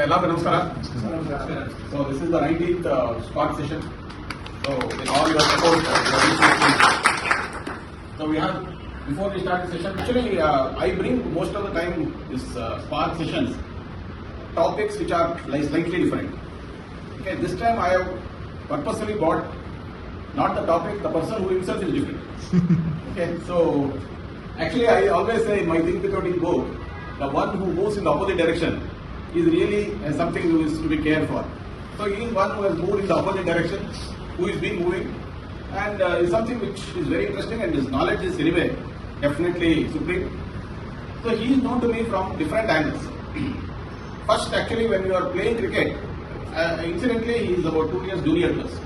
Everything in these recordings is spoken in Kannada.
Hello, Namaskara. So this is the 19th Spark session. So with all your support, so we have, before we start the session, actually I bring most of the time this Spark sessions, topics which are slightly different. Okay, this time I have purposely brought not the topic, the person who himself is different. Okay, so actually I always say in my Think Without Ink book, the one who moves in the opposite direction is really something who is to be cared for. So he is one who has moved in the opposite direction, who is been moving, and is something which is very interesting, and his knowledge is anyway definitely supreme. So he is known to me from different angles. First, actually, when we are playing cricket, incidentally he is about 2 years junior to us.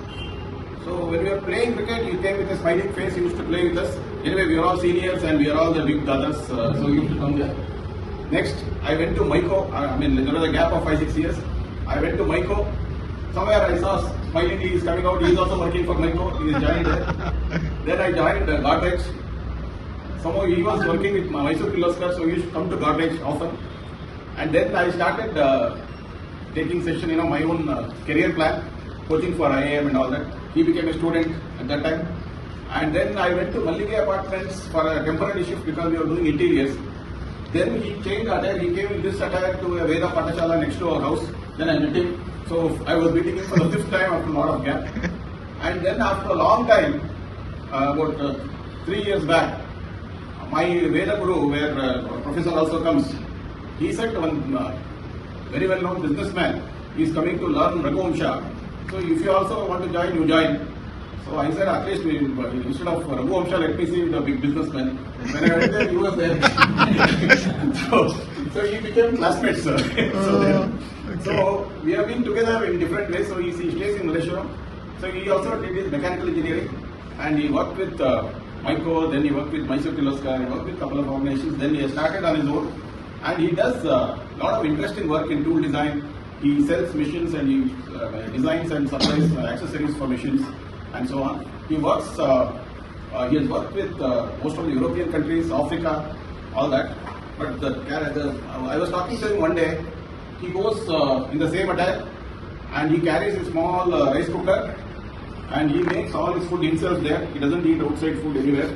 So when we were playing cricket, he came with a smiling face, he used to play with us. Anyway, we are all seniors and we are all the big brothers, so he used to come there. Next, I went to Maiko. There was a gap of 5-6 years. I went to Maiko. Somewhere I saw smilingly he is coming out. He is also working for Maiko. He is joined there. Then I joined Godrej. Somehow he was working with Mysore Kirloskar, so he used to come to Godrej often. And then I started taking session, my own career plan, coaching for IIM and all that. He became a student at that time. And then I went to Mallige Apartments for a temporary shift because we were doing interiors. Then he changed attire, he came in this attire to a Veda Pathashala next to our house. Then I met him. So I was meeting him for the 5th time after a lot of gap. And then after a long time, about 3 years back, my Veda Guru, where professor also comes, he said to one very well known businessman, he is coming to learn Raghuvamsha. So if you also want to join, you join. So I said, at least instead of Raghuvamsha, let me see the big businessman. When I went there, he was there. so he became classmates, sir. So we have been together in different ways. So he stays in Malaysia. So he also did his mechanical engineering, and he worked with Maiko, then he worked with Mysore Kirloskar, he worked with a couple of organizations. Then he has started on his own, and he does a lot of interesting work in tool design. He sells machines and he designs and supplies accessories for machines and so on. He works. He has worked with most of the European countries, Africa, all that. But I was talking to him one day. He goes in the same attire, and he carries a small rice cooker, and he makes all his food himself there. He doesn't eat outside food anywhere.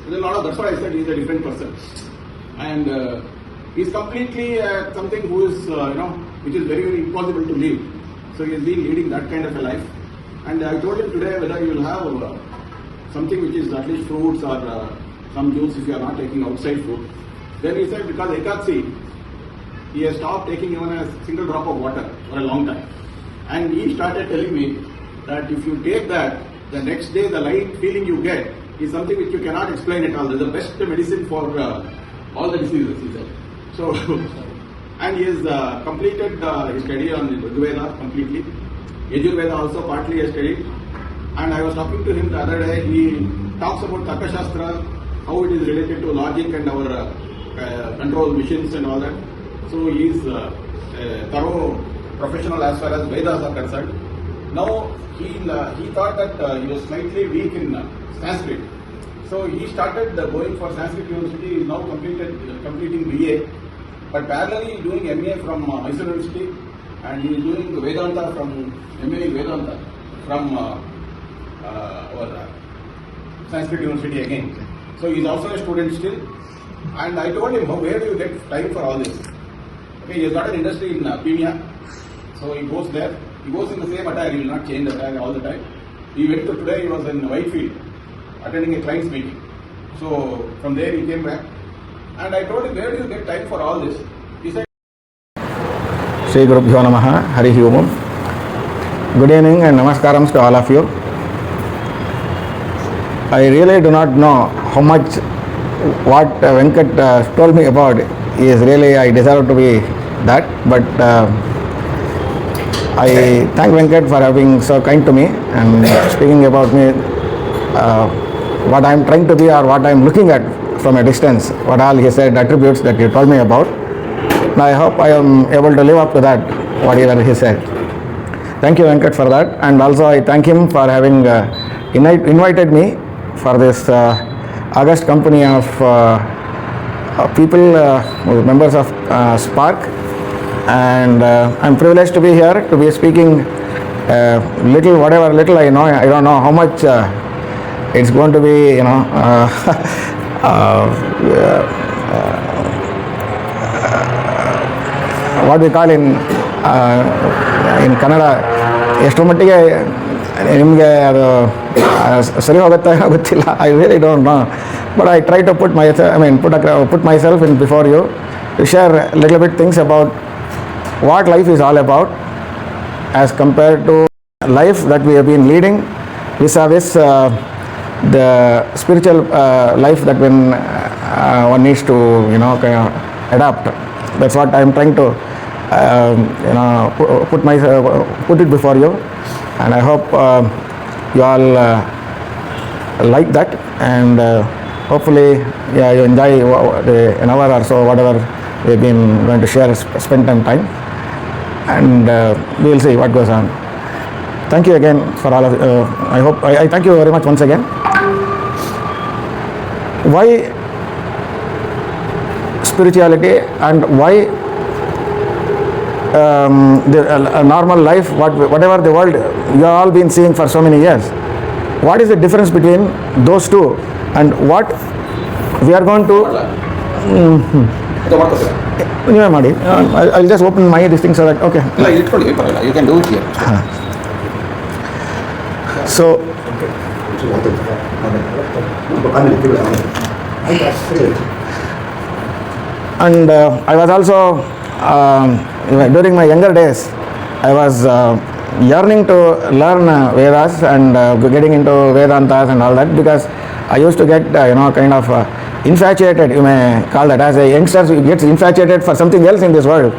That's what I said. He's a different person, and he's completely something who is which is very, very impossible to live. So he has been leading that kind of a life. And I told him today whether you will have something which is at least fruits or some juice if you are not taking outside food. Then he said because Ekadasi, he has stopped taking even a single drop of water for a long time. And he started telling me that if you take that, the next day the light feeling you get is something which you cannot explain at all. It's the best medicine for all the diseases, he said. So, and he has completed his study on the Rigveda completely. Yajurveda also partly has studied. And I was talking to him the other day, he talks about Tarkashastra, how it is related to logic and our control machines and all that. So he is a thorough professional as far as Vedas are concerned. Now he thought that he was slightly weak in Sanskrit. So he started going for Sanskrit University. He is now completing BA. But parallelly doing MA from Mysore University, and he is doing Vedanta from MA in Vedanta from our Sanskrit University again. So he is also a student still. And I told him, where do you get time for all this? Okay, he has got an industry in Pune. So he goes there. He goes in the same attire. He will not change the attire all the time. He went to today. He was in Whitefield attending a client's meeting. So from there he came back. And I told him, where do you get time for all this? He said, Shri Gurubhyo Namaha, Harihi Om. Good evening and Namaskarams to all of you. I really do not know how much what Venkat told me about is really, I deserve to be that. But I thank Venkat for having so kind to me and speaking about me, what I am trying to be or what I am looking at from a distance, what all he said, attributes that he told me about. Now I hope I am able to live up to that, whatever he said. Thank you Venkat for that, and also I thank him for having invited me for this August company of people, members of Spark. and I'm privileged to be here, to be speaking whatever little I know. I don't know how much it's going to be, what we call in Kannada ಎಷ್ಟು ಮಟ್ಟಿಗೆ ನಿಮಗೆ ಅದು ಸರಿ ಹೋಗುತ್ತಾ ಗೊತ್ತಿಲ್ಲ. I really don't know, but I try to put myself in before you to share little bit things about what life is all about as compared to life that we have been leading vis-a-vis the spiritual life that one needs to kind of adapt. That's what I'm trying to put it before you, and I hope you all like that, and hopefully you enjoy an hour or so whatever we've been going to share, spend some time, and we will see what goes on. Thank you again for all of I thank you very much once again. Why spirituality and why the normal life, whatever the world you have all been seeing for so many years? What is the difference between those two, and what we are going to ನೀವೇ ಮಾಡಿ. I'll just open my this thing so that okay. ಇಲ್ಲ ಇಟ್ಕೊಳ್ಳಿ, ಪರವಾಗಿಲ್ಲ, you can do it here. So and I was also during my younger days I was yearning to learn Vedas and getting into Vedantas and all that, because I used to get kind of infatuated, you may call that. As a youngster, you get infatuated for something else in this world,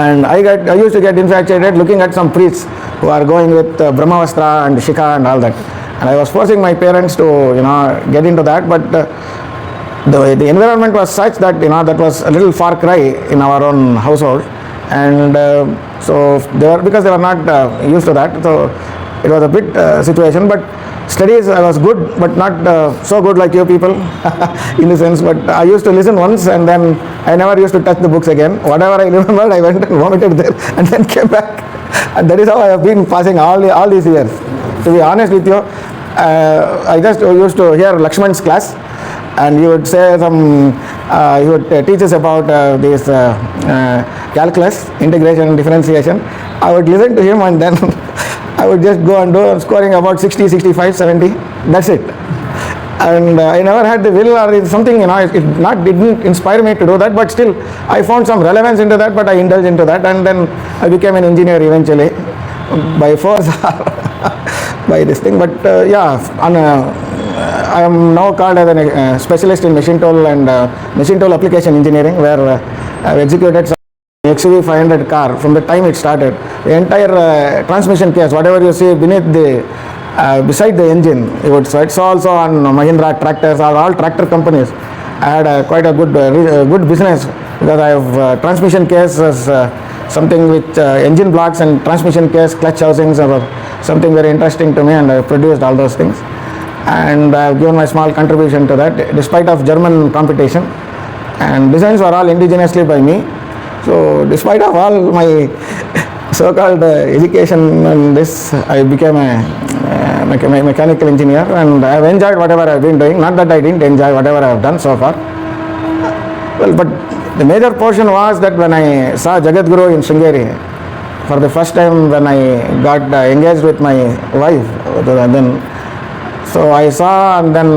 and I used to get infatuated looking at some priests who are going with Brahmavastra and Shikha and all that, and I was forcing my parents to get into that, but the environment was such that that was a little far cry in our own household, and so because they were not used to that, so it was a bit situation. But studies I was good, but not so good like you people in the sense. But I used to listen once, and then I never used to touch the books again. Whatever I remembered, I went and vomited there and then came back, and that is how I have been passing all these years. To be honest with you, I just used to hear Lakshman's class, and he would say he would teach us about this calculus, integration and differentiation. I would listen to him, and then I would just go and do scoring about 60, 65, 70. That's it. And I never had the will or something, it didn't inspire me to do that, but still I found some relevance into that, but I indulged into that, and then I became an engineer eventually by force by this thing. But I am now called as a specialist in machine tool and machine tool application engineering, where I have executed some XUV 500 car from the time it started. The entire transmission case, whatever you see beneath beside the engine, it's also on Mahindra tractors or all tractor companies. I had quite a good business, because I have transmission case as something with engine blocks and transmission case, clutch housings, something very interesting to me, and I produced all those things, and I have given my small contribution to that despite of German competition, and designs were all indigenously by me. So despite of all my so-called education and this, I became a mechanical engineer, and I have enjoyed whatever I have been doing. Not that I didn't enjoy whatever I have done so far. Well, but the major portion was that when I saw Jagadguru in Sringeri for the first time, when I got engaged with my wife, then so I saw, and then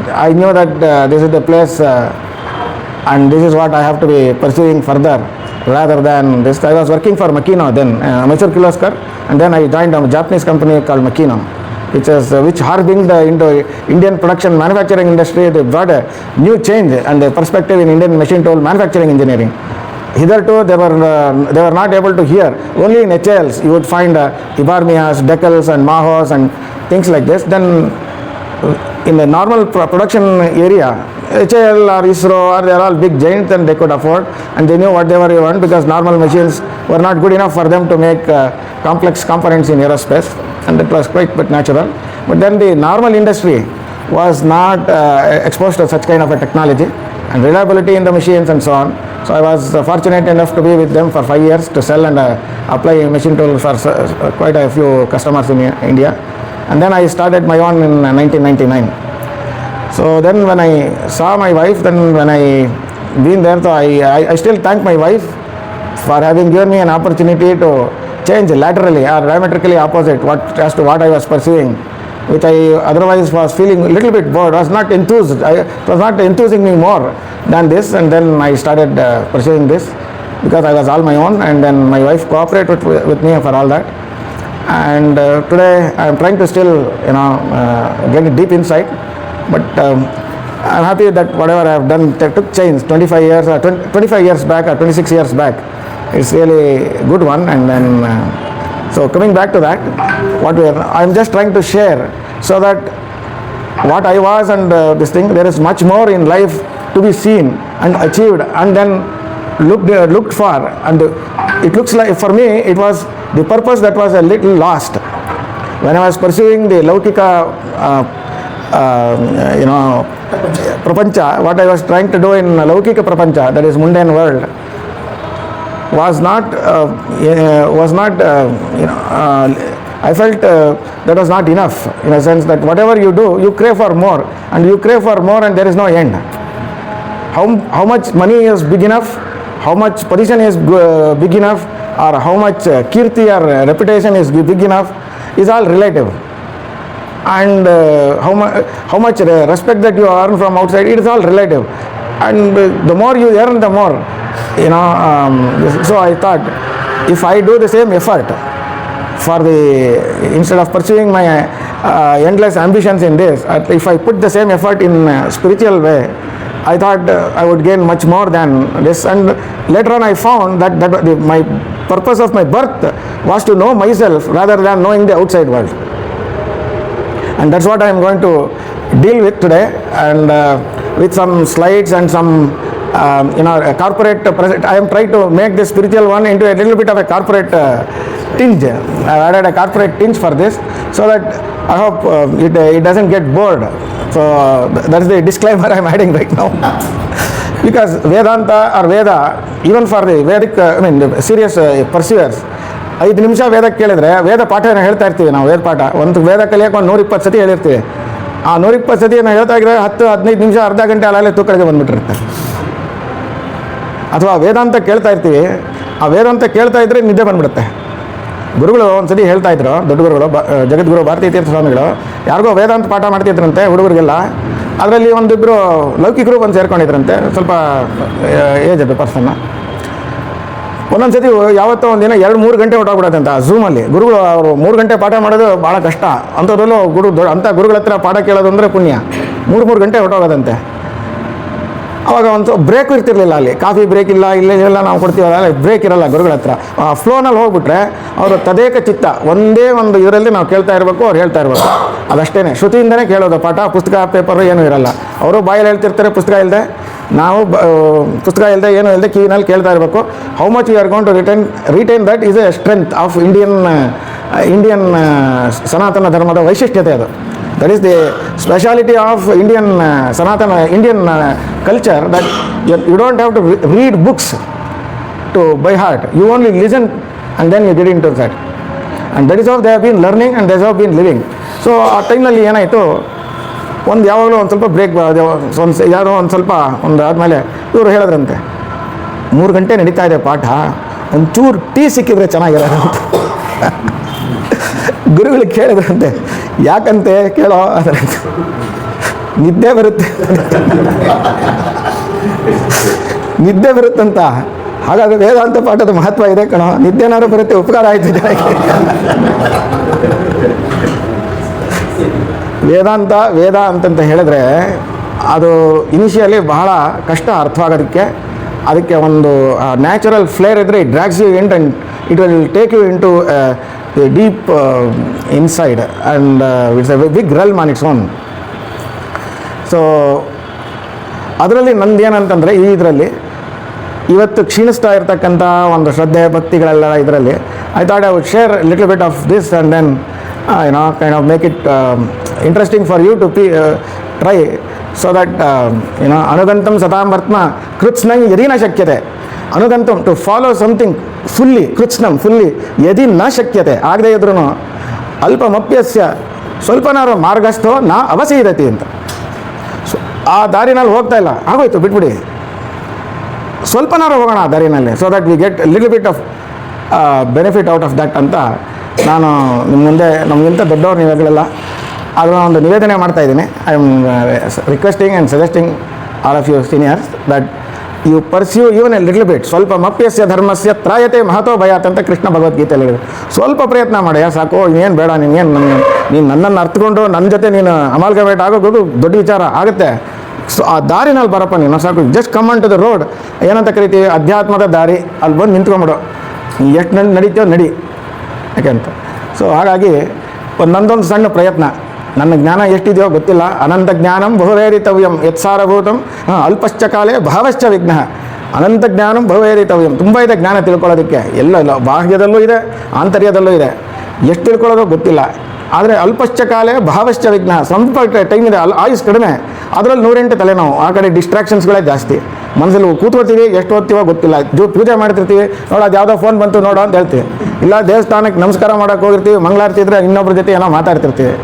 I knew that this is the place, and this is what I have to be pursuing further, rather than this. I was working for Makino then, Mysore Kirloskar, and then I joined a Japanese company called Makino, which harbiнгed into Indian production manufacturing industry. They brought a new change and a perspective in Indian machine tool manufacturing engineering. Hitherto they were not able to hear. Only in HALs you would find Ibarmias, Decals and Mahos and things like this. Then in the normal production area, HAL or ISRO, or they are all big giants, and they could afford, and they knew whatever you want, because normal machines were not good enough for them to make complex components in aerospace, and that was quite but natural. But then the normal industry was not exposed to such kind of a technology and reliability in the machines and so on. So I was fortunate enough to be with them for 5 years to sell and apply machine tools for quite a few customers in India. And then I started my own in 1999. So then when I saw my wife, then when I been there, so I still thank my wife for having given me an opportunity to change laterally or diametrically opposite as to what I was pursuing, which I otherwise was feeling a little bit bored, was not enthused. It was not enthusing me more than this, and then I started pursuing this because I was all my own, and then my wife cooperated with me for all that. And today I am trying to still, get it deep inside, but I'm happy that whatever I have done took change 25 years back or 26 years back. It's really a good one. And then so coming back to that, I'm just trying to share so that what I was and this thing, there is much more in life to be seen and achieved and then looked for, and it looks like for me it was the purpose that was a little lost when I was pursuing the Laukika Prapancha. What I was trying to do in Laukika Prapancha, that is mundane world, was not I felt that was not enough, in a sense that whatever you do, you crave for more, and you crave for more, and there is no end. How much money is big enough, how much position is big enough, or how much kirti or reputation is big enough is all relative. And how much respect that you earn from outside, it is all relative. And the more you earn, the more, so I thought, if I do the same effort instead of pursuing my endless ambitions in this, if I put the same effort in a spiritual way, I thought I would gain much more than this. And later on I found that my purpose of my birth was to know myself rather than knowing the outside world. And that's what I am going to deal with today, and with some slides and some a corporate I am trying to make this spiritual one into a little bit of a corporate tinge. I added a corporate tinge for this, so that I hope it doesn't get bored. So that's the disclaimer I am adding right now. Because Vedanta or Veda, even for the Vedic, the serious pursuers, 5 ನಿಮಿಷ ವೇದ ಕೇಳಿದ್ರೆ ವೇದ ಪಾಠನ ಹೇಳ್ತಾ ಇರ್ತೀವಿ ನಾವು. ವೇದ ಪಾಠ ಒಂದು ವೇದ ಕಲಿಯೋಕೆ ಒಂದು 120 ಸತಿ ಹೇಳಿರ್ತೀವಿ. ಆ 120 ಸತಿ ನಾವು ಹೇಳ್ತಾ ಇದ್ರೆ 10-15 ನಿಮಿಷ ಅರ್ಧ ಗಂಟೆ ಅಲ್ಲೇ ತೂಕಡಿಗೆ ಬಂದ್ಬಿಟ್ಟಿರುತ್ತೆ. ಅಥವಾ ವೇದಾಂತ ಕೇಳ್ತಾ ಇರ್ತೀವಿ, ಆ ವೇದಾಂತ ಕೇಳ್ತಾ ಇದ್ರೆ ನಿದ್ದೆ ಬಂದ್ಬಿಡುತ್ತೆ. ಗುರುಗಳು ಒಂದು ಸತಿ ಹೇಳ್ತಾ ಇದ್ರು, ದೊಡ್ಡ ಗುರುಗಳು ಜಗದ್ಗುರು ಭಾರತೀ ತೀರ್ಥ ಸ್ವಾಮಿಗಳು ಯಾರಿಗೋ ವೇದಾಂತ ಪಾಠ ಮಾಡ್ತಿದ್ರಂತೆ ಹುಡುಗರಿಗೆಲ್ಲ. ಅದರಲ್ಲಿ ಒಂದಿಬ್ಬರು ಲೌಕಿಕರು ಬಂದು ಸೇರ್ಕೊಂಡಿದ್ರಂತೆ, ಸ್ವಲ್ಪ ಏಜ್ ಅದು ಪರ್ಸನ್ನ. ಒಂದೊಂದು ಸತಿ ಯಾವತ್ತೋ ಒಂದಿನ 2-3 ಗಂಟೆ ಹೊಟ್ಟೋಗ್ಬಿಡತ್ತಂತ ಝೂಮಲ್ಲಿ. ಗುರುಗಳು ಅವರು 3 ಗಂಟೆ ಪಾಠ ಮಾಡೋದು ಭಾಳ ಕಷ್ಟ, ಅಂಥದ್ರಲ್ಲೂ ಅಂಥ ಗುರುಗಳ ಹತ್ರ ಪಾಠ ಕೇಳೋದು ಅಂದರೆ ಪುಣ್ಯ. 3 ಗಂಟೆ ಹೊಟ್ಟೋಗೋದಂತೆ. ಅವಾಗ ಒಂದು ಬ್ರೇಕು ಇರ್ತಿರ್ಲಿಲ್ಲ, ಅಲ್ಲಿ ಕಾಫಿ ಬ್ರೇಕ್ ಇಲ್ಲ, ಇಲ್ಲ ನಾವು ಕೊಡ್ತೀವಲ್ಲ, ಬ್ರೇಕ್ ಇರಲ್ಲ ಗುರುಗಳ ಹತ್ರ. ಫ್ಲೋನಲ್ಲಿ ಹೋಗ್ಬಿಟ್ರೆ ಅವರು ತದೇಕ ಚಿತ್ತ ಒಂದೇ ಒಂದು ಇದರಲ್ಲಿ ನಾವು ಕೇಳ್ತಾ ಇರಬೇಕು, ಅವ್ರು ಹೇಳ್ತಾ ಇರಬೇಕು, ಅದಷ್ಟೇ. ಶ್ರುತಿಯಿಂದನೇ ಕೇಳೋದು ಪಾಠ, ಪುಸ್ತಕ ಪೇಪರು ಏನೂ ಇರಲ್ಲ. ಅವರು ಬಾಯಲ್ಲಿ ಹೇಳ್ತಿರ್ತಾರೆ ಪುಸ್ತಕ ಇಲ್ಲದೆ, ನಾವು ಪುಸ್ತಕ ಇಲ್ಲದೆ ಏನೂ ಇಲ್ಲದೆ ಕಿವಿನಲ್ಲಿ ಕೇಳ್ತಾ ಇರಬೇಕು. How much you are gonna to retain that is a strength of Indian ಸನಾತನ ಧರ್ಮದ ವೈಶಿಷ್ಟ್ಯತೆ ಅದು. That is the speciality of Indian culture, that you don't have to read books by heart. You only listen and then you get into that. And that is how they have been learning and that is how they have been living. So ಆ ಟೈಮ್ನಲ್ಲಿ ಏನಾಯಿತು, ಯಾವಾಗಲೂ ಒಂದು ಸ್ವಲ್ಪ ಬ್ರೇಕ್, ಯಾರೋ ಒಂದು ಸ್ವಲ್ಪ ಆದಮೇಲೆ ಇವರು ಹೇಳಿದ್ರಂತೆ, 3 ಗಂಟೆ ನಡೀತಾ ಇದೆ ಪಾಠ, ಒಂಚೂರು ಟೀ ಸಿಕ್ಕಿದ್ರೆ ಚೆನ್ನಾಗಿರೋದು ಅಂತ. ಗುರುಗಳು ಕೇಳಿದ್ರಂತೆ, ಯಾಕಂತೆ ಕೇಳೋ ಅಂದರೆ ನಿದ್ದೆ ಬರುತ್ತಂತ. ಹಾಗಾದರೆ ವೇದಾಂತ ಪಾಠದ ಮಹತ್ವ ಇದೆ ಕಣೋ, ನಿದ್ದೆನಾದ್ರು ಬರುತ್ತೆ, ಉಪಕಾರ ಆಯ್ತು ಜನಕ್ಕೆ. ವೇದ ಅಂತಂತ ಹೇಳಿದ್ರೆ ಅದು ಇನಿಷಿಯಲಿ ಬಹಳ ಕಷ್ಟ ಅರ್ಥವಾಗೋದಕ್ಕೆ. ಅದಕ್ಕೆ ಒಂದು ನ್ಯಾಚುರಲ್ ಫ್ಲೇರ್ ಇದ್ದರೆ it drags you in and it will take you into the deep inside, and it's a big realm on its own. So ಅದರಲ್ಲಿ ನಂದೇನಂತಂದರೆ, ಇದರಲ್ಲಿ ಇವತ್ತು ಕ್ಷೀಣಿಸ್ತಾ ಇರ್ತಕ್ಕಂಥ ಒಂದು ಶ್ರದ್ಧೆ ಭಕ್ತಿಗಳೆಲ್ಲ ಇದರಲ್ಲಿ I thought I would share little bit of this and then kind of make it interesting for you to try so that ಅನುಗಂತಂ ಸತಾಂ ವರ್ತ್ಮ ಕೃತ್ಸ್ನೈ ಯದಿ ನ ಶಕ್ಯತೆ. ಅನುಗಂತಂ ಟು ಫಾಲೋ ಸಮಥಿಂಗ್ ಫುಲ್ಲಿ, ಕೃತ್ಸ್ನಂ ಫುಲ್ಲಿ ಯದಿ ನ ಶಕ್ಯತೆ, ಆಗದೆ ಇದ್ರೂ ಅಲ್ಪಮಪ್ಯಸ್ಯ ಸ್ವಲ್ಪನಾರು ಮಾರ್ಗಸ್ಥೋ ನಾ ಅವಸೀದತಿ ಅಂತ. ಸೊ ಆ ದಾರಿನಲ್ಲಿ ಹೋಗ್ತಾ ಇಲ್ಲ, ಆಗೋಯ್ತು ಬಿಟ್ಬಿಡಿ, ಸ್ವಲ್ಪನಾರು ಹೋಗೋಣ ಆ ದಾರಿನಲ್ಲಿ, so that we get little bit of benefit out of that ಅಂತ ನಾನು ನಿಮ್ಮ ಮುಂದೆ, ನಮಗಿಂತ ದೊಡ್ಡವ್ರು ನೀವುಗಳೆಲ್ಲ, ಅದನ್ನ ಒಂದು ನಿವೇದನೆ ಮಾಡ್ತಾ ಇದ್ದೀನಿ. I am requesting and suggesting all of you seniors that you pursue even a little bit. ಸ್ವಲ್ಪ ಮಪ್ಯಸ್ಯ ಧರ್ಮಸ್ಯ ತ್ರಾಯತೆ ಮಹತೋ ಭಯಾತ್ ಅಂತ ಕೃಷ್ಣ ಭಗವದ್ಗೀತೆಯಲ್ಲಿ ಹೇಳಿದ್ರು. ಸ್ವಲ್ಪ ಪ್ರಯತ್ನ ಮಾಡ್ಯಾ ಸಾಕು, ಇನ್ನೇನು ಬೇಡ, ನೀನು ನನ್ನನ್ನು ಅರ್ಥಕೊಂಡು ನನ್ನ ಜೊತೆ ನೀನು ಅಮಾಲ್ಗಮೇಟ್ ಆಗೋದು ದೊಡ್ಡ ವಿಚಾರ ಆಗುತ್ತೆ. ಸೊ ಆ ದಾರಿನಲ್ಲಿ ಬರಪ್ಪ ನೀನು ಸಾಕು, just come on to the road, ಏನಂತ ಕರಿತೀವಿ ಅಧ್ಯಾತ್ಮದ ದಾರಿ, ಅಲ್ಲಿ ಬಂದು ನಿಂತ್ಕೊಂಬಿಡು, ಎಷ್ಟು ನಡೀತೀವೋ ನಡಿ, ಯಾಕೆಂತ. ಸೊ ಹಾಗಾಗಿ ನಂದೊಂದು ಸಣ್ಣ ಪ್ರಯತ್ನ, ನನ್ನ ಜ್ಞಾನ ಎಷ್ಟಿದೆಯೋ ಗೊತ್ತಿಲ್ಲ. ಅನಂತ ಜ್ಞಾನಂ ಬಹುವೇರಿತವ್ಯಂ ಯತ್ಸಾರಭೂತಂ ಅಲ್ಪಶ್ಚ ಕಾಲೇ ಭಾವಶ್ಚ ವಿಘ್ನ. ಅನಂತ ಜ್ಞಾನಂ ಬಹುವೇರಿತವ್ಯಂ, ತುಂಬ ಇದೆ ಜ್ಞಾನ ತಿಳ್ಕೊಳ್ಳೋದಕ್ಕೆ, ಎಲ್ಲ ಬಾಹ್ಯದಲ್ಲೂ ಇದೆ ಆಂತರ್ಯದಲ್ಲೂ ಇದೆ, ಎಷ್ಟು ತಿಳ್ಕೊಳ್ಳೋದೋ ಗೊತ್ತಿಲ್ಲ. ಆದರೆ ಅಲ್ಪಶ್ಚ ಕಾಲೇ ಭಾವಶ್ಚ ವಿಘ್ನ, ಸ್ವಲ್ಪ ಟೈಮ್ ಇದೆ, ಆಯುಸ್ ಕಡಿಮೆ, ಅದರಲ್ಲಿ 108 ತಲೆನೋವು, ಆ ಕಡೆ ಡಿಸ್ಟ್ರಾಕ್ಷನ್ಸ್ಗಳೇ ಜಾಸ್ತಿ. ಮನಸ್ಸಲ್ಲಿ ಕೂತ್ಕೋತೀವಿ, ಎಷ್ಟು ಓದ್ತೀವೋ ಗೊತ್ತಿಲ್ಲ, ಪೂಜೆ ಮಾಡ್ತಿರ್ತೀವಿ, ನೋಡು ಅದು ಯಾವುದೋ ಫೋನ್ ಬಂತು ನೋಡೋ ಅಂತ ಹೇಳ್ತೀವಿ, ಇಲ್ಲ ದೇವಸ್ಥಾನಕ್ಕೆ ನಮಸ್ಕಾರ ಮಾಡೋಕೆ ಹೋಗಿರ್ತೀವಿ, ಮಂಗಳಾರತಿ ಇದ್ದರೆ ಇನ್ನೊಬ್ಬರ ಜೊತೆ ಏನೋ ಮಾತಾಡ್ತಿರ್ತೀವಿ.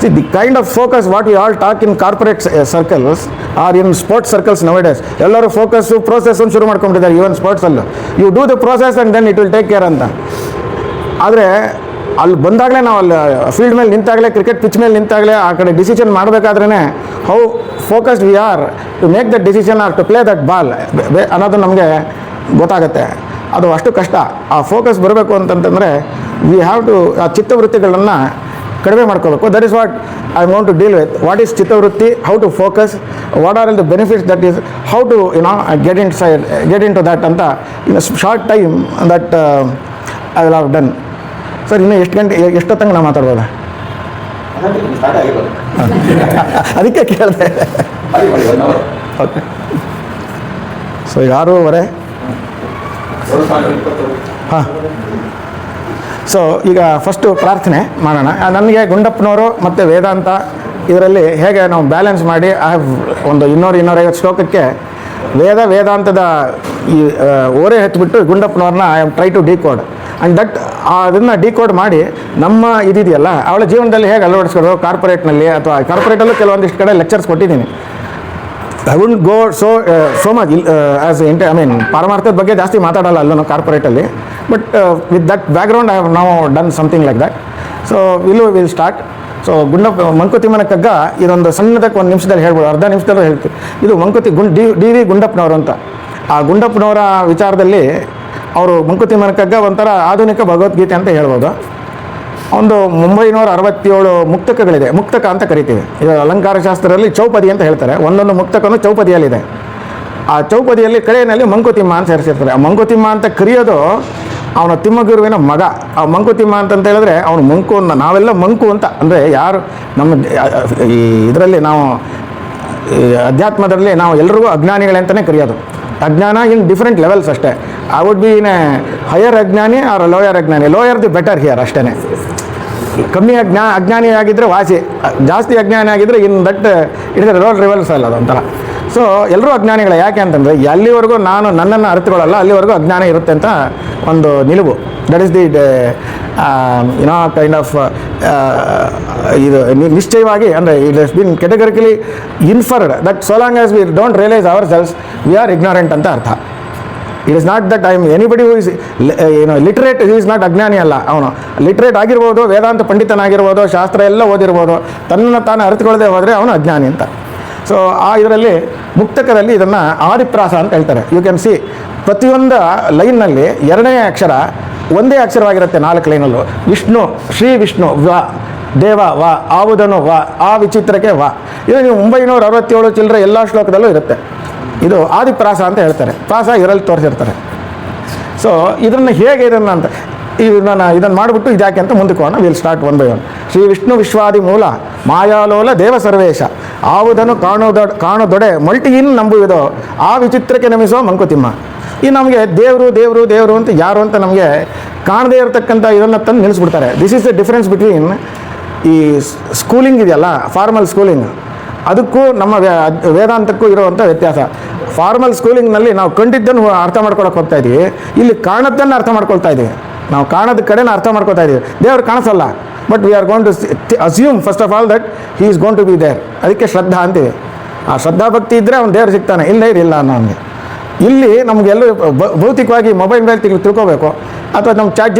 See, the kind of focus what we all talk in corporate circles or in sports circles nowadays, ಎಲ್ಲರೂ ಫೋಕಸ್ಸು ಪ್ರೋಸೆಸ್ ಒಂದು ಶುರು ಮಾಡ್ಕೊಂಡಿದ್ದಾರೆ. ಈವನ್ ಸ್ಪೋರ್ಟ್ಸಲ್ಲೂ you do the process and then it will take care ಅಂತ. ಆದರೆ ಅಲ್ಲಿ ಬಂದಾಗಲೇ, ನಾವು ಅಲ್ಲಿ ಫೀಲ್ಡ್ ಮೇಲೆ ನಿಂತಾಗಲೇ, ಕ್ರಿಕೆಟ್ ಪಿಚ್ ಮೇಲೆ ನಿಂತಾಗಲೇ, ಆ ಕಡೆ ಡಿಸಿಷನ್ ಮಾಡಬೇಕಾದ್ರೇ how focused we are to make that decision or to play that ball ಅನ್ನೋದು ನಮಗೆ ಗೊತ್ತಾಗುತ್ತೆ. ಅದು ಅಷ್ಟು ಕಷ್ಟ. ಆ ಫೋಕಸ್ ಬರಬೇಕು ಅಂತಂತಂದರೆ ವಿ ಹ್ಯಾವ್ ಟು ಆ ಚಿತ್ತವೃತ್ತಿಗಳನ್ನು ಕಡಿಮೆ ಮಾಡ್ಕೋಬೇಕು. That is what I want to deal with. What is ಚಿತ್ತವೃತ್ತಿ, how to focus, what are the benefits, that is how to get in to that ಅಂತ in short time that I will have done. Sir ಇನ್ನು ಎಷ್ಟೊತ್ತಂಗೆ ನಾವು ಮಾತಾಡ್ಬೋದಾ? ಅದಕ್ಕೆ ಕೇಳಿದೆ. Okay, so 6:30. ಹಾಂ, ಸೊ ಈಗ ಫಸ್ಟು ಪ್ರಾರ್ಥನೆ ಮಾಡೋಣ. ನನಗೆ ಗುಂಡಪ್ಪನವರು ಮತ್ತು ವೇದಾಂತ ಇದರಲ್ಲಿ ಹೇಗೆ ನಾವು ಬ್ಯಾಲೆನ್ಸ್ ಮಾಡಿ ಐ ಹ್ಯಾವ್ ಒಂದು 200-250 ಶ್ಲೋಕಕ್ಕೆ ವೇದಾಂತದ ಈ ಓರೆ ಹಚ್ಚಿಬಿಟ್ಟು ಗುಂಡಪ್ಪನವ್ರನ್ನ I am try to decode and that ಅದನ್ನು ಡಿಕೋಡ್ ಮಾಡಿ ನಮ್ಮ ಇದಿದೆಯಲ್ಲ ಅವಳ ಜೀವನದಲ್ಲಿ ಹೇಗೆ ಅಳವಡಿಸ್ಕೊಡೋದು, ಕಾರ್ಪೊರೇಟ್ನಲ್ಲಿ ಅಥವಾ ಕಾರ್ಪೊರೇಟಲ್ಲೂ ಕೆಲವೊಂದಿಷ್ಟು ಕಡೆ ಲೆಕ್ಚರ್ಸ್ ಕೊಟ್ಟಿದ್ದೀನಿ. I won't go so much as I mean ಪಾರಮಾರ್ಥದ ಬಗ್ಗೆ ಜಾಸ್ತಿ ಮಾತಾಡೋಲ್ಲ ಅಲ್ಲೂ ಕಾರ್ಪೊರೇಟಲ್ಲಿ, but with that background I have now done something like that. So will start. So ಮಂಕುತಿಮ್ಮನ ಕಗ್ಗ ಇದೊಂದು ಸಣ್ಣದಕ್ಕೆ 1 ನಿಮಿಷದಲ್ಲಿ ಹೇಳ್ಬೋದು, ಅರ್ಧ ನಿಮಿಷದಲ್ಲೂ ಹೇಳ್ತೀವಿ. ಇದು ಡಿ ವಿ ಗುಂಡಪ್ಪನವರು ಅಂತ. ಆ ಗುಂಡಪ್ಪನವರ ವಿಚಾರದಲ್ಲಿ ಅವರು ಮಂಕುತಿಮ್ಮನ ಕಗ್ಗ ಒಂಥರ ಆಧುನಿಕ ಭಗವದ್ಗೀತೆ ಅಂತ ಹೇಳ್ಬೋದು. ಒಂದು 967 ಮುಕ್ತಕಗಳಿದೆ, ಮುಕ್ತಕ ಅಂತ ಕರಿತೀವಿ. ಇದು ಅಲಂಕಾರ ಶಾಸ್ತ್ರದಲ್ಲಿ ಚೌಪದಿ ಅಂತ ಹೇಳ್ತಾರೆ. ಒಂದೊಂದು ಮುಕ್ತಕನೂ ಚೌಪದಿಯಲ್ಲಿದೆ. ಆ ಚೌಪದಿಯಲ್ಲಿ ಕಡೆಯಲ್ಲಿ ಮಂಕುತಿಮ್ಮ ಅಂತ ಸೇರಿಸಿರ್ತಾರೆ. ಆ ಮಂಕುತಿಮ್ಮ ಅಂತ ಕರೆಯೋದು ಅವನ ತಿಮ್ಮಗುರುವಿನ ಮಗ. ಆ ಮಂಕುತಿಮ್ಮ ಅಂತಂತ ಹೇಳಿದ್ರೆ ಅವನು ಮಂಕು ಅಂತ, ನಾವೆಲ್ಲ ಮಂಕು ಅಂತ, ಅಂದರೆ ಯಾರು ನಮ್ಮ ಈ ಇದರಲ್ಲಿ ನಾವು ಅಧ್ಯಾತ್ಮದಲ್ಲಿ ನಾವು ಎಲ್ರಿಗೂ ಅಜ್ಞಾನಿಗಳಂತಲೇ ಕರೆಯೋದು. ಅಜ್ಞಾನ ಇನ್ ಡಿಫ್ರೆಂಟ್ ಲೆವೆಲ್ಸ್ ಅಷ್ಟೇ. I would be in a higher ಅಜ್ಞಾನಿ ಆರ್ ಲೋಯರ್ ಅಜ್ಞಾನಿ. ಲೋಯರ್ ದಿ ಬೆಟರ್ ಹಿಯರ್ ಅಷ್ಟೇ. ಕಮ್ಮಿ ಅಜ್ಞಾನಿ ಆಗಿದ್ದರೆ ವಾಸಿ, ಜಾಸ್ತಿ ಅಜ್ಞಾನಿ ಆಗಿದ್ದರೆ in that it's role reversal ಅದೊಂಥರ. ಸೊ ಎಲ್ಲರೂ ಅಜ್ಞಾನಿಗಳೇ. ಯಾಕೆ ಅಂತಂದರೆ ಎಲ್ಲಿವರೆಗೂ ನಾನು ನನ್ನನ್ನು ಅರಿತುಕೊಳ್ಳಲ್ಲ ಅಲ್ಲಿವರೆಗೂ ಅಜ್ಞಾನ ಇರುತ್ತೆ ಅಂತ ಒಂದು ನಿಲುವು. That is the kind of ಇದು ನಿಶ್ಚಯವಾಗಿ, ಅಂದರೆ it has been categorically inferred that so long as we don't realise our selves we are ignorant ಅಂತ ಅರ್ಥ. It is not that I am anybody who is literate, he is not ಅಜ್ಞಾನಿ ಅಲ್ಲ. ಅವನು ಲಿಟ್ರೇಟ್ ಆಗಿರ್ಬೋದು, ವೇದಾಂತ ಪಂಡಿತನಾಗಿರ್ಬೋದು, ಶಾಸ್ತ್ರ ಎಲ್ಲ ಓದಿರ್ಬೋದು, ತನ್ನನ್ನು ತಾನು ಅರಿತುಕೊಳ್ಳದೆ ಹೋದರೆ ಅವನು ಅಜ್ಞಾನಿ ಅಂತ. ಸೊ ಆ ಇದರಲ್ಲಿ ಮುಕ್ತಕದಲ್ಲಿ ಇದನ್ನು ಆದಿಪ್ರಾಸ ಅಂತ ಹೇಳ್ತಾರೆ. ಯು ಕ್ಯಾನ್ ಸಿ ಪ್ರತಿಯೊಂದು ಲೈನ್ನಲ್ಲಿ 2ನೇ ಅಕ್ಷರ ಒಂದೇ ಅಕ್ಷರವಾಗಿರುತ್ತೆ. 4 ಲೈನಲ್ಲೂ ವಿಷ್ಣು, ಶ್ರೀ ವಿಷ್ಣು ವ, ದೇವ ವ, ಆವುದನು ವ, ಆ ವಿಚಿತ್ರಕ್ಕೆ ವ. ಇದು ನೀವು 967 ಚಿಲ್ಲರೆ ಎಲ್ಲ ಶ್ಲೋಕದಲ್ಲೂ ಇರುತ್ತೆ. ಇದು ಆದಿಪ್ರಾಸ ಅಂತ ಹೇಳ್ತಾರೆ. ಪ್ರಾಸ ಇದರಲ್ಲಿ ತೋರಿಸಿರ್ತಾರೆ. ಸೊ ಇದನ್ನು ಹೇಗೆ ಇದನ್ನು ಅಂತ ಇದನ್ನು ಮಾಡಿಬಿಟ್ಟು ಇದ್ಯಾಕೆ ಅಂತ ಮುಂದಕ್ಕೆ ಹೋಗೋಣ. Will start 1 by 1. Shri Vishnu ವಿಶ್ವಾದಿ ಮೂಲ ಮಾಯಾಲೋಲ ದೇವ ಸರ್ವೇಶ, ಆವುದನ್ನು ಕಾಣುದೊಡೆ ಮಲ್ಟಿಯಿನ್ ನಂಬುವುದೋ ಆ ವಿಚಿತ್ರಕ್ಕೆ ನಮಿಸೋ ಮಂಕುತಿಮ್ಮ. ಈ ನಮಗೆ ದೇವರು ಅಂತ ಯಾರು ಅಂತ ನಮಗೆ ಕಾಣದೇ ಇರತಕ್ಕಂಥ ಇದನ್ನು ತಂದು ನಿಲ್ಲಿಸ್ಬಿಡ್ತಾರೆ. This is the difference between ಈ ಸ್ಕೂಲಿಂಗ್ ಇದೆಯಲ್ಲ, ಫಾರ್ಮಲ್ ಸ್ಕೂಲಿಂಗ್, ಅದಕ್ಕೂ ನಮ್ಮ ವೇದಾಂತಕ್ಕೂ ಇರುವಂಥ ವ್ಯತ್ಯಾಸ. ಫಾರ್ಮಲ್ ಸ್ಕೂಲಿಂಗ್ನಲ್ಲಿ ನಾವು ಕಂಡಿದ್ದನ್ನು ಅರ್ಥ ಮಾಡ್ಕೊಳಕ್ಕೆ ಹೋಗ್ತಾ ಇದ್ದೀವಿ, ಇಲ್ಲಿ ಕಾಣದ್ದನ್ನು ಅರ್ಥ ಮಾಡ್ಕೊಳ್ತಾ ಇದ್ದೀವಿ. ನಾವು ಕಾಣದ ಕಡೆನ ಅರ್ಥ ಮಾಡ್ಕೊತಾ ಇದ್ದೀವಿ. ದೇವರು ಕಾಣಿಸಲ್ಲ, but we are going to assume first of all that he is going to be there. ಅದಕ್ಕೆ ಶ್ರದ್ಧಾ ಅಂತೀವಿ. ಆ ಶ್ರದ್ಧಾ ಭಕ್ತಿ ಇದ್ದರೆ ಅವ್ನು ದೇವರು ಸಿಗ್ತಾನೆ, ಇಲ್ಲೇ ಇರಿಲ್ಲ ನಮಗೆ. ಇಲ್ಲಿ ನಮಗೆಲ್ಲೂ ಭೌತಿಕವಾಗಿ ಮೊಬೈಲ್ ಮೇಲೆ ತಿಳ್ಕೋಬೇಕು, ಅಥವಾ ನಮ್ಮ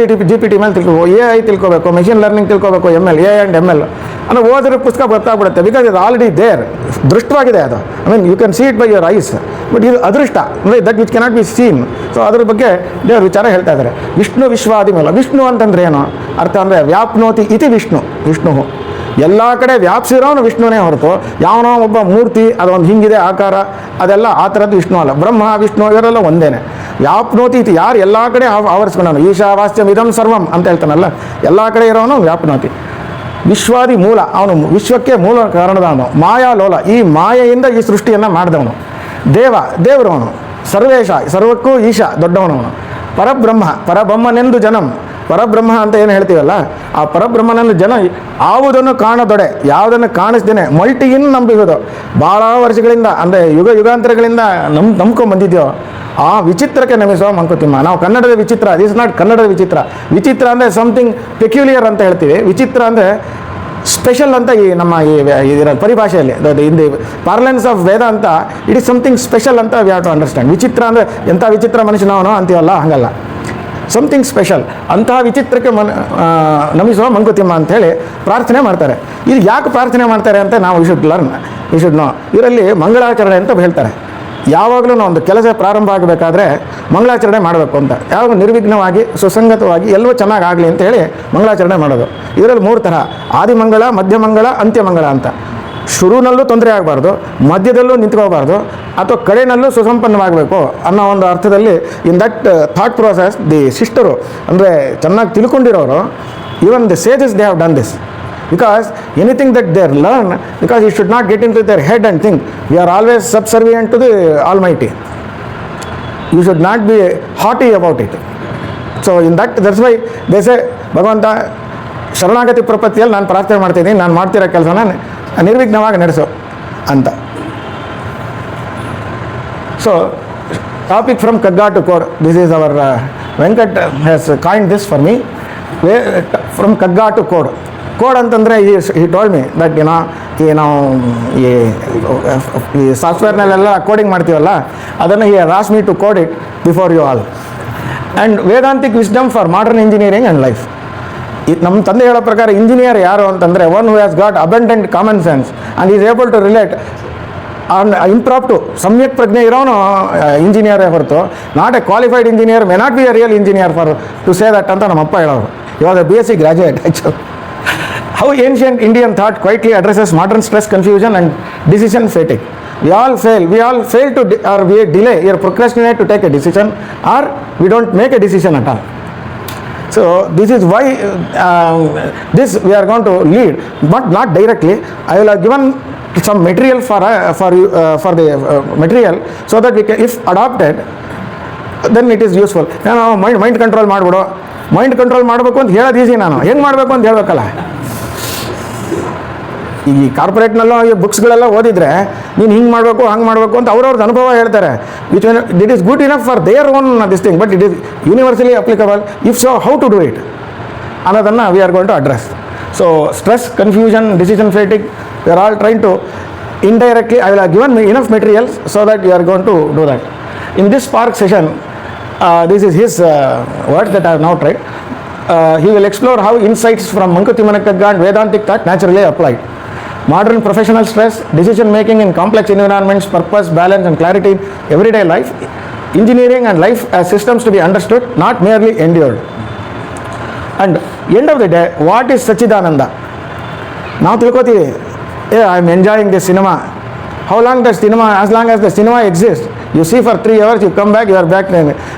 GPT ಮೇಲೆ ತಿಳ್ಕೋಬೇಕು, AI ತಿಳ್ಕೋಬೇಕು, ಮೆಷಿನ್ ಲರ್ನಿಂಗ್ ತಿಳ್ಕೋಬೇಕು, ML AI ಆ್ಯಂಡ್ ML ಅನ್ನೋ ಓದಿರೋ ಪುಸ್ತಕ ಗೊತ್ತಾಗ್ಬಿಡುತ್ತೆ. ಬಿಕಾಸ್ ಇದು ಆಲ್ರೆಡಿ ದೇರ್, ದೃಷ್ಟವಾಗಿದೆ ಅದು. I mean you can see it by your eyes, but ಇದು ಅದೃಷ್ಟ ಅಂದರೆ that which cannot be seen. So ಅದ್ರ ಬಗ್ಗೆ ದೇವ್ರ ವಿಚಾರ ಹೇಳ್ತಾ ಇದ್ದಾರೆ. ವಿಷ್ಣು ವಿಶ್ವಾದಿ ಮೂಲ. ವಿಷ್ಣು ಅಂತಂದ್ರೆ ಏನು ಅರ್ಥ ಅಂದರೆ ವ್ಯಾಪ್ನೋತಿ ಇತಿ ವಿಷ್ಣು. ವಿಷ್ಣು ಎಲ್ಲ ಕಡೆ ವ್ಯಾಪ್ಸಿರೋನು ವಿಷ್ಣುವೇ ಹೊರತು ಯಾವನೋ ಒಬ್ಬ ಮೂರ್ತಿ ಅದೊಂದು ಹಿಂಗಿದೆ ಆಕಾರ ಅದೆಲ್ಲ ಆ ಥರದ್ದು ವಿಷ್ಣು ಅಲ್ಲ. ಬ್ರಹ್ಮ ವಿಷ್ಣು ಇವರೆಲ್ಲ ಒಂದೇನೆ. ವ್ಯಾಪ್ನೋತಿ ಇತಿ, ಯಾರು ಎಲ್ಲ ಕಡೆ ಆವರಿಸ್ಕೊಂಡವನು, ಈಶಾವಾಸ್ಯಂ ಇದಂ ಸರ್ವಂ ಅಂತ ಹೇಳ್ತಾನಲ್ಲ, ಎಲ್ಲ ಕಡೆ ಇರೋನು ವ್ಯಾಪ್ನೋತಿ. ವಿಶ್ವಾದಿ ಮೂಲ, ಅವನು ವಿಶ್ವಕ್ಕೆ ಮೂಲ ಕಾರಣದವನು. ಮಾಯಾ ಲೋಲ, ಈ ಮಾಯೆಯಿಂದ ಈ ಸೃಷ್ಟಿಯನ್ನು ಮಾಡಿದವನು. ದೇವರವನು. ಸರ್ವೇಶ, ಸರ್ವಕ್ಕೂ ಈಶ, ದೊಡ್ಡವನವನು. ಪರಬ್ರಹ್ಮ, ಪರಬ್ರಹ್ಮನೆಂದು ಜನಂ. ಪರಬ್ರಹ್ಮ ಅಂತ ಏನು ಹೇಳ್ತೀವಲ್ಲ, ಆ ಪರಬ್ರಹ್ಮನನ್ನು ಜನ ಯಾವುದನ್ನು ಕಾಣದೊಡೆ, ಯಾವುದನ್ನು ಕಾಣಿಸ್ದೇನೆ ಮಲ್ಟಿಯಿನ್ ನಂಬಿರೋದು. ಭಾಳ ವರ್ಷಗಳಿಂದ ಅಂದರೆ ಯುಗಾಂತರಗಳಿಂದ ನಂಬ್ಕೊಂಡು ಬಂದಿದ್ದೆವು. ಆ ವಿಚಿತ್ರಕ್ಕೆ ನಮಿಸುವ ಮಂಕುತಿಮ್ಮ. ನಾವು ಕನ್ನಡದ ವಿಚಿತ್ರ, ದಿಸ್ ನಾಟ್ ಕನ್ನಡದ ವಿಚಿತ್ರ. ವಿಚಿತ್ರ ಅಂದರೆ ಸಮಥಿಂಗ್ ಪೆಕ್ಯುಲಿಯರ್ ಅಂತ ಹೇಳ್ತೀವಿ. ವಿಚಿತ್ರ ಅಂದರೆ ಸ್ಪೆಷಲ್ ಅಂತ ಈ ನಮ್ಮ ಇದರ ಪರಿಭಾಷೆಯಲ್ಲಿ, ಇನ್ ದಿ ಪಾರ್ಲೆನ್ಸ್ ಆಫ್ ವೇದ ಅಂತ ಇಟ್ ಈಸ್ ಸಮಥಿಂಗ್ ಸ್ಪೆಷಲ್ ಅಂತ ವಿ ಹ್ಯಾವ್ ಟು ಅಂಡರ್ಸ್ಟ್ಯಾಂಡ್. ವಿಚಿತ್ರ ಅಂದರೆ ಎಂಥ ವಿಚಿತ್ರ ಮನುಷ್ಯನವನು ಅಂತೀವಲ್ಲ, ಹಂಗಲ್ಲ, ಸಮಥಿಂಗ್ ಸ್ಪೆಷಲ್. ಅಂತಹ ವಿಚಿತ್ರಕ್ಕೆ ನಮಿಸುವ ಮಂಕುತಿಮ್ಮ ಅಂಥೇಳಿ ಪ್ರಾರ್ಥನೆ ಮಾಡ್ತಾರೆ. ಇದು ಯಾಕೆ ಪ್ರಾರ್ಥನೆ ಮಾಡ್ತಾರೆ ಅಂತ ನಾವು ವಿ ಶುಡ್ ನೋ. ಇದರಲ್ಲಿ ಮಂಗಳಾಚರಣೆ ಅಂತ ಹೇಳ್ತಾರೆ. ಯಾವಾಗಲೂ ಒಂದು ಕೆಲಸ ಪ್ರಾರಂಭ ಆಗಬೇಕಾದ್ರೆ ಮಂಗಳಾಚರಣೆ ಮಾಡಬೇಕು ಅಂತ, ಯಾವಾಗ ನಿರ್ವಿಘ್ನವಾಗಿ ಸುಸಂಗತವಾಗಿ ಎಲ್ಲವೂ ಚೆನ್ನಾಗಿ ಆಗಲಿ ಅಂತ ಹೇಳಿ ಮಂಗಳಾಚರಣೆ ಮಾಡೋದು. ಇದರಲ್ಲಿ 3 ಥರ: ಆದಿಮಂಗಳ, ಮಧ್ಯಮಂಗಳ, ಅಂತ್ಯಮಂಗಳ ಅಂತ. ಶುರುನಲ್ಲೂ ತೊಂದರೆ ಆಗಬಾರ್ದು, ಮಧ್ಯದಲ್ಲೂ ನಿಂತ್ಕೋಬಾರ್ದು, ಅಥವಾ ಕಡೆಯಲ್ಲೂ ಸುಸಂಪನ್ನವಾಗಬೇಕು ಅನ್ನೋ ಒಂದು ಅರ್ಥದಲ್ಲಿ in that thought process the ಸಿಸ್ಟರು ಅಂದರೆ ಚೆನ್ನಾಗಿ ತಿಳ್ಕೊಂಡಿರೋರು, even the sages they have done this. Because anything that they learn, because you should not get into their head and think we are always subservient to the Almighty. You should not be haughty about it. So in that's why they say, ಭಗವಂತ ಶರಣಾಗತಿ ಪ್ರಪತ್ತಿಯಲ್ಲಿ ನಾನು ಪ್ರಾರ್ಥನೆ ಮಾಡ್ತೀನಿ, ನಾನು ಮಾಡ್ತಿರೋ ಕೆಲಸನ ನಿರ್ವಿಘ್ನವಾಗಿ ನಡೆಸು ಅಂತ. So topic from Kagga to code, this is our Venkat has coined this for me. From Kagga to code. Code ಅಂತಂದರೆ ಈ ಟೋಲ್ಡ್ ಮಿ ದಟ್ ನಾವು ಈ ಸಾಫ್ಟ್ವೇರ್ನಲ್ಲೆಲ್ಲ ಕೋಡಿಂಗ್ ಮಾಡ್ತೀವಲ್ಲ, ಅದನ್ನು ಈ asked me to code it before you all. And Vedantic wisdom for modern engineering and life. ನಮ್ಮ ತಂದೆ ಹೇಳೋ ಪ್ರಕಾರ ಇಂಜಿನಿಯರ್ ಯಾರು ಅಂತಂದರೆ one who has got abundant common sense and is able to relate on impromptu. ಸಮ್ಯಕ್ ಪ್ರಜ್ಞೆ ಇರೋನು ಇಂಜಿನಿಯರೇ ಹೊರತು not a qualified engineer may not be a real engineer for to say that ಅಂತ ನಮ್ಮಪ್ಪ ಹೇಳೋರು. ಇವಾಗ BSc graduate actually. How ancient Indian thought quietly addresses modern stress, confusion and decision fatigue. We all fail to or we delay or procrastinate to take a decision, or we don't make a decision at all. So this is why this we are going to lead, but not directly. I will have given some material for the material so that we can, if adopted, then it is useful. ನಾನು ಮೈಂಡ್ ಕಂಟ್ರೋಲ್ ಮಾಡಿಬಿಡು, ಮೈಂಡ್ ಕಂಟ್ರೋಲ್ ಮಾಡಬೇಕು ಅಂತ ಹೇಳೋದು ಈಸಿ. ನಾನು ಹೆಂಗೆ ಮಾಡಬೇಕು ಅಂತ ಹೇಳಬೇಕಲ್ಲ. ಈ ಕಾರ್ಪೊರೇಟ್ನಲ್ಲೋ ಈ ಬುಕ್ಸ್ಗಳೆಲ್ಲ ಓದಿದರೆ ನೀನು ಹಿಂಗೆ ಮಾಡಬೇಕು ಹಂಗೆ ಮಾಡಬೇಕು ಅಂತ ಅವ್ರವ್ರದ್ದು ಅನುಭವ ಹೇಳ್ತಾರೆ. Which it is good enough for their own this thing, but it is universally applicable. If so, how to do it ಅನ್ನೋದನ್ನು we are going to address. So stress, confusion, decision fatigue, we are all trying to indirectly. I will have given enough materials so that you are going to do that. In this Spark session, this is his words that I have now tried. He will explore how insights from Mankutimana Kagga and Vedantic thought naturally applied. Modern professional stress, decision making in complex environments, purpose, balance and clarity in everyday life, engineering and life as systems to be understood, not merely endured. And end of the day, what is Sachidananda? Now ತಿಳ್ಕೊತೀವಿ, I am enjoying this cinema. How long does cinema, as long as the cinema exists, you see for 3 hours, you come back, you are back.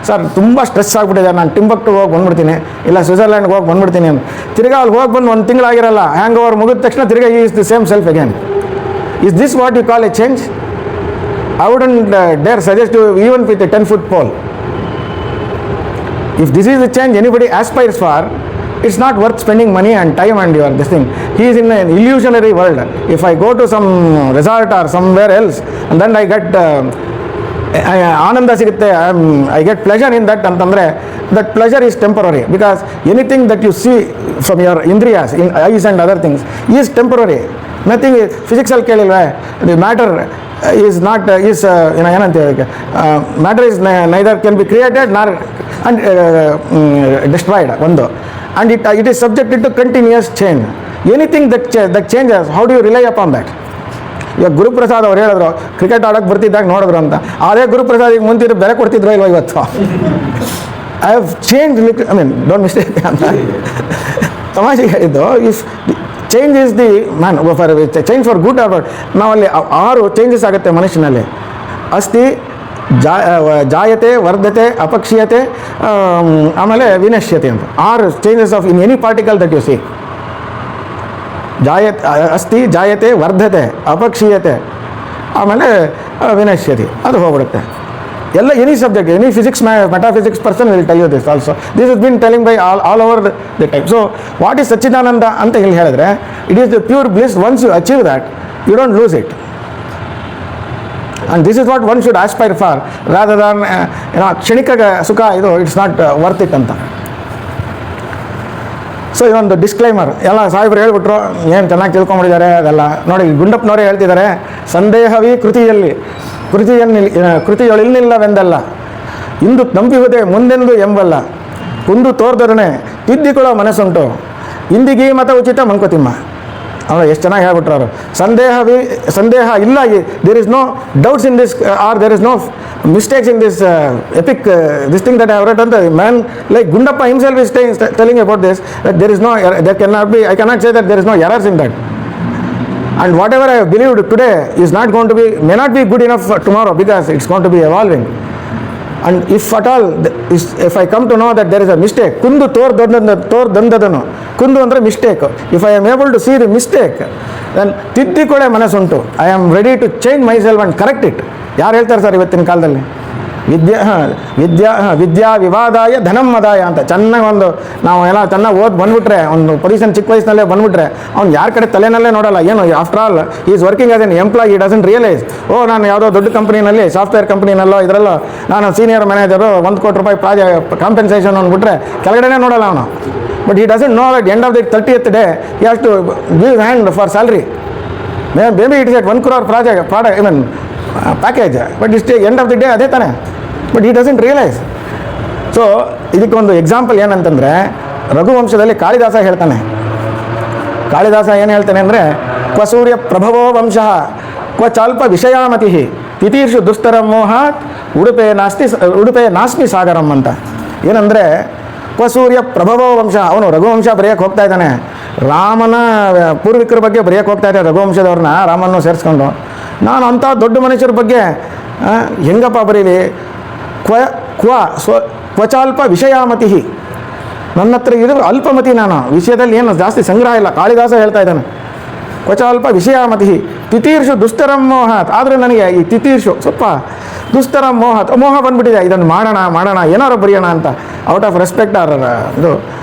Sir ತುಂಬ ಸ್ಟ್ರೆಸ್ ಆಗಿಬಿಟ್ಟಿದೆ, ನಾನು ಟಿಂಬಕ್ಟು ಹೋಗಿ ಬಂದ್ಬಿಡ್ತೀನಿ, ಇಲ್ಲ ಸ್ವಿಟ್ಜರ್ಲ್ಯಾಂಡ್ಗೆ ಹೋಗಿ ಬಂದ್ಬಿಡ್ತೀನಿ ಅಂತ. ತಿರ್ಗಾ ಅಲ್ಲಿ ಹೋಗಿ ಬಂದು 1 ತಿಂಗಳಾಗಿರಲ್ಲ, ಹ್ಯಾಂಗ್ ಓವರ್ ಮುಗಿದ ತಕ್ಷಣ ತಿರ್ಗಾ is the same self again. Is this what you call a change? I wouldn't dare suggest you even with a 10-foot pole. If this is the change anybody aspires for, it's not worth spending money and time and your this thing. He is in an illusionary world. If I go to some resort or somewhere else and then I get ಆನಂದ ಸಿಗುತ್ತೆ, I get pleasure in that ಅಂತಂದರೆ that pleasure is temporary, because anything that you see from your ಇಂದ್ರಿಯಾಸ್ in eyes and other things is temporary. Nothing ಫಿಸಿಕ್ಸಲ್ಲಿ ಕೇಳಿಲ್ವೇ, the matter is not is ಏನಂತ ಹೇಳಕ್ಕೆ, matter is neither can be created nor and destroyed ಒಂದು, and it is subjected to continuous change. Anything that changes, how do you rely upon that? ಇವಾಗ ಗುರುಪ್ರಸಾದ್ ಅವ್ರು ಹೇಳಿದ್ರು ಕ್ರಿಕೆಟ್ ಆಡೋಕ್ಕೆ ಬರ್ತಿದ್ದಾಗ ನೋಡಿದ್ರು ಅಂತ, ಅದೇ ಗುರುಪ್ರಸಾದ್ ಈಗ ಮುಂತಿದ್ರು ಬೆಲೆ ಕೊಡ್ತಿದ್ರು ಇಲ್ವ ಇವತ್ತು? I have change, I mean don't mistake ಅಂತ ತಮಾಷೆಗೆ ಹೇಳಿದ್ದು. If change is the man for change for good or bad, ನಾವಲ್ಲಿ 6 ಚೇಂಜಸ್ ಆಗುತ್ತೆ ಮನುಷ್ಯನಲ್ಲಿ. ಅಸ್ತಿ, ಜಾಯತೆ, ವರ್ಧತೆ, ಅಪಕ್ಷೀಯತೆ, ಆಮೇಲೆ ವಿನಶ್ಯತೆ ಅಂತ 6 changes of in any particle that you see. ಅಸ್ತಿ, ಜಾಯತೆ, ವರ್ಧತೆ, ಅಪಕ್ಷೀಯತೆ, ಆಮೇಲೆ ವಿನಶ್ಯತೆ, ಅದು ಹೋಗ್ಬಿಡುತ್ತೆ ಎಲ್ಲ. Any subject, any physics metaphysics person will tell you this also. This is been telling by all over the time. So what is ಸಚ್ಚಿದಾನಂದ ಅಂತ ಹೇಳಿ ಹೇಳಿದ್ರೆ, it is the pure bliss. Once you achieve that you don't lose it, and this is what one should aspire for rather than ಕ್ಷಣಿಕ ಸುಖ ಇದು ಇಟ್ಸ್ ನಾಟ್ ವರ್ತ್ ಇಟ್ ಅಂತ. ಸೊ ಇದೊಂದು ಡಿಸ್ಕ್ಲೈಮರ್ ಎಲ್ಲ ಸಾಹೇಬ್ರು ಹೇಳ್ಬಿಟ್ರು, ಏನು ಚೆನ್ನಾಗಿ ತಿಳ್ಕೊಂಬಿಟ್ಟಿದ್ದಾರೆ ಅದೆಲ್ಲ. ನೋಡಿ ಗುಂಡಪ್ಪನವರೇ ಹೇಳ್ತಿದ್ದಾರೆ, ಸಂದೇಹವೀ ಕೃತಿಯೊಳಿಲ್ಲವೆಂದಲ್ಲ, ಇಂದು ನಂಬಿಹುದೇ ಮುಂದೆಂದು ಎಂಬಲ್ಲ, ಕುಂದು ತೋರ್ದೊಡನೆ ತಿದ್ದಿಕೊಳ್ಳೋ ಮನಸ್ಸುಂಟು, ಇಂದಿಗೀ ಮತ ಉಚಿತ ಮಂಕುತಿಮ್ಮ. ಅವರು ಎಷ್ಟು ಚೆನ್ನಾಗಿ ಹೇಳ್ಬಿಟ್ರು ಅವರು. ಸಂದೇಹ ಇಲ್ಲ, there is no doubts in this or there is no mistakes in this epic this thing that I have written. The man like Gundappa himself is telling about this, that there is no, that can not be, I cannot say that there is no errors in that. And whatever I have believed today is not going to be, may not be good enough for tomorrow, because it's going to be evolving. And if at all, if I come to know that there is a mistake, kundu tordandadanu, kundu andre mistake, if I am able to see the mistake, then tiddikole manasuntu, I am ready to change myself and correct it. ಯಾರು ಹೇಳ್ತಾರೆ ಸರ್ ಇವತ್ತಿನ ಕಾಲದಲ್ಲಿ? ವಿದ್ಯಾ ವಿವಾದಾಯ ಧನಂ ಮದಾಯ ಅಂತ ಚೆನ್ನಾಗಿ ಒಂದು ನಾವು ಎಲ್ಲ ಚೆನ್ನಾಗಿ ಬಂದುಬಿಟ್ರೆ, ಒಂದು ಪೊಸಿಷನ್ ಚಿಕ್ಕ ವಯಸ್ಸಿನಲ್ಲೇ ಬಂದುಬಿಟ್ರೆ ಅವ್ನು ಯಾರ ಕಡೆ ತಲೆನಲ್ಲೇ ನೋಡಲ್ಲ. ಏನು after all is working as an employee, doesn't realise, ನಾನು ಯಾವುದೋ ದೊಡ್ಡ ಕಂಪ್ನಿನಲ್ಲಿ ಸಾಫ್ಟ್ವೇರ್ ಕಂಪ್ನಿನಲ್ಲೋ ಇದರಲ್ಲೋ ನಾನು ಸೀನಿಯರ್ ಮ್ಯಾನೇಜರು, 1 ಕೋಟಿ ರೂಪಾಯಿ ಕಾಂಪೆನ್ಸೇಷನ್ ಅಂದ್ಬಿಟ್ರೆ ಕೆಳಗಡೆನೇ ನೋಡಲ್ಲ ಅವನು. But he doesn't know that end of the 30th day he has to give hand for salary. Maybe it is at 1 crore product even package, but ಇಷ್ಟೇ ಎಂಡ್ ಆಫ್ ದಿ ಡೇ ಅದೇ ತಾನೆ. But he doesn't realize. So ಇದಕ್ಕೊಂದು ಎಕ್ಸಾಂಪಲ್ ಏನಂತಂದರೆ, ರಘುವಂಶದಲ್ಲಿ ಕಾಳಿದಾಸ ಹೇಳ್ತಾನೆ. ಕಾಳಿದಾಸ ಏನು ಹೇಳ್ತಾನೆ ಅಂದರೆ, ಕ್ವ ಸೂರ್ಯ ಪ್ರಭವೋ ವಂಶಃ ಕ್ವ ಚಾಲ್ಪ ವಿಷಯಾಮತಿ ತಿತೀರ್ಷು ದುಸ್ತರ ಮೋಹಾತ್ ಉಡುಪೆ ನಾಸ್ಮಿ ಸಾಗರಂ ಅಂತ. ಏನಂದರೆ, ಕ್ವ ಸೂರ್ಯ ಪ್ರಭವೋ ವಂಶ, ಅವನು ರಘುವಂಶ ಬರೆಯೋಕ್ಕೆ ಹೋಗ್ತಾ ಇದ್ದಾನೆ. ರಾಮನ ಪೂರ್ವಿಕರ ಬಗ್ಗೆ ಬರೆಯೋಕ್ಕೆ ಹೋಗ್ತಾ ಇದ್ದಾರೆ, ರಘುವಂಶದವ್ರನ್ನ ರಾಮನ್ನು ಸೇರಿಸ್ಕೊಂಡು. ನಾನು ಅಂಥ ದೊಡ್ಡ ಮನುಷ್ಯರ ಬಗ್ಗೆ ಹೆಂಗಪ್ಪ ಬರೀಲಿ? ಕ್ವಚಾಲ್ಪ ವಿಷಯಾಮತಿ, ನನ್ನ ಹತ್ರ ಇರೋ ಅಲ್ಪಮತಿ, ನಾನು ವಿಷಯದಲ್ಲಿ ಏನು ಜಾಸ್ತಿ ಸಂಗ್ರಹ ಇಲ್ಲ. ಕಾಳಿದಾಸ ಹೇಳ್ತಾ ಇದ್ದಾನೆ, ಕ್ವಚಾಲ್ಪ ವಿಷಯಾಮತಿ ತಿತೀರ್ಷು ದುಸ್ತರಂ ಮೋಹಾತ್. ಆದರೆ ನನಗೆ ಈ ತಿತೀರ್ಷು ಸ್ವಲ್ಪ ದುಸ್ತರಂ ಮೋಹ ಬಂದ್ಬಿಟ್ಟಿದೆ. ಇದನ್ನು ಮಾಡೋಣ ಏನಾರು ಬರೆಯೋಣ ಅಂತ, ಔಟ್ ಆಫ್ ರೆಸ್ಪೆಕ್ಟ್ ಆರ್ ಇದು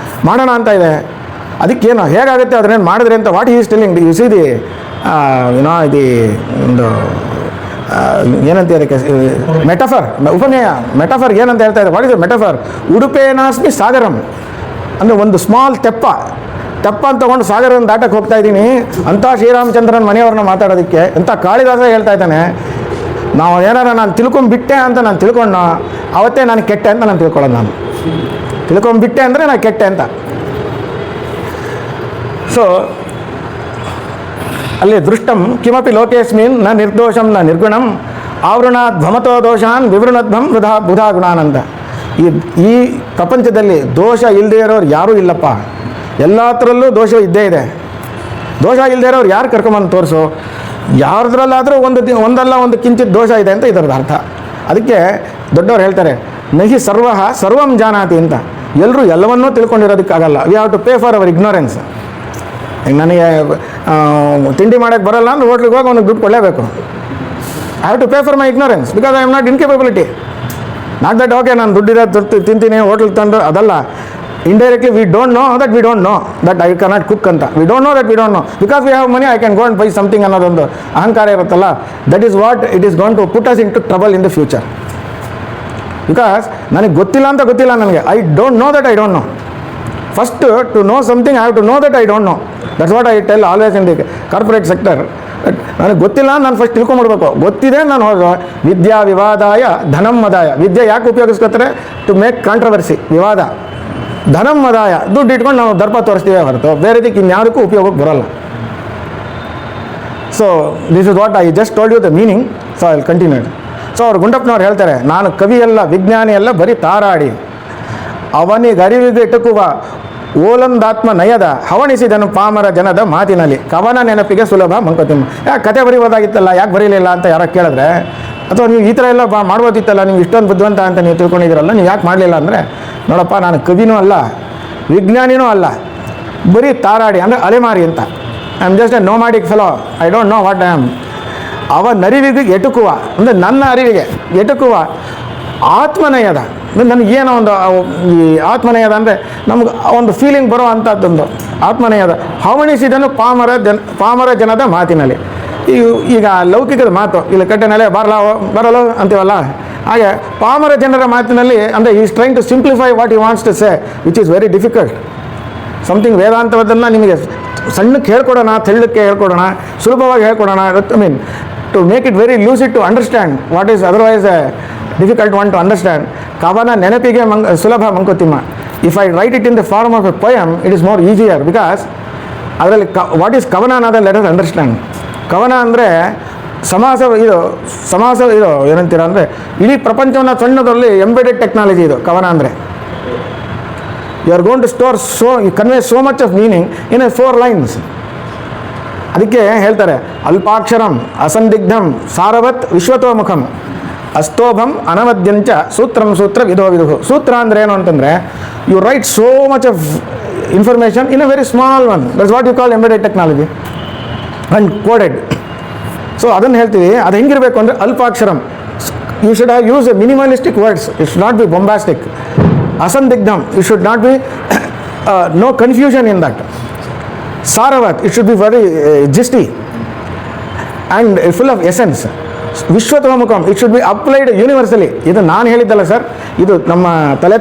ಮಾಡೋಣ ಅಂತ ಇದೆ. ಅದಕ್ಕೇನು ಹೇಗಾಗುತ್ತೆ ಅದನ್ನೇನು ಮಾಡಿದ್ರೆ ಅಂತ what is telling. U see the ಇದು ಒಂದು ಏನಂತ ಅದಕ್ಕೆ ಮೆಟಫರ್, ಉಪಮೇಯ ಮೆಟಫರ್ ಏನಂತ ಹೇಳ್ತಾ ಇದೆ. What is metaphor? ಉಡುಪೇನಾಸ್ಮಿ ಸಾಗರಂ ಅಂದರೆ ಒಂದು ಸ್ಮಾಲ್ ತೆಪ್ಪ ಅಂತ ತೊಗೊಂಡು ಸಾಗರನ ದಾಟಕ್ಕೆ ಹೋಗ್ತಾ ಇದ್ದೀನಿ ಅಂಥ ಶ್ರೀರಾಮಚಂದ್ರನ ಮನೆಯವ್ರನ್ನ ಮಾತಾಡೋದಕ್ಕೆ ಅಂತ ಕಾಳಿದಾಸ ಹೇಳ್ತಾ ಇದ್ದಾನೆ. ನಾವು ಏನಾರ ನಾನು ತಿಳ್ಕೊಂಬಿಟ್ಟೆ ಅಂತ ನಾನು ತಿಳ್ಕೊಂಡು ಅವತ್ತೇ ನಾನು ಕೆಟ್ಟೆ ಅಂತ ನಾನು ತಿಳ್ಕೊಳ್ಳೋದು. ನಾನು ತಿಳ್ಕೊಂಬಿಟ್ಟೆ ಅಂದರೆ ನಾನು ಕೆಟ್ಟೆ ಅಂತ. ಸೊ ಅಲ್ಲಿ ದೃಷ್ಟಂ ಕಿಮಪಿ ಲೋಕೇಸ್ಮಿನ್ ನ ನಿರ್ದೋಷಂ ನ ನಿರ್ಗುಣಂ ಆವೃಣಾತ್ ಭಮತೋ ದೋಷಾನ್ ವಿವೃಣದ್ಭಂ ಬುಧಾ ಗುಣಾನ್ ಅಂತ. ಈ ಪ್ರಪಂಚದಲ್ಲಿ ದೋಷ ಇಲ್ಲದೆ ಇರೋರು ಯಾರೂ ಇಲ್ಲಪ್ಪ. ಎಲ್ಲ ಥರಲ್ಲೂ ದೋಷ ಇದ್ದೇ ಇದೆ. ದೋಷ ಇಲ್ಲದೆ ಇರೋರು ಯಾರು ಕರ್ಕೊಂಬಂದು ತೋರಿಸು. ಯಾರದ್ರಲ್ಲಾದರೂ ಒಂದಲ್ಲ ಒಂದು ಕಿಂಚಿತ್ ದೋಷ ಇದೆ ಅಂತ ಇದರದ ಅರ್ಥ. ಅದಕ್ಕೆ ದೊಡ್ಡವ್ರು ಹೇಳ್ತಾರೆ, ನಹಿ ಸರ್ವಂ ಜಾನಾತಿ ಅಂತ. ಎಲ್ಲರೂ ಎಲ್ಲವನ್ನೂ ತಿಳ್ಕೊಂಡಿರೋದಕ್ಕಾಗಲ್ಲ. We have to pay for our ignorance. ನನಗೆ ತಿಂಡಿ ಮಾಡೋಕ್ಕೆ ಬರೋಲ್ಲ ಅಂದ್ರೆ ಹೋಟ್ಲಿಗೆ ಹೋಗಿ ಅವ್ನಿಗೆ ದುಡ್ಡು ಕೊಡಲೇಬೇಕು. I have to pay for my ignorance because I am not incapability. Not that okay ನಾನು ದುಡ್ಡಿರೋ ತಿಂತೀನಿ ಹೋಟ್ಲಿಗೆ ತಂದು, ಅದಲ್ಲ. indirectly we don't know that I cannot cook anta. We don't know that we don't know. Because we have money, I can go and buy something ಅನ್ನೋದೊಂದು ಅಹಂಕಾರ ಇರುತ್ತಲ್ಲ, that is what it is going to put us into trouble in the future. Because ನನಗೆ ಗೊತ್ತಿಲ್ಲ ಅಂತ ಗೊತ್ತಿಲ್ಲ ನನಗೆ, I don't know that I don't know. First, to know something, I have to know that I don't know. That's what I tell always in the corporate sector. ನನಗೆ ಗೊತ್ತಿಲ್ಲ, ನಾನು ಫಸ್ಟ್ ತಿಳ್ಕೊಂಬಿಡ್ಬೇಕು. ಗೊತ್ತಿದೆ ನಾನು ಹೋಗೋ ವಿದ್ಯಾ ವಿವಾದಾಯ ಧನಂ ಮದಾಯ. ವಿದ್ಯೆ ಯಾಕೆ ಉಪಯೋಗಿಸ್ಕೊತಾರೆ? ಟು ಮೇಕ್ ಕಾಂಟ್ರವರ್ಸಿ, ವಿವಾದ. ಧನಂ ಮದಾಯ, ದುಡ್ಡು ಇಟ್ಕೊಂಡು ನಾವು ದರ್ಪ ತೋರಿಸ್ತೀವಿ ಹೊರತು ಬೇರೆದಕ್ಕೆ ಇನ್ಯಾವುದಕ್ಕೂ ಉಪಯೋಗಕ್ಕೆ ಬರೋಲ್ಲ. So this is what I just told you the meaning. So I will continue. So ಅವ್ರು ಗುಂಡಪ್ಪನವ್ರು ಹೇಳ್ತಾರೆ, ನಾನು ಕವಿಯಲ್ಲ ವಿಜ್ಞಾನಿಯಲ್ಲ ಬರೀ ತಾರಾಡಿ, ಅವನಿಗರಿವಿಗೆ ಇಟಕುವ ಓಲಂದಾತ್ಮ ನಯದ ಹವಣಿಸಿದನು ಪಾಮರ ಜನದ ಮಾತಿನಲ್ಲಿ, ಕವನ ನೆನಪಿಗೆ ಸುಲಭ ಮಂಕುತಿಮ್ಮ. ಯಾಕೆ ಕತೆ ಬರೀಬೋದಾಗಿತ್ತಲ್ಲ, ಯಾಕೆ ಬರೀಲಿಲ್ಲ ಅಂತ ಯಾರೋ ಕೇಳಿದ್ರೆ, ಅಥವಾ ನೀವು ಈ ಥರ ಎಲ್ಲ ಮಾಡ್ಬೋದಿತ್ತಲ್ಲ, ನೀವು ಇಷ್ಟೊಂದು ಬುದ್ಧಿವಂತ ಅಂತ ನೀವು ತಿಳ್ಕೊಂಡಿದ್ದೀರಲ್ಲ, ನೀವು ಯಾಕೆ ಮಾಡಲಿಲ್ಲ ಅಂದರೆ, ನೋಡಪ್ಪ ನಾನು ಕವಿನೂ ಅಲ್ಲ ವಿಜ್ಞಾನಿನೂ ಅಲ್ಲ, ಬರೀ ತಾರಾಡಿ ಅಂದರೆ ಅಲೆಮಾರಿ ಅಂತ. I am just a nomadic fellow, I don't know what I am. ಅವನರಿವಿಗೆ ಎಟುಕುವ ಅಂದರೆ ನನ್ನ ಅರಿವಿಗೆ ಎಟುಕುವ ಆತ್ಮನಯದ ಅಂದರೆ ನನಗೇನೋ ಒಂದು ಈ ಆತ್ಮನಯದ ಅಂದರೆ ನಮ್ಗೆ ಒಂದು ಫೀಲಿಂಗ್ ಬರೋ ಅಂಥದ್ದೊಂದು ಆತ್ಮನಯದ ಹವಣಿಸಿದನು ಪಾಮರ ಜನದ ಮಾತಿನಲ್ಲಿ. ಈಗ ಲೌಕಿಕದ ಮಾತು ಇಲ್ಲಿ ಕಟ್ಟೆನಲ್ಲೇ ಬರಲು ಅಂತೀವಲ್ಲ, ಹಾಗೆ ಪಾಮರ ಜನರ ಮಾತಿನಲ್ಲಿ ಅಂದರೆ is trying to simplify what you wants to say, which is very difficult. Something ವೇದಾಂತವದನ್ನು ನಿಮಗೆ ಸಣ್ಣಕ್ಕೆ ಹೇಳ್ಕೊಡೋಣ, ತೆಳ್ಳಕ್ಕೆ ಹೇಳ್ಕೊಡೋಣ, ಸುಲಭವಾಗಿ ಹೇಳ್ಕೊಡೋಣ. I mean to make it very lucid to understand what is otherwise a difficult one to understand. ಕವನ ನೆನಪಿಗೆ ಸುಲಭ Mankutimma. If I write it in the form of a poem, it is more easier. Because ಅದರಲ್ಲಿ ವಾಟ್ ಈಸ್ ಕವನ ಅನ್ನೋದು ಲೆಟ್ ಅಸ್ ಅಂಡರ್ಸ್ಟ್ಯಾಂಡ್. ಕವನ ಅಂದರೆ ಸಮಾಸ ಇದು ಏನಂತೀರ ಅಂದರೆ ಇಡೀ ಪ್ರಪಂಚವನ್ನು ಸಣ್ಣದರಲ್ಲಿ ಎಂಬೆಡೆಡ್ ಟೆಕ್ನಾಲಜಿ ಇದು ಕವನ ಅಂದರೆ. You are going to store convey so much of meaning in a 4 lines. ಅದಕ್ಕೆ ಹೇಳ್ತಾರೆ ಅಲ್ಪಾಕ್ಷರಂ ಅಸಂದಿಗ್ಧಂ ಸಾರವತ್ ವಿಶ್ವತೋಮುಖಂ ಅಸ್ತೋಭಂ ಅನವದ್ಯಂಚ ಸೂತ್ರ ವಿಧೋ ವಿದುಹು. ಸೂತ್ರ ಅಂದರೆ ಏನು ಅಂತಂದರೆ you write so much of information in a very small one. That's what you call embedded technology and coded. So ಅದನ್ನು ಹೇಳ್ತೀವಿ. ಅದು ಹೆಂಗಿರಬೇಕು ಅಂದರೆ ಅಲ್ಪಾಕ್ಷರಂ, you should have use a minimalistic words, it should not be bombastic. ಅಸಂದಿಗ್ಧಂ, it should not be no confusion in that. ಸಾರವತ್, it should be very gisty and full of essence. ವಿಶ್ವತೋಮುಖಂ, it should be applied universally. ಇದು ನಾನು ಹೇಳಿದ್ದಲ್ಲ ಸರ್, ಇದು ನಮ್ಮ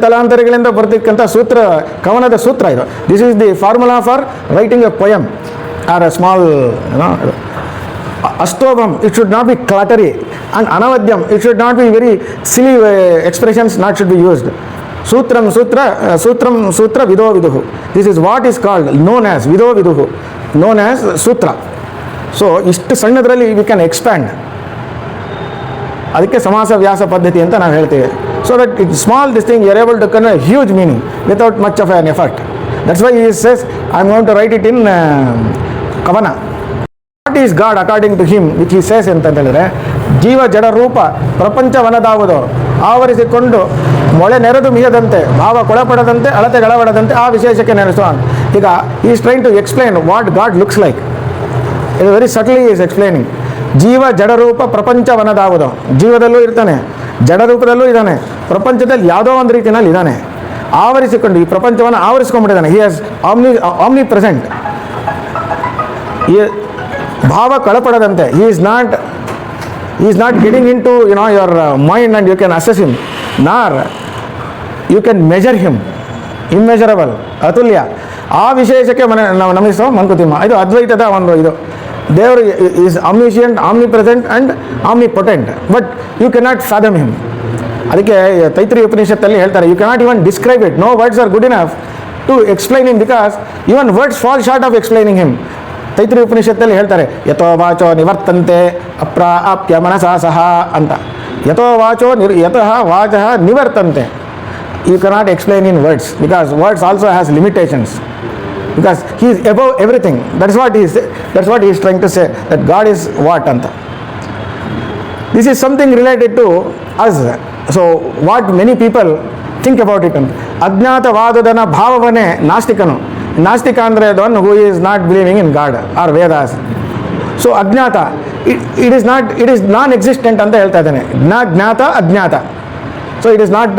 ತಲಾಂತರಗಳಿಂದ ಬರ್ತಕ್ಕಂಥ ಸೂತ್ರ, ಕವನದ ಸೂತ್ರ ಇದು. This is the formula for writing a poem or a small ಅಸ್ತೋಭಂ, it should not be cluttery and ಅನವದ್ಯಂ, it should not be very silly expressions not should be used. ಸೂತ್ರ ವಿಧೋ ವಿದುಹು. This is what is called known as ವಿಧೋ ವಿದುಹು, ನೋನ್ ಆ್ಯಸ್ ಸೂತ್ರ. ಸೊ ಇಷ್ಟು ಸಣ್ಣದರಲ್ಲಿ ವಿ ಕ್ಯಾನ್ ಎಕ್ಸ್ಪ್ಯಾಂಡ್. ಅದಕ್ಕೆ ಸಮಾಸ ವ್ಯಾಸ ಪದ್ಧತಿ ಅಂತ ನಾವು ಹೇಳ್ತೀವಿ. So that it small this thing you are able to convey huge meaning without much of an effort. That's why he says I am going to write it in ಕವನ. What is God according to him which he says ಅಂತ ಹೇಳಿದ್ರೆ, ಜೀವ ಜಡ ರೂಪ ಪ್ರಪಂಚವನದಾವುದು ಆವರಿಸಿಕೊಂಡು ಮೊಳೆ ನೆರೆದು ಮಿಯದಂತೆ ಭಾವ ಕೊಳಪಡದಂತೆ ಅಳತೆಗಳವಡದಂತೆ ಆ ವಿಶೇಷಕ್ಕೆ ನೆನೆಸುವ. ಈಗ he is trying to explain what God looks like. It is very subtly he is explaining. ಜೀವ ಜಡರೂಪ ಪ್ರಪಂಚವನದಾವುದು, ಜೀವದಲ್ಲೂ ಇರ್ತಾನೆ, ಜಡರೂಪದಲ್ಲೂ ಇದ್ದಾನೆ, ಪ್ರಪಂಚದಲ್ಲಿ ಯಾವುದೋ ಒಂದು ರೀತಿಯಲ್ಲಿ ಇದ್ದಾನೆ. ಆವರಿಸಿಕೊಂಡು ಈ ಪ್ರಪಂಚವನ್ನು ಆವರಿಸ್ಕೊಂಡ್ಬಿಟ್ಟಿದ್ದಾನೆ. He has omnipresent. ಭಾವ ಕಳಪಡದಂತೆ, he is not getting into your mind and you can assess him, nor you can measure him. Immeasurable, ಅತುಲ್ಯ. ಆ ವಿಶೇಷಕ್ಕೆ ನಾವು ನಮಿಸುವ ಮಂಕುತಿಮ್ಮ. ಇದು ಅದ್ವೈತದ ಒಂದು ಇದು. ದೇವರು is omniscient, omnipresent and omnipotent, but you cannot fathom him. ಅದಕ್ಕೆ ತೈತ್ರಿಯ ಉಪನಿಷತ್ತಲ್ಲಿ ಹೇಳ್ತಾರೆ, you cannot even describe it. No words are good enough to explain him, because even words fall short of explaining him. Taittiriya ಉಪನಿಷತ್ತಲ್ಲಿ ಹೇಳ್ತಾರೆ, ಯಥೋ ವಾಚೋ ನಿವರ್ತಂತೆ ಅಪ್ರಾಪ್ಯ ಮನಸಾ ಸಹ ಅಂತ. ಯಥೋ ವಾಚೋ ಯತಃ ವಾಚಃ ನಿವರ್ತಂತೆ. You cannot explain in words, because words also has limitations. Because he is above everything. That's what he is trying to say, that God is what anta. This is something related to us. So what many people think about it. ಅಜ್ಞಾತವಾದದನ ಭಾವವನ್ನೇ ನಾಸ್ತಿಕನು. ನಾಸ್ತಿಕ ಅಂದರೆ one who is not believing in God or Vedas. So ಅಜ್ಞಾತ, it is non-existent ಅಂತ ಹೇಳ್ತಾ ಇದ್ದಾನೆ. ಜ್ಞಾತ ಅಜ್ಞಾತ. So it is not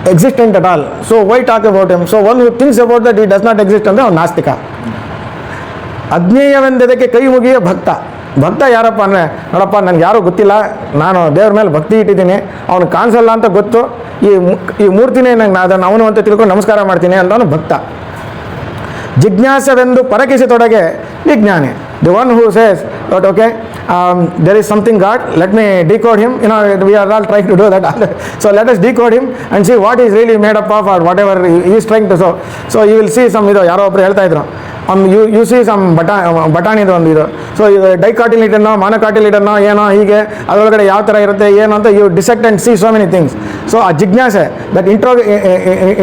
existent at all. So why talk about him? So one who thinks about that he does not exist ಅಂದರೆ ಅವ್ನು ನಾಸ್ತಿಕ. ಅಜ್ಞೇಯವೆಂದದಕ್ಕೆ ಕೈ ಮುಗಿಯ ಭಕ್ತ. ಭಕ್ತ ಯಾರಪ್ಪ ಅಂದರೆ, ನೋಡಪ್ಪ ನನಗೆ ಯಾರೂ ಗೊತ್ತಿಲ್ಲ, ನಾನು ದೇವ್ರ ಮೇಲೆ ಭಕ್ತಿ ಇಟ್ಟಿದ್ದೀನಿ, ಅವನು ಕಾಣಿಸಲ್ಲ ಅಂತ ಗೊತ್ತು, ಈ ಮೂರ್ತಿನೇ ನಂಗೆ ಅದನ್ನು ಅವನು ಅಂತ ತಿಳ್ಕೊಂಡು ನಮಸ್ಕಾರ ಮಾಡ್ತೀನಿ ಅಂತವನು ಭಕ್ತ. ಜಿಜ್ಞಾಸವೆಂದು ಪರಕಿಸಿತೊಡಗೆ ವಿಜ್ಞಾನಿ. The one who says that okay, there is something God, let me decode him. We are all trying to do that. So let us decode him and see what is really made up of or whatever he is trying to show. So you will see some ಇದು ಯಾರೋ ಒಬ್ಬರು ಹೇಳ್ತಾ ಇದ್ರು, ಯು ಸಿ ಸಮ್ ಬಟಾಣಿದು ಒಂದು ಇದು. ಸೊ ಇದು ಡೈಕಾಟಿಲಿಟನ್ನೋ ಮಾನೋಕಾಟಿಲಿಟನ್ನೋ ಏನೋ ಹೀಗೆ ಅದರೊಳಗಡೆ ಯಾವ ಥರ ಇರುತ್ತೆ ಏನು ಅಂತ you dissect and see so many things. So ಆ ಜಿಜ್ಞಾಸೆ, that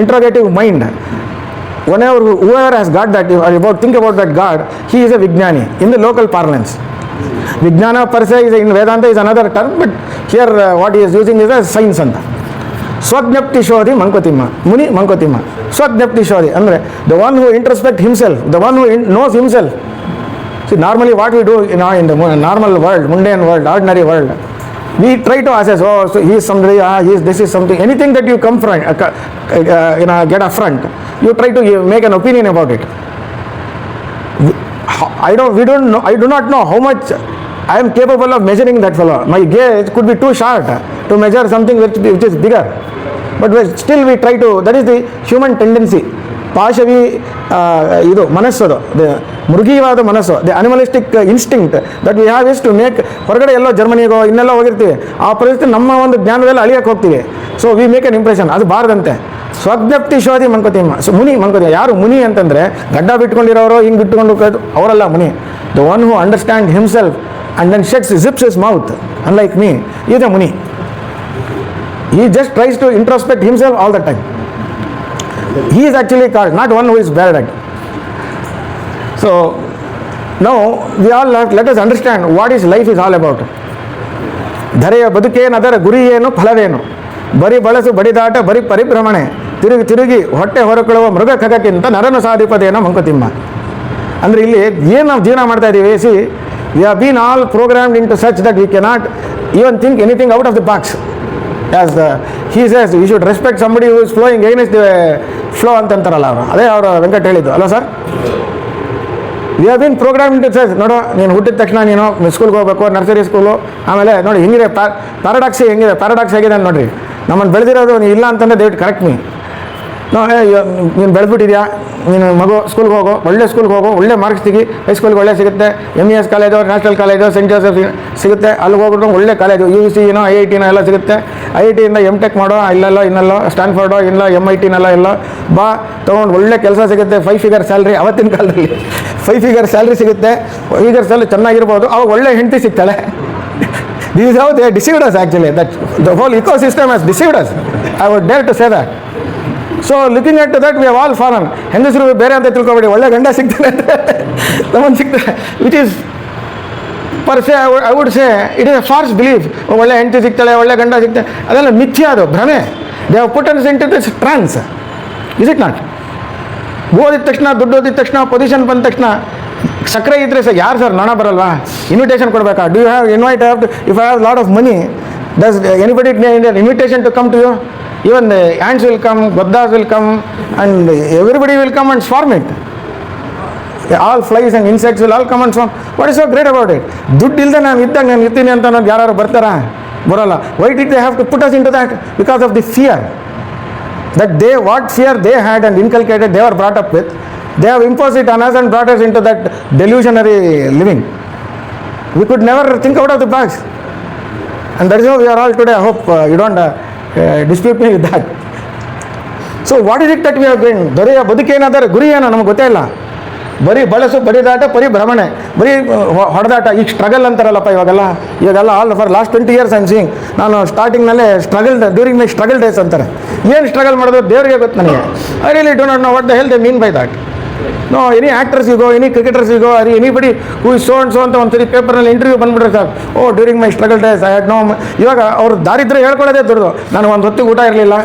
interrogative mind, whoever has got that, think about that God, he is a Vijnani in the local parlance. Vijnana per se is in Vedanta is another term, but here what he is using is a science anta. Swagnapti Shodhi Mankotima, Muni Mankotima. Swagnapti Shodhi, andre the one who introspect himself, the one who knows himself. See, normally what we do in the normal world, mundane world, ordinary world, we try to assess, oh, so he is somebody, this is something, anything that you come from, get a front, you try to make an opinion about it. I do not know how much I am capable of measuring that fellow. My gauge could be too short to measure something which is bigger. But still we try to, that is the human tendency. ಪಾಶವಿ ಇದು ಮನಸ್ಸದು, ಮೃಗೀಯವಾದ ಮನಸ್ಸು, the animalistic instinct that we have is to make. ಹೊರಗಡೆ ಎಲ್ಲೋ ಜರ್ಮನಿಗೋ ಇನ್ನೆಲ್ಲ ಹೋಗಿರ್ತೀವಿ, ಆ ಪರಿಸ್ಥಿತಿ ನಮ್ಮ ಒಂದು ಜ್ಞಾನದಲ್ಲಿ ಅಳಿಯಕ್ಕೆ ಹೋಗ್ತೀವಿ. So we make N impression, ಅದು ಬಾರದಂತೆ. ಸ್ವಜ್ಞಪ್ತಿ ಶೋಧಿ ಮಂಕೋತಿಮ್ಮ. ಸೊ ಮುನಿ ಮಂಕೋತಿ, ಯಾರು ಮುನಿ ಅಂತಂದರೆ ಗಡ್ಡ ಬಿಟ್ಕೊಂಡಿರೋರು, ಹಿಂಗೆ ಬಿಟ್ಕೊಂಡು ಅವರೆಲ್ಲ ಮುನಿ. The one who understand himself and then zips his mouth, unlike me, is a muni. He just tries to introspect himself all the time. He is actually called, not one who is bad at. So now we all let us understand what is life is all about. ಧರೆಯ ಬದುಕೇನದರ ಗುರಿ ಏನು ಫಲವೇನು, ಬರಿ ಬಳಸು ಬಡಿದಾಟ ಬರಿ ಪರಿಭ್ರಮಣೆ, ತಿರುಗಿ ಹೊಟ್ಟೆ ಹೊರಕೊಳ್ಳುವ ಮೃಗ ಖಗಕ್ಕಿಂತ ನರನು ಸಾಧಿಪದೇನೋ ಮಂಕುತಿಮ್ಮ. ಅಂದರೆ ಇಲ್ಲಿ ಏನು ನಾವು ಜೀವನ ಮಾಡ್ತಾ ಇದ್ದೀವಿ, see we have been all programmed into such that we cannot even think anything out of the box. As he says, you should respect somebody who is flowing against the flow ಅಂತಂತಾರಲ್ಲ ಅವರು, ಅದೇ ಅವರು ವೆಂಕಟ್ ಹೇಳಿದ್ದು ಅಲ್ಲ sir. We have been program into sir. ನೋಡು, ನೀನು ಹುಟ್ಟಿದ ತಕ್ಷಣ ನೀನು ಸ್ಕೂಲ್ಗೆ ಹೋಗ್ಬೇಕು, ನರ್ಸರಿ ಸ್ಕೂಲು, ಆಮೇಲೆ ನೋಡಿ ಹೆಂಗಿದೆ ಪ್ಯಾರಾಡಾಕ್ಸ್ ಹೆಂಗಿದೆ, ಪ್ಯಾರಾಡಾಕ್ಸ್ ಹೇಗಿದೆ ನೋಡಿರಿ. ನಮ್ಮನ್ನು ಬೆಳೆದಿರೋದು ನೀ ಇಲ್ಲ ಅಂತಂದರೆ ದಯವಿಟ್ಟು ಕರೆಕ್ಟ್ ಮೀ. ನೀನು ಬೆಳೆದ್ಬಿಟ್ಟಿದ್ಯಾ, ನೀನು ಮಗು ಸ್ಕೂಲ್ಗೆ ಹೋಗೋ, ಒಳ್ಳೆ ಸ್ಕೂಲ್ಗೆ ಹೋಗೋ, ಒಳ್ಳೆ ಮಾರ್ಕ್ಸ್ ತೆಗಿ, ಹೈಸ್ಕೂಲ್ಗೆ ಒಳ್ಳೆ ಸಿಗುತ್ತೆ, MES college, national college, saint Joseph ಸಿಗುತ್ತೆ, ಅಲ್ಲಿ ಹೋಗ್ಬಿಟ್ಟು ಒಳ್ಳೆ ಕಾಲೇಜು, UC IIT ಎಲ್ಲ ಸಿಗುತ್ತೆ. IIT ಇಂದ MTech ಮಾಡೋ, ಇಲ್ಲೆಲ್ಲೋ ಇನ್ನೆಲ್ಲೋ, ಸ್ಟ್ಯಾನ್ಫರ್ಡೋ ಇಲ್ಲ MIT ಎಲ್ಲೋ ಬಾ, ತೊಗೊಂಡು ಒಳ್ಳೆ ಕೆಲಸ ಸಿಗುತ್ತೆ, 5 figure ಸ್ಯಾಲ್ರಿ. ಅವತ್ತಿನ ಕಾಲದಲ್ಲಿ 5 figure ಸ್ಯಾಲ್ರಿ ಸಿಗುತ್ತೆ, 5 figure ಸ್ಯಾಲ್ರಿ ಚೆನ್ನಾಗಿರ್ಬೋದು, ಅವಾಗ ಒಳ್ಳೆ ಹೆಂಡತಿ ಸಿಗ್ತಾಳೆ. This is how they deceived us actually. That the whole ecosystem has deceived us. I would dare to say that. So looking at that we have all fallen. ಹೆಂಗಸರು ಬೇರೆ ಅಂತ ತಿಳ್ಕೊಬೇಡಿ, ಒಳ್ಳೆ ಗಂಡ ಸಿಗ್ತಾನೆ ಅಂತ ನಮ್ಮನ್ನು ಸಿಗ್ತಾರೆ, which is per se I would say it is a false belief. ಒಳ್ಳೆ ಹೆಂಡತಿ ಸಿಗ್ತಾಳೆ, ಒಳ್ಳೆ ಗಂಡ ಸಿಗ್ತಾಳೆ, ಅದೆಲ್ಲ ಮಿಥ್ಯ, ಅದು ಭ್ರಮೆ. They have put us into this trance. Is it not? ಓದಿದ ತಕ್ಷಣ, ದುಡ್ಡು ಓದಿದ ತಕ್ಷಣ, ಪೊಸಿಷನ್ ಬಂದ ತಕ್ಷಣ, ಸಕ್ಕರೆ ಇದ್ದರೆ ಸರ್ ಯಾರು ಸರ್ ನಣ ಬರಲ್ವಾ? ಇನ್ವಿಟೇಷನ್ ಕೊಡಬೇಕಾ? Do you have invite have to, if I have lot of money, does anybody invitation to come to you? Even the ants will come, goddas will come, and everybody will come and swarm it. All flies and insects will all come and swarm. What is so great about it? ದುಡ್ಡು ಇಲ್ಲದೆ ನಾನು ಇದ್ದಾಗ ನಾನು ಇರ್ತೀನಿ ಅಂತ ಅನ್ನೋದು ಯಾರು ಬರ್ತಾರಾ? ಬರೋಲ್ಲ. Why did they have to put us into that? Because of the fear. That what fear they had and inculcated, they were brought up with. They have imposed it on us and brought us into that delusionary living. We could never think out of the box. And that is how we are all today. I hope you don't dispute me with that. So what is it that we have been? ದೊರೆಯ ಬದುಕೇನಾದರೆ ಗುರಿ ಏನೋ ನಮಗೆ ಗೊತ್ತೇ ಇಲ್ಲ. ಬರೀ ಬಳಸು ಬಡಿದಾಟ ಪರಿಭ್ರಮಣೆ, ಬರೀ ಹೊಡೆದಾಟ. ಈಗ ಸ್ಟ್ರಗಲ್ ಅಂತಾರಲ್ಲಪ್ಪ ಇವಾಗೆಲ್ಲ all for last 20 years I am seeing. ನಾನು ಸ್ಟಾರ್ಟಿಂಗ್ನಲ್ಲೇ ಡ್ಯೂರಿಂಗ್ ಮೈ ಸ್ಟ್ರಗಲ್ ಡೇಸ್ ಅಂತಾರೆ. ಏನು ಸ್ಟ್ರಗಲ್ ಮಾಡೋದು ದೇವರಿಗೆ ಗೊತ್ತು ನನಗೆ. I really do not know what the hell they mean by that. No, any actors go, any cricketers go, anybody who is so ಅಂತ ಒಂದ್ಸರಿ ಪೇಪರ್ನಲ್ಲಿ ಇಂಟರ್ವ್ಯೂ ಬಂದ್ಬಿಟ್ರೆ sir, oh during my struggle days I had no. ಇವಾಗ ಅವ್ರು ದಾರಿದ್ರ್ಯ ಹೇಳ್ಕೊಳ್ಳೋದೇ ದೊಡ್ಡದು. ನನಗೆ ಒಂದು ಹೊತ್ತಿಗೆ ಊಟ ಇರಲಿಲ್ಲ.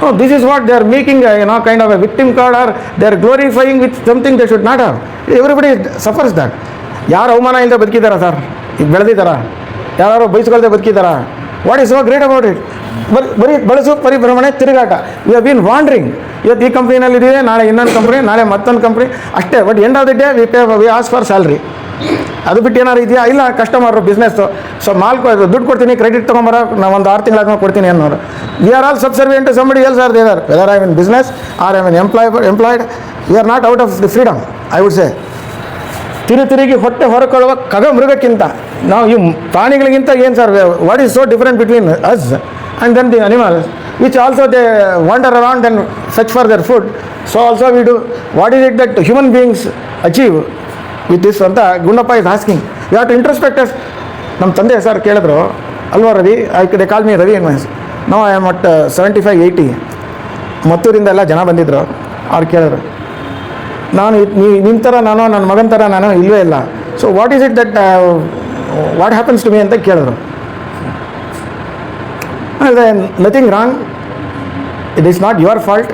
Oh, this is what they are making kind of a victim card, or they are glorifying with something they should not have. Everybody suffers that. ಯಾರು ಅವಮಾನ ಇಲ್ಲದೆ ಬದುಕಿದಾರಾ ಸರ್? ಈಗ ಬೆಳೆದಿದ್ದಾರಾ? ಯಾರು ಬೈಸ್ಕೊಳ್ದೆ ಬದುಕಿದಾರಾ? What is so great about it? ಬರೀ ಬಳಸು ಪರಿಭ್ರಮಣೆ ತಿರುಗಾಟ. We have been wandering. ಇವತ್ತು ಈ ಕಂಪ್ನಿನಲ್ಲಿ ಇದೀವಿ, ನಾಳೆ ಇನ್ನೊಂದು ಕಂಪ್ನಿ, ನಾಳೆ ಮತ್ತೊಂದು ಕಂಪ್ನಿ ಅಷ್ಟೇ. But end of the day we as for salary. ಅದು ಬಿಟ್ಟು ಏನಾರು ಇದೆಯಾ? ಇಲ್ಲ, ಕಸ್ಟಮರು ಬಿಸ್ನೆಸ್ಸು. ಸೊ ದುಡ್ಡು ಕೊಡ್ತೀನಿ, ಕ್ರೆಡಿಟ್ ತೊಗೊಂಬರೋ, ನಾವು ಒಂದು 6 ತಿಂಗಳಾದ್ಮೇಲೆ ಕೊಡ್ತೀನಿ ಅನ್ನೋರು. We are all subservient to somebody else or there. Whether I mean business or I mean employed, we are not out of the freedom, I would say. ತಿರುಗಿ ಹೊಟ್ಟೆ ಹೊರಕೊಳ್ಳುವ ಮೃಗಕ್ಕಿಂತ ನಾವು ಈ ಪ್ರಾಣಿಗಳಿಗಿಂತ ಏನು sir, what is so different between us and then the animals which also they wander around and search for their food. So also we do what is it that human beings achieve with this ಅಂತ Gundappa is asking. You have to introspect. ನಮ್ಮ ತಂದೆ ಸರ್ ಕೇಳಿದ್ರು, ಅಲ್ವಾ Ravi, they call me Ravi N mice. No I am at 75-80. ಮತ್ತೂರಿಂದ ಎಲ್ಲ ಜನ ಬಂದಿದ್ದರು. ಅವ್ರು ಕೇಳಿದ್ರು, ನಾನು ನಿಮ್ಮ ಥರ ನಾನು, ನನ್ನ ಮಗನ ಥರ ನಾನು ಇಲ್ಲವೇ ಇಲ್ಲ. So what is it that what happens to me ಅಂತ ಕೇಳಿದ್ರು. ಅದೇ nothing wrong, it is not your fault.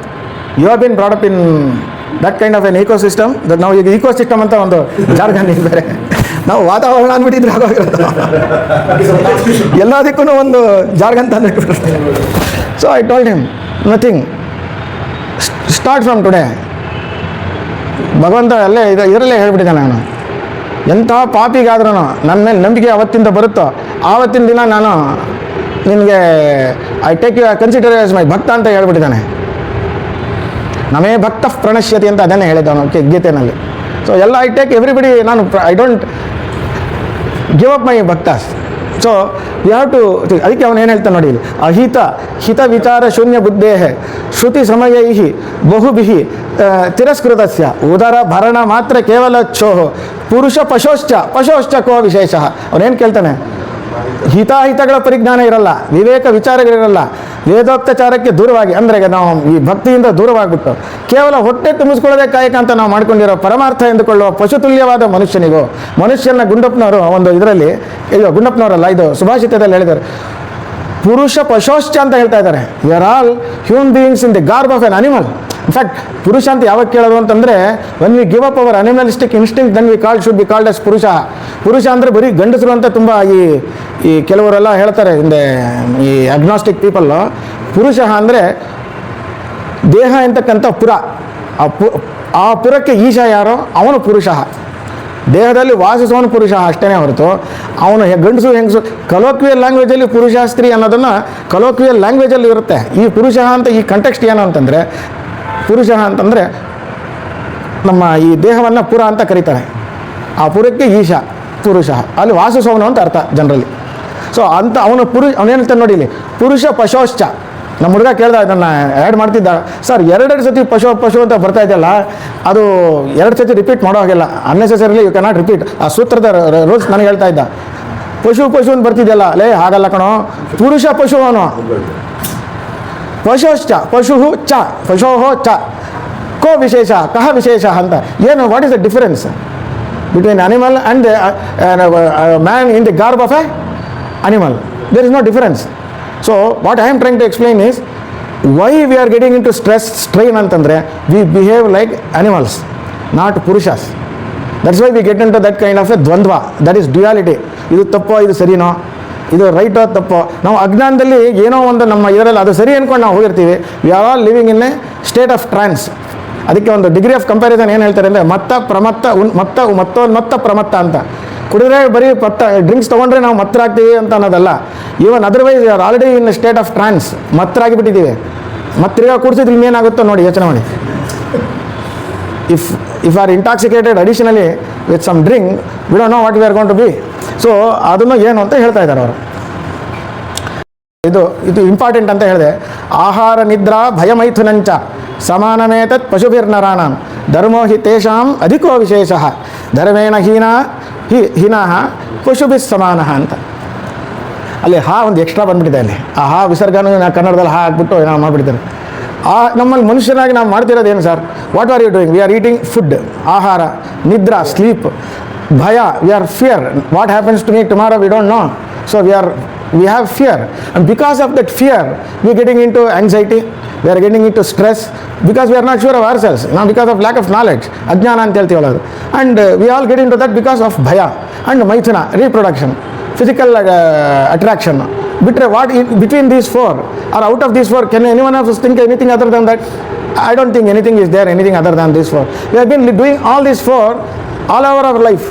You have been brought up in that kind of an ecosystem. That ನಾವು ಈಗ ಇಕೋಸಿಸ್ಟಮ್ ಅಂತ ಒಂದು ಜಾರ್ಗನ್ ಇದ್ದಾರೆ. ನಾವು ವಾತಾವರಣ ಅಂದ್ಬಿಟ್ಟಿದ್ರೆ ಆಗೋಗಿರೋದು. ಎಲ್ಲದಕ್ಕೂ ಒಂದು ಜಾರ್ಗನ್ ತಂದಿಟ್ಬಿಡ್ತಾರೆ. So I told him nothing, start from today. ಭಗವಂತ ಅಲ್ಲೇ ಇದರಲ್ಲೇ ಹೇಳ್ಬಿಟ್ಟಿದ್ದಾನೆ ಅವನು. ಎಂಥ ಪಾಪಿಗಾದ್ರೂ ನನ್ನ ಮೇಲೆ ನಂಬಿಕೆ ಅವತ್ತಿಂದ ಬರುತ್ತೋ ಆವತ್ತಿನ ದಿನ ನಾನು ನಿನಗೆ I take you consider as my bhakta ಅಂತ ಹೇಳ್ಬಿಟ್ಟಿದ್ದಾನೆ. ನಮೇ ಭಕ್ತ ಪ್ರಣಶ್ಯತಿ ಅಂತ ಅದನ್ನೇ ಹೇಳಿದ್ದವನು ಗೀತೆನಲ್ಲಿ. ಸೊ ಎಲ್ಲ ಐ ಟೇಕ್ ಎವ್ರಿಬಡಿ, ನಾನು I don't give up my bhaktas. So you have to, ಅದಕ್ಕೆ ಅವನು ಏನು ಹೇಳ್ತಾನೆ ನೋಡಿ, ಅಹಿತ ಹಿತ ವಿಚಾರ ಶೂನ್ಯ ಬುದ್ಧೇ ಶ್ರುತಿ ಸಮಯೈ ಬಹುಭಿ ತಿರಸ್ಕೃತಸ್ಯ ಉದರ ಭರಣ ಮಾತ್ರ ಕೇವಲ ಛೋಹೋ ಪುರುಷ ಪಶೋಶ್ಚ ಕೋ ವಿಶೇಷ. ಅವನೇನು ಕೇಳ್ತಾನೆ, ಹಿತಾಹಿತಗಳ ಪರಿಜ್ಞಾನ ಇರಲ್ಲ, ವಿವೇಕ ವಿಚಾರಗಳಿರಲ್ಲ, ವೇದೋಕ್ತಚಾರಕ್ಕೆ ದೂರವಾಗಿ, ಅಂದರೆ ನಾವು ಈ ಭಕ್ತಿಯಿಂದ ದೂರವಾಗಿಬಿಟ್ಟು ಕೇವಲ ಹೊಟ್ಟೆ ತುಂಬಿಸ್ಕೊಳ್ಳೋದೇ ಕಾಯಕ ಅಂತ ನಾವು ಮಾಡ್ಕೊಂಡಿರೋ ಪರಮಾರ್ಥ ಎಂದುಕೊಳ್ಳುವ ಪಶುತುಲ್ಯವಾದ ಮನುಷ್ಯನ ಗುಂಡಪ್ಪನವರು ಒಂದು ಇದರಲ್ಲಿ, ಗುಂಡಪ್ಪನವರಲ್ಲ, ಇದು ಸುಭಾಷಿತದಲ್ಲಿ ಹೇಳಿದ್ದಾರೆ, ಪುರುಷ ಪಶೋಶ್ಚ ಅಂತ ಹೇಳ್ತಾ ಇದ್ದಾರೆ. We are all human beings in the garb of an animal. In fact ಪುರುಷ ಅಂತ ಯಾವಾಗ ಕೇಳೋದು ಅಂತಂದರೆ, when we give up our animalistic instinct then we should be called as purusha. ಪುರುಷ ಅಂದರೆ ಬರೀ ಗಂಡಸರು ಅಂತ ತುಂಬ ಈ ಕೆಲವರೆಲ್ಲ ಹೇಳ್ತಾರೆ, ಈ ಅಗ್ನಾಸ್ಟಿಕ್ ಪೀಪಲ್ಲು. ಪುರುಷ ಅಂದರೆ ದೇಹ ಎಂತಕ್ಕಂಥ ಪುರ, ಆ ಪುರಕ್ಕೆ ಈಶ ಯಾರೋ ಅವನು ಪುರುಷ. ದೇಹದಲ್ಲಿ ವಾಸಿಸುವವನು ಪುರುಷ ಅಷ್ಟೇ ಹೊರತು ಅವನು ಗಂಡಸು ಹೆಂಗಸು. ಕಲೋಕ್ವಿಯಲ್ ಲ್ಯಾಂಗ್ವೇಜಲ್ಲಿ ಪುರುಷ ಸ್ತ್ರೀ ಅನ್ನೋದನ್ನು ಕಲೋಕ್ವಿಯಲ್ ಲ್ಯಾಂಗ್ವೇಜಲ್ಲಿ ಇರುತ್ತೆ. ಈ ಪುರುಷ ಅಂತ ಈ ಕಂಟೆಕ್ಸ್ಟ್ ಏನು ಅಂತಂದರೆ, ಪುರುಷ ಅಂತಂದರೆ ನಮ್ಮ ಈ ದೇಹವನ್ನು ಪುರ ಅಂತ ಕರೀತಾರೆ. ಆ ಪುರಕ್ಕೆ ಈಶ ಪುರುಷ, ಅಲ್ಲಿ ವಾಸಿಸುವವನು ಅಂತ ಅರ್ಥ ಜನರಲಿ. ಸೊ ಅಂತ ಅವನೇನು ಹೇಳ್ತಾನೆ ನೋಡಿ ಇಲ್ಲಿ, ಪುರುಷ ಪಶೋಶ್ಚ. ನಮ್ಮ ಹುಡುಗ ಕೇಳ್ದ, ಇದನ್ನು ಆ್ಯಡ್ ಮಾಡ್ತಿದ್ದ, ಸರ್ 2 ಸತಿ ಪಶು ಅಂತ ಬರ್ತಾ ಇದೆಯಲ್ಲ, ಅದು 2 ಸತಿ ರಿಪೀಟ್ ಮಾಡೋ ಹಾಗಿಲ್ಲ, ಅನ್ನೆಸೆಸರಿಲಿ ಯು ಕ್ಯಾನಾಟ್ ರಿಪೀಟ್. ಆ ಸೂತ್ರದ ರೂಲ್ಸ್ ನನಗೆ ಹೇಳ್ತಾ ಇದ್ದ. ಪಶು ಅಂತ ಬರ್ತಿದೆಯಲ್ಲ, ಲೇ ಹಾಗಲ್ಲ ಕಣೋ, ಪುರುಷ ಪಶು ಅವನು. ಪಶೋಶ್ಚ ಪಶು ಚ ಪಶೋಹೋ ಚ ಕೋ ವಿಶೇಷ ಕಹ ವಿಶೇಷ ಅಂತ. ಏನು, what is the difference between animal and man in the garb of a animal? There is no difference. So what I am trying to explain is why we are getting in to strain ಅಂತಂದರೆ, we behave like animals, not purushas. That's why we get in to that kind of a dvandva, that is duality. ಇದು ತಪ್ಪೋ, ಇದು ಸರಿನೋ, ಇದು ರೈಟೋ ತಪ್ಪೋ. ನಾವು ಅಜ್ಞಾನದಲ್ಲಿ ಏನೋ ಒಂದು ನಮ್ಮ ಇದರಲ್ಲಿ ಅದು ಸರಿ ಅಂದ್ಕೊಂಡು ನಾವು ಹೋಗಿರ್ತೀವಿ. We are all living in a state of trance. ಅದಕ್ಕೆ ಒಂದು ಡಿಗ್ರಿ ಆಫ್ ಕಂಪ್ಯಾರಿಸನ್ ಏನು ಹೇಳ್ತಾರೆ ಅಂದರೆ, ಮತ್ತ ಪ್ರಮತ್ತ ಅಂತ. ಕುಡಿದ್ರೆ ಬರೀ ಡ್ರಿಂಕ್ಸ್ ತೊಗೊಂಡ್ರೆ ನಾವು ಮತ್ತರಾಗ್ತೀವಿ ಅಂತ ಅನ್ನೋದಲ್ಲ. Even otherwise are already in state of trance, ಮತ್ತರಾಗಿಬಿಟ್ಟಿದ್ದೀವಿ. ಮತ್ತಿರ್ಗ ಕೂಡಿಸಿದ್ರೆ ಇನ್ನೇನಾಗುತ್ತೋ ನೋಡಿ, ಯೋಚನೆ ಮಾಡಿ. If are intoxicated additionally with some drink, we don't know what we are going to be. So ಅದನ್ನು ಏನು ಅಂತ ಹೇಳ್ತಾ ಇದ್ದಾರೆ ಅವರು. ಇದು ಇಂಪಾರ್ಟೆಂಟ್ ಅಂತ ಹೇಳಿದೆ. ಆಹಾರ ನಿದ್ರಾ ಭಯಮೈಥುನಂಚ ಸಮಾನಮೇತತ್ ಪಶುಭಿರ್ನರಾಣಾಂ ಧರ್ಮೋ ಹಿ ತೇಷಾಂ ಅಧಿಕೋ ವಿಶೇಷ ಧರ್ಮೇಣ ಹೀನಃ ಪಶುಭಿಸ್ ಸಮಾನಃ ಅಂತ. ಅಲ್ಲಿ ಒಂದು ಎಕ್ಸ್ಟ್ರಾ ಬಂದ್ಬಿಟ್ಟಿದೆ ಅಲ್ಲಿ. ಆ ವಿಸರ್ಗನೂ ಕನ್ನಡದಲ್ಲಿ ಹಾಕ್ಬಿಟ್ಟು ನಾವು ಮಾಡಿಬಿಡ್ತಾರೆ. ನಮ್ಮಲ್ಲಿ ಮನುಷ್ಯನಾಗಿ ನಾವು ಮಾಡ್ತಿರೋದೇನು sir? What are you doing? We are eating food, ಆಹಾರ, ನಿದ್ರಾ, ಸ್ಲೀಪ್. ಭಯ, we are fear. What happens to me tomorrow we don't know. So we have fear, and because of that fear we are getting into anxiety, we are getting into stress, because we are not sure of ourselves, now because of lack of knowledge, ajnana anta heltevalla. And we all get into that because of bhaya and maithuna, reproduction, physical attraction. ಬಿಟ್ಟರೆ between these four or out of these four can any one of us think anything other than that? I don't think anything is there, anything other than these four. We have been doing all these four all over our life.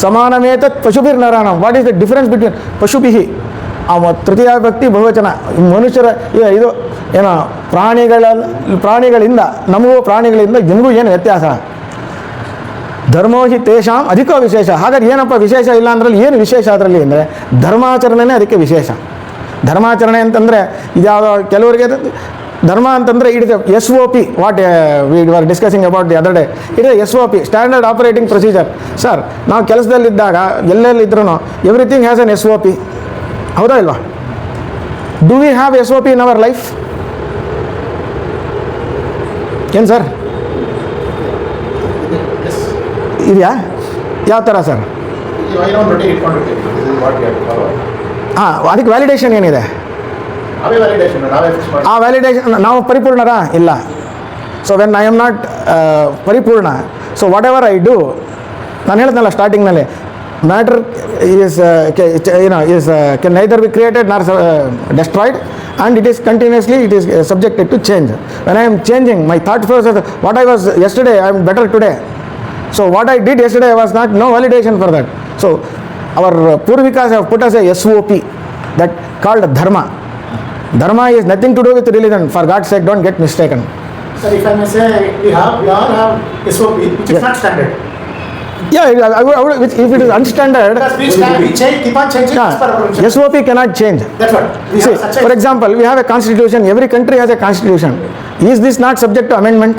Samanametat pashubhir naranam. What is the difference between pashubhihi? ತೃತೀಯ ವ್ಯಕ್ತಿ ಬಹುವಚನ. ಮನುಷ್ಯರ ಇದು ಏನೋ ಪ್ರಾಣಿಗಳಿಂದ ನಮಗೂ ಪ್ರಾಣಿಗಳಿಂದ ನಿಮಗೂ ಏನು ವ್ಯತ್ಯಾಸ? ಧರ್ಮೋ ಹಿ ತೇಷಾಂ ಅಧಿಕೋ ವಿಶೇಷ. ಹಾಗಾದ್ರೆ ಏನಪ್ಪ ವಿಶೇಷ ಇಲ್ಲ ಅಂದ್ರಲ್ಲಿ ಏನು ವಿಶೇಷ ಅದರಲ್ಲಿ ಅಂದರೆ ಧರ್ಮಾಚರಣೆನೇ ಅದಕ್ಕೆ ವಿಶೇಷ. ಧರ್ಮಾಚರಣೆ ಅಂತಂದರೆ ಇದ್ಯಾವುದೋ ಕೆಲವರಿಗೆ ಧರ್ಮ ಅಂತಂದರೆ it is SOP. What we are discussing about the other day. It is SOP, standard operating procedure. Sir, ನಾವು ಕೆಲಸದಲ್ಲಿದ್ದಾಗ ಎಲ್ಲೆಲ್ಲಿದ್ರೂ ಎವ್ರಿಥಿಂಗ್ ಹ್ಯಾಸ್ ಎನ್ SOP. ಹೌದಾ ಇಲ್ವಾ? Do we have SOP in our life? ಏನು ಸರ್ ಇದೆಯಾ? ಯಾವ ಥರ ಸರ್? ಹಾಂ, ಅದಕ್ಕೆ ವ್ಯಾಲಿಡೇಷನ್ ಏನಿದೆ? ಆ ವ್ಯಾಲಿಡೇಷನ್ ನಾವು ಪರಿಪೂರ್ಣರ ಇಲ್ಲ. So when I am not ಪರಿಪೂರ್ಣ, so whatever I do, ನಾನು ಹೇಳಿದ್ನಲ್ಲ ಸ್ಟಾರ್ಟಿಂಗ್ನಲ್ಲಿ, matter is can neither be created nor destroyed, and it is continuously, it is subjected to change. When I am changing my thought process, what I was yesterday, I am better today. So what I did yesterday was not, no validation for that. So our Purvikas have put us a SOP that called dharma. Dharma is nothing to do with religion. For God's sake, don't get mistaken. Sir, if I may say, we all have SOP, which is not standard. Yeah, if it is unstandard, Because we change, keep on changing. as per our religion. SOP cannot change. That's what. We See, have such a for example, we have a constitution. Every country has a constitution. Is this not subject to amendment?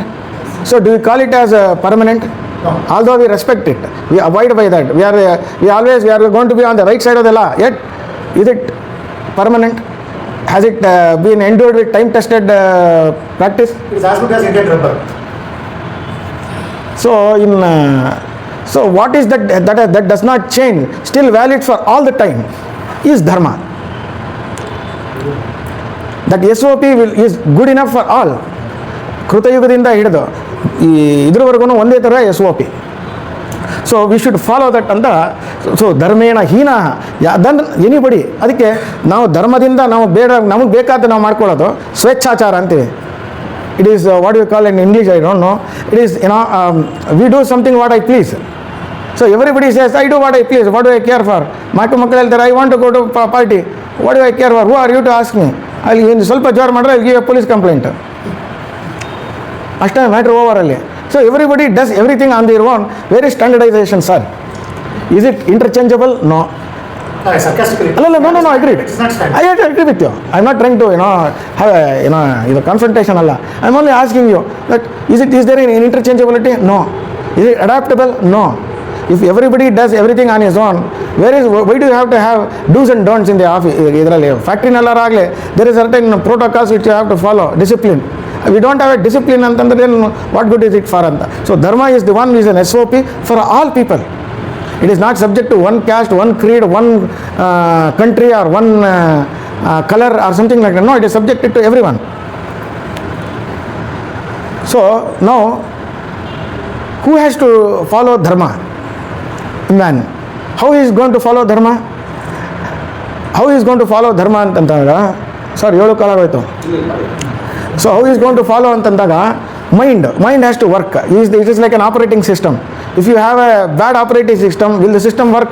So do we call it as permanent? No. Although we respect it, we abide by that. We are going to be on the right side of the law. Yet, is it permanent? Has it been endured with time-tested practice? It's as good as Indian rubber. So so what is that does not change, still valid for all the time, is dharma. That SOP is good enough for all. ಕೃತಯುಗದಿಂದ ಹಿಡಿದು ಇದ್ರವರೆಗೂ ಒಂದೇ ಥರ SOP. So we should follow that ಅಂತ. ಸೊ ಧರ್ಮೇಣ ಹೀನ ದನ್ ಎನಿಬಡಿ. ಅದಕ್ಕೆ ನಾವು ಧರ್ಮದಿಂದ ನಮಗೆ ಬೇಕಾದ ನಾವು ಮಾಡ್ಕೊಳ್ಳೋದು ಸ್ವೇಚ್ಛಾಚಾರ ಅಂತೀವಿ. It is what you call in English, I don't know. It is, we do something what I please. So everybody says, I do what I please. What do I care for? ಮಕ್ಕಳು ಹೇಳ್ತಾರೆ, I want to go to party. What do I care for? Who are you to ask me? ಅಲ್ಲಿ ಸ್ವಲ್ಪ ಜೋರು ಮಾಡಿದ್ರೆ I'll give a police complaint. ಅಷ್ಟೇ, ಮ್ಯಾಟ್ರ್ ಓವರ್ ಅಲ್ಲಿ. So everybody does everything on their own. Where is standardization sir? Is it interchangeable? No. Sarcastically. No, I agree. It's not standard. I agree with you. I'm not trying to, have a confrontation. I'm only asking you that is there any interchangeability? No. Is it adaptable? No. If everybody does everything on his own, why do you have to have do's and don'ts in the office? Factory nallaragli, there is certain protocols which you have to follow, discipline. We don't have a discipline, antandre then what good is it for anta? So dharma is the one is an SOP for all people. It is not subject to one caste, one creed, one country or one color or something like that. No, it is subjected to everyone. So now, who has to follow dharma? Man. How he is going to follow dharma? How he is going to follow dharma antandra? Sir, 7 ಕಾಲ ಆಗೋಯ್ತು. So how he is going to follow ಅಂತಂದಾಗ mind has to work. It is like an operating system. If you have a bad operating system, will the system work?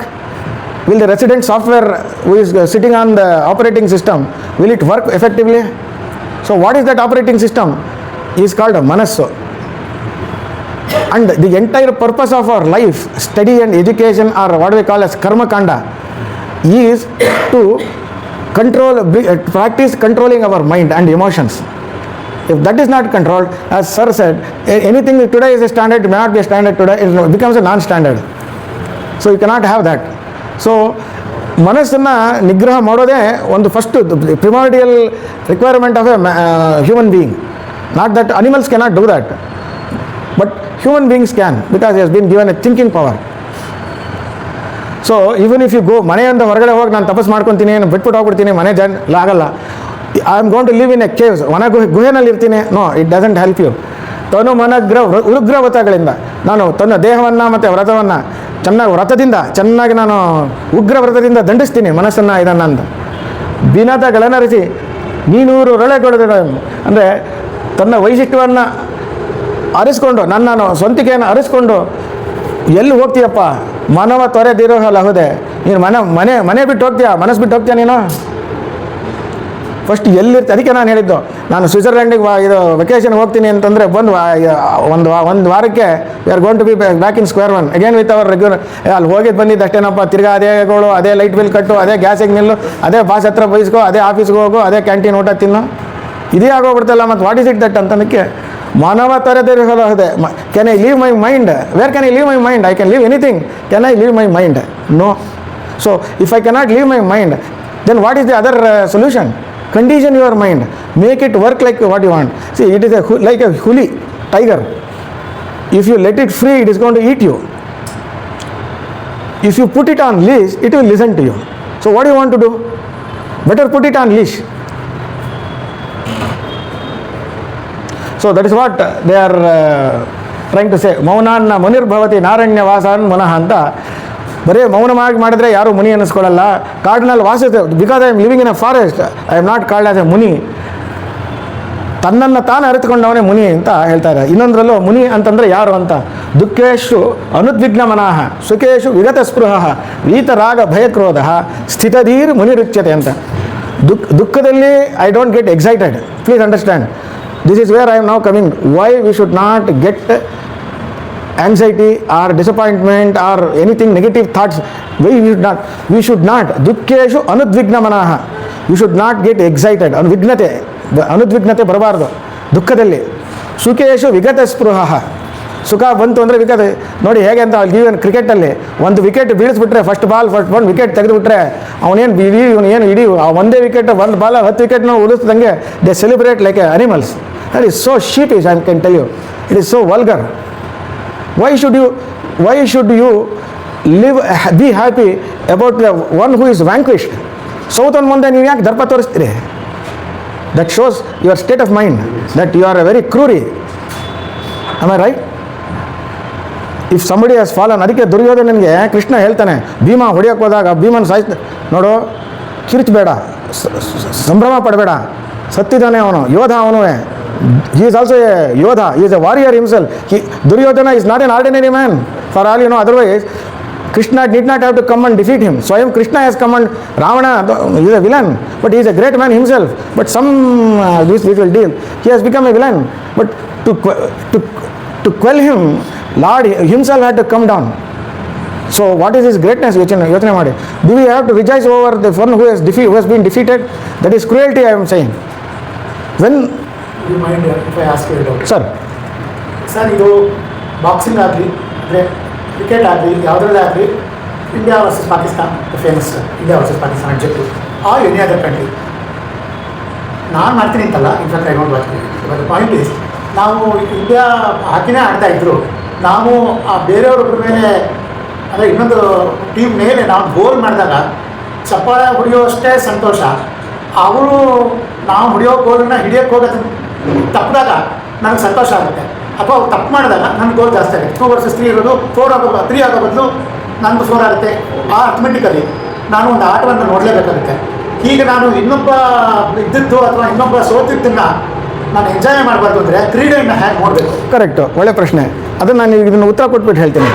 Will the resident software who is sitting on the operating system, will it work effectively? So what is that operating system? It is called Manassu. And the entire purpose of our life, study and education, or what we call as karma kanda, is to practice controlling our mind and emotions. If that is not controlled, as sir said, anything today is a standard, it may not be a standard today, it becomes a non-standard. So you cannot have that. So ಮನಸ್ಸನ್ನು ನಿಗ್ರಹ ಮಾಡೋದೇ ಒಂದು first primordial requirement of a human being. Not that animals cannot do that, but human beings can, because he has been given a thinking power. So even if you go, ಮನೆಯಿಂದ ಹೊರಗಡೆ ಹೋಗಿ ನಾನು ತಪಸ್ ಮಾಡ್ಕೊತೀನಿ, ಬಿಟ್ಬಿಟ್ಟು ಹೋಗ್ಬಿಡ್ತೀನಿ, ಮನೆ ಆಗಲ್ಲ. I am going to live in a caves, ಗುಹೆನಲ್ಲಿ ಇರ್ತೀನಿ. No, it doesn't help you. ತನು ಉಗ್ರ ವ್ರತಗಳಿಂದ ನಾನು ತನ್ನ ದೇಹವನ್ನು ಮತ್ತು ವ್ರತವನ್ನು ಚೆನ್ನಾಗಿ ನಾನು ಉಗ್ರ ವ್ರತದಿಂದ ದಂಡಿಸ್ತೀನಿ ಮನಸ್ಸನ್ನು ಇದನ್ನು ಅಂತ. ಬಿನದ ಗಳನರಿಸಿ ನೀನೂರು ರೊಳೆಗೊಡೆದ ಅಂದರೆ ತನ್ನ ವೈಶಿಷ್ಟ್ಯವನ್ನು ಅರಿಸ್ಕೊಂಡು ನನ್ನನ್ನು ಸ್ವಂತಿಕೆಯನ್ನು ಅರಿಸ್ಕೊಂಡು ಎಲ್ಲಿ ಹೋಗ್ತೀಯಪ್ಪ ಮಾನವ ತೊರೆದಿರೋಹಲಹುದೆ ನೀನು ಮನೆ ಬಿಟ್ಟು ಹೋಗ್ತೀಯಾ, ಮನಸ್ಸು ಬಿಟ್ಟು ಹೋಗ್ತೀಯ ನೀನು? ಫಸ್ಟ್ ಎಲ್ಲಿರ್ತಿ? ಅದಕ್ಕೆ ನಾನು ಹೇಳಿದ್ದು, ನಾನು ಸ್ವಿಟ್ಜರ್ಲ್ಯಾಂಡಿಗೆ ಇದು ವೆಕೇಷನ್ ಹೋಗ್ತೀನಿ ಅಂತಂದರೆ ಒಂದು ವಾರಕ್ಕೆ we are gonna to be back in square one again with our regular. ಅಲ್ಲಿ ಹೋಗಿದ್ದು ಬಂದಿದ್ದು ಅಷ್ಟೇನಪ್ಪ, ತಿರ್ಗಾ ಅದೇಗಳು, ಅದೇ ಲೈಟ್ ಬಿಲ್ ಕಟ್ಟು, ಅದೇ ಗ್ಯಾಸಿಗೆ ನಿಲ್ಲು, ಅದೇ ಬಾಸ್ ಹತ್ರ ಬಯಸ್ಕೋ, ಅದೇ ಆಫೀಸ್ಗೆ ಹೋಗು, ಅದೇ ಕ್ಯಾಂಟೀನ್ ಊಟ ತಿನ್ನು, ಇದೇ ಆಗೋಗ್ಬಿಡ್ತಲ್ಲ. ಮತ್ತು ವಾಟ್ ಇಸ್ ಇಟ್ ದಟ್ ಅಂತನಕ್ಕೆ ಮಾನವ ತೊರೆದಿರಹದೆ. Can I leave my mind? Where can I leave my mind? I can leave anything. Can I leave my mind? No. So if I cannot leave my mind, then what is the other solution? Condition your mind, make it work like what you want. See, it is like a huli, tiger. If you let it free, it is going to eat you. If you put it on leash, it will listen to you. So what do you want to do? Better put it on leash. So that is what they are trying to say. ಮೌನಾನ್ನ ಮುನಿರ್ಭವತಿ ನಾರಣ್ಯ ವಾಸಾನ್ ಮನಃ ಅಂತ. ಬರೀ ಮೌನವಾಗಿ ಮಾಡಿದ್ರೆ ಯಾರು ಮುನಿ ಅನ್ನಿಸ್ಕೊಳ್ಳಲ್ಲ. ಕಾಡಿನಲ್ಲಿ ವಾಸಿಸ್ತೇವೆ, because I am living in a forest, I am not called as a muni. ತನ್ನನ್ನು ತಾನು ಅರಿತುಕೊಂಡವನೇ ಮುನಿ ಅಂತ ಹೇಳ್ತಾರೆ. ಇನ್ನೊಂದರಲ್ಲೂ ಮುನಿ ಅಂತಂದರೆ ಯಾರು ಅಂತ, ದುಃಖೇಶು ಅನುದ್ವಿಗ್ನ ಮನಃ ಸುಖೇಶು ವಿಗತ ಸ್ಪೃಹ ವೀತರಾಗ ಭಯಕ್ರೋಧ ಸ್ಥಿತಧೀರ್ ಮುನಿರುಚ್ಯತೆ ಅಂತ. ದುಃಖದಲ್ಲಿ I don't get excited. Please understand, this is where I am now coming. Why we should not get anxiety or disappointment or anything negative thoughts. We should not ದುಃಖೇಶು ಅನುದ್ವಿಗ್ನ ಮನಃ, we should not get excited. ಅನುದ್ವಿಗ್ನತೆ ಬರಬಾರ್ದು ದುಃಖದಲ್ಲಿ. ಸುಖೇಶು ವಿಗತ ಸ್ಪೃಹ, ಸುಖ ಬಂತು ಅಂದರೆ ವಿಗತ. ನೋಡಿ ಹೇಗೆ ಅಂತ, ಈವನ್ ಕ್ರಿಕೆಟಲ್ಲಿ ಒಂದು ವಿಕೆಟ್ ಬೀಳಿಸ್ಬಿಟ್ರೆ, ಫಸ್ಟ್ ಒಂದು ವಿಕೆಟ್ ತೆಗೆದುಬಿಟ್ರೆ ಇವನೇನು ಇಡೀ ಒಂದೇ ವಿಕೆಟ್, ಒಂದು ಬಾಲ್ 10 ವಿಕೆಟ್ನ ಉಳಿಸ್ದಂಗೆ they celebrate like a animals. That is so sheepish, I can tell you. It is so vulgar. Why should you be happy about the one who is vanquished? ಸೌತನ್ ಮುಂದೆ ನೀವು ಯಾಕೆ ದರ್ಪ ತೋರಿಸ್ತೀರಿ? That shows your state of mind, that you are a very ಕ್ರೂರಿ. Am I right? If somebody has fallen, ಅದಕ್ಕೆ ದುರ್ಯೋಧನನಿಗೆ ಕೃಷ್ಣ ಹೇಳ್ತಾನೆ, ಭೀಮ ಹೊಡೆಯೋಕೆ ಹೋದಾಗ ಭೀಮನ್ ಸಾಯಿಸ್ತ ನೋಡು, ಕಿರ್ಚಬೇಡ, ಸಂಭ್ರಮ ಪಡಬೇಡ, ಸತ್ತಿದ್ದಾನೆ ಅವನು, ಯೋಧ ಅವನುವೇ. He is also a Yodha, he is a warrior himself. Duryodhana is not an ordinary man, for all you know. Otherwise, Krishna did not have to come and defeat him. Swayam Krishna has come and Ravana is a villain, but he is a great man himself. But some this we will deal. He has become a villain, but to quell him, Lord himself had to come down. So what is his greatness? Yochane ಮಾಡಿ. Do we have to rejoice over the one who has been defeated? That is cruelty, I am saying. When You mind if I ask you a doubt? Sir, sir, ಇದು ಬಾಕ್ಸಿಂಗ್ ಆಗಲಿ, ಅಂದರೆ ಕ್ರಿಕೆಟ್ ಆಗಲಿ, ಯಾವುದ್ರಲ್ಲೇ ಆಗಲಿ, India versus Pakistan famous. India versus Pakistan objective R any other country. ನಾನು ಮಾಡ್ತೀನಿ ಅಂತಲ್ಲ, in fact I don't watch it. But the point is, ನಾವು ಇಂಡಿಯಾ ಹಾಕಿನೇ ಆಡ್ತಾ ಇದ್ರು, ನಾವು ಆ ಬೇರೆಯವ್ರ ಮೇಲೆ, ಅಂದರೆ ಇನ್ನೊಂದು ಟೀಮ್ ಮೇಲೆ ನಾವು ಗೋಲ್ ಮಾಡಿದಾಗ ಚಪ್ಪಾಳೆ ಹೊಡೆಯುವಷ್ಟೇ ಸಂತೋಷ. ಅವರು ನಾವು ಹೊಡೆಯೋ ಗೋಲನ್ನ ಹಿಡಿಯೋಕ್ಕೆ ಹೋಗೋದು ತಪ್ಪಿದಾಗ ನನಗೆ ಸಂತೋಷ ಆಗುತ್ತೆ. ಅಥವಾ ಅವ್ರು ತಪ್ಪು ಮಾಡಿದಾಗ ನನ್ನ ಗೋಲ್ ಜಾಸ್ತಿ ಆಗುತ್ತೆ. 2 versus 3 ಇರೋದು 3 ಆಗೋ ಬದಲು ನನಗೂ 4 ಆಗುತ್ತೆ. ಆ ಅರ್ಥಮೆಟಿಕಲಿ ನಾನು ಒಂದು ಆಟವನ್ನು ನೋಡಲೇಬೇಕಾಗುತ್ತೆ. ಹೀಗೆ ನಾನು ಇನ್ನೊಬ್ಬ ಇದ್ದಿದ್ದು ಅಥವಾ ಇನ್ನೊಬ್ಬ ಸೋತಿದ್ದನ್ನು ನಾನು ಎಂಜಾಯ್ ಮಾಡಬಾರ್ದು ಅಂದರೆ ಕ್ರೀಡೆಯನ್ನು ಹ್ಯಾಕ್ ಮಾಡಬೇಕು. ಕರೆಕ್ಟು, ಒಳ್ಳೆ ಪ್ರಶ್ನೆ. ಅದನ್ನು ನಾನು ಇದನ್ನು ಉತ್ತರ ಕೊಟ್ಬಿಟ್ಟು ಹೇಳ್ತೀನಿ.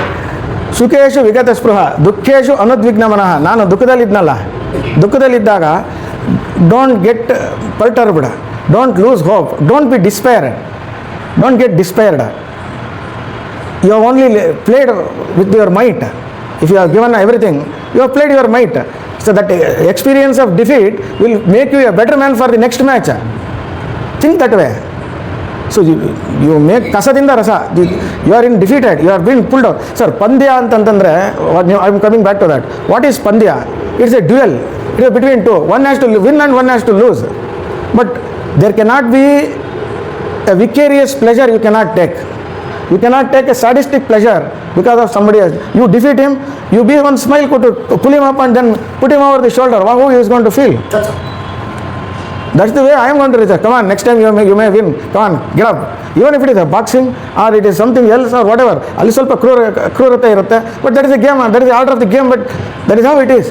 ಸುಖೇಶು ವಿಗತ ಸ್ಪೃಹ ದುಃಖೇಶು ಅನುದ್ವಿಗ್ನ ಮನಃ. ನಾನು ದುಃಖದಲ್ಲಿದ್ನಲ್ಲ, ದುಃಖದಲ್ಲಿದ್ದಾಗ don't get perturbed, don't lose hope, don't be despaired, don't get despaired. You have only played with your might. If you have given everything, you have played your might. So that experience of defeat will make you a better man for the next match. Think that way. So you make ಕಸದಿಂದ ರಸ. You are in defeated, you are been pulled out. Sir, ಪಂದ್ಯ ಅಂತಂತಂದರೆ, I am coming back to that. What is ಪಂದ್ಯ? It's a duel. It is between two. One has to win and one has to lose. But there cannot be a vicarious pleasure you cannot take. You cannot take a sadistic pleasure because of somebody else. You defeat him, you be one smile, to pull him up and then put him over the shoulder. How he is going to feel? That's the way I am going to reach. Come on, next time you may win. Come on, get up. Even if it is a boxing or it is something else or whatever. ಅಲ್ಲಿ ಸ್ವಲ್ಪ ಕ್ರೂರತೆ ಇರುತ್ತೆ. But that is a game, that is the order of the game, but that is how it is.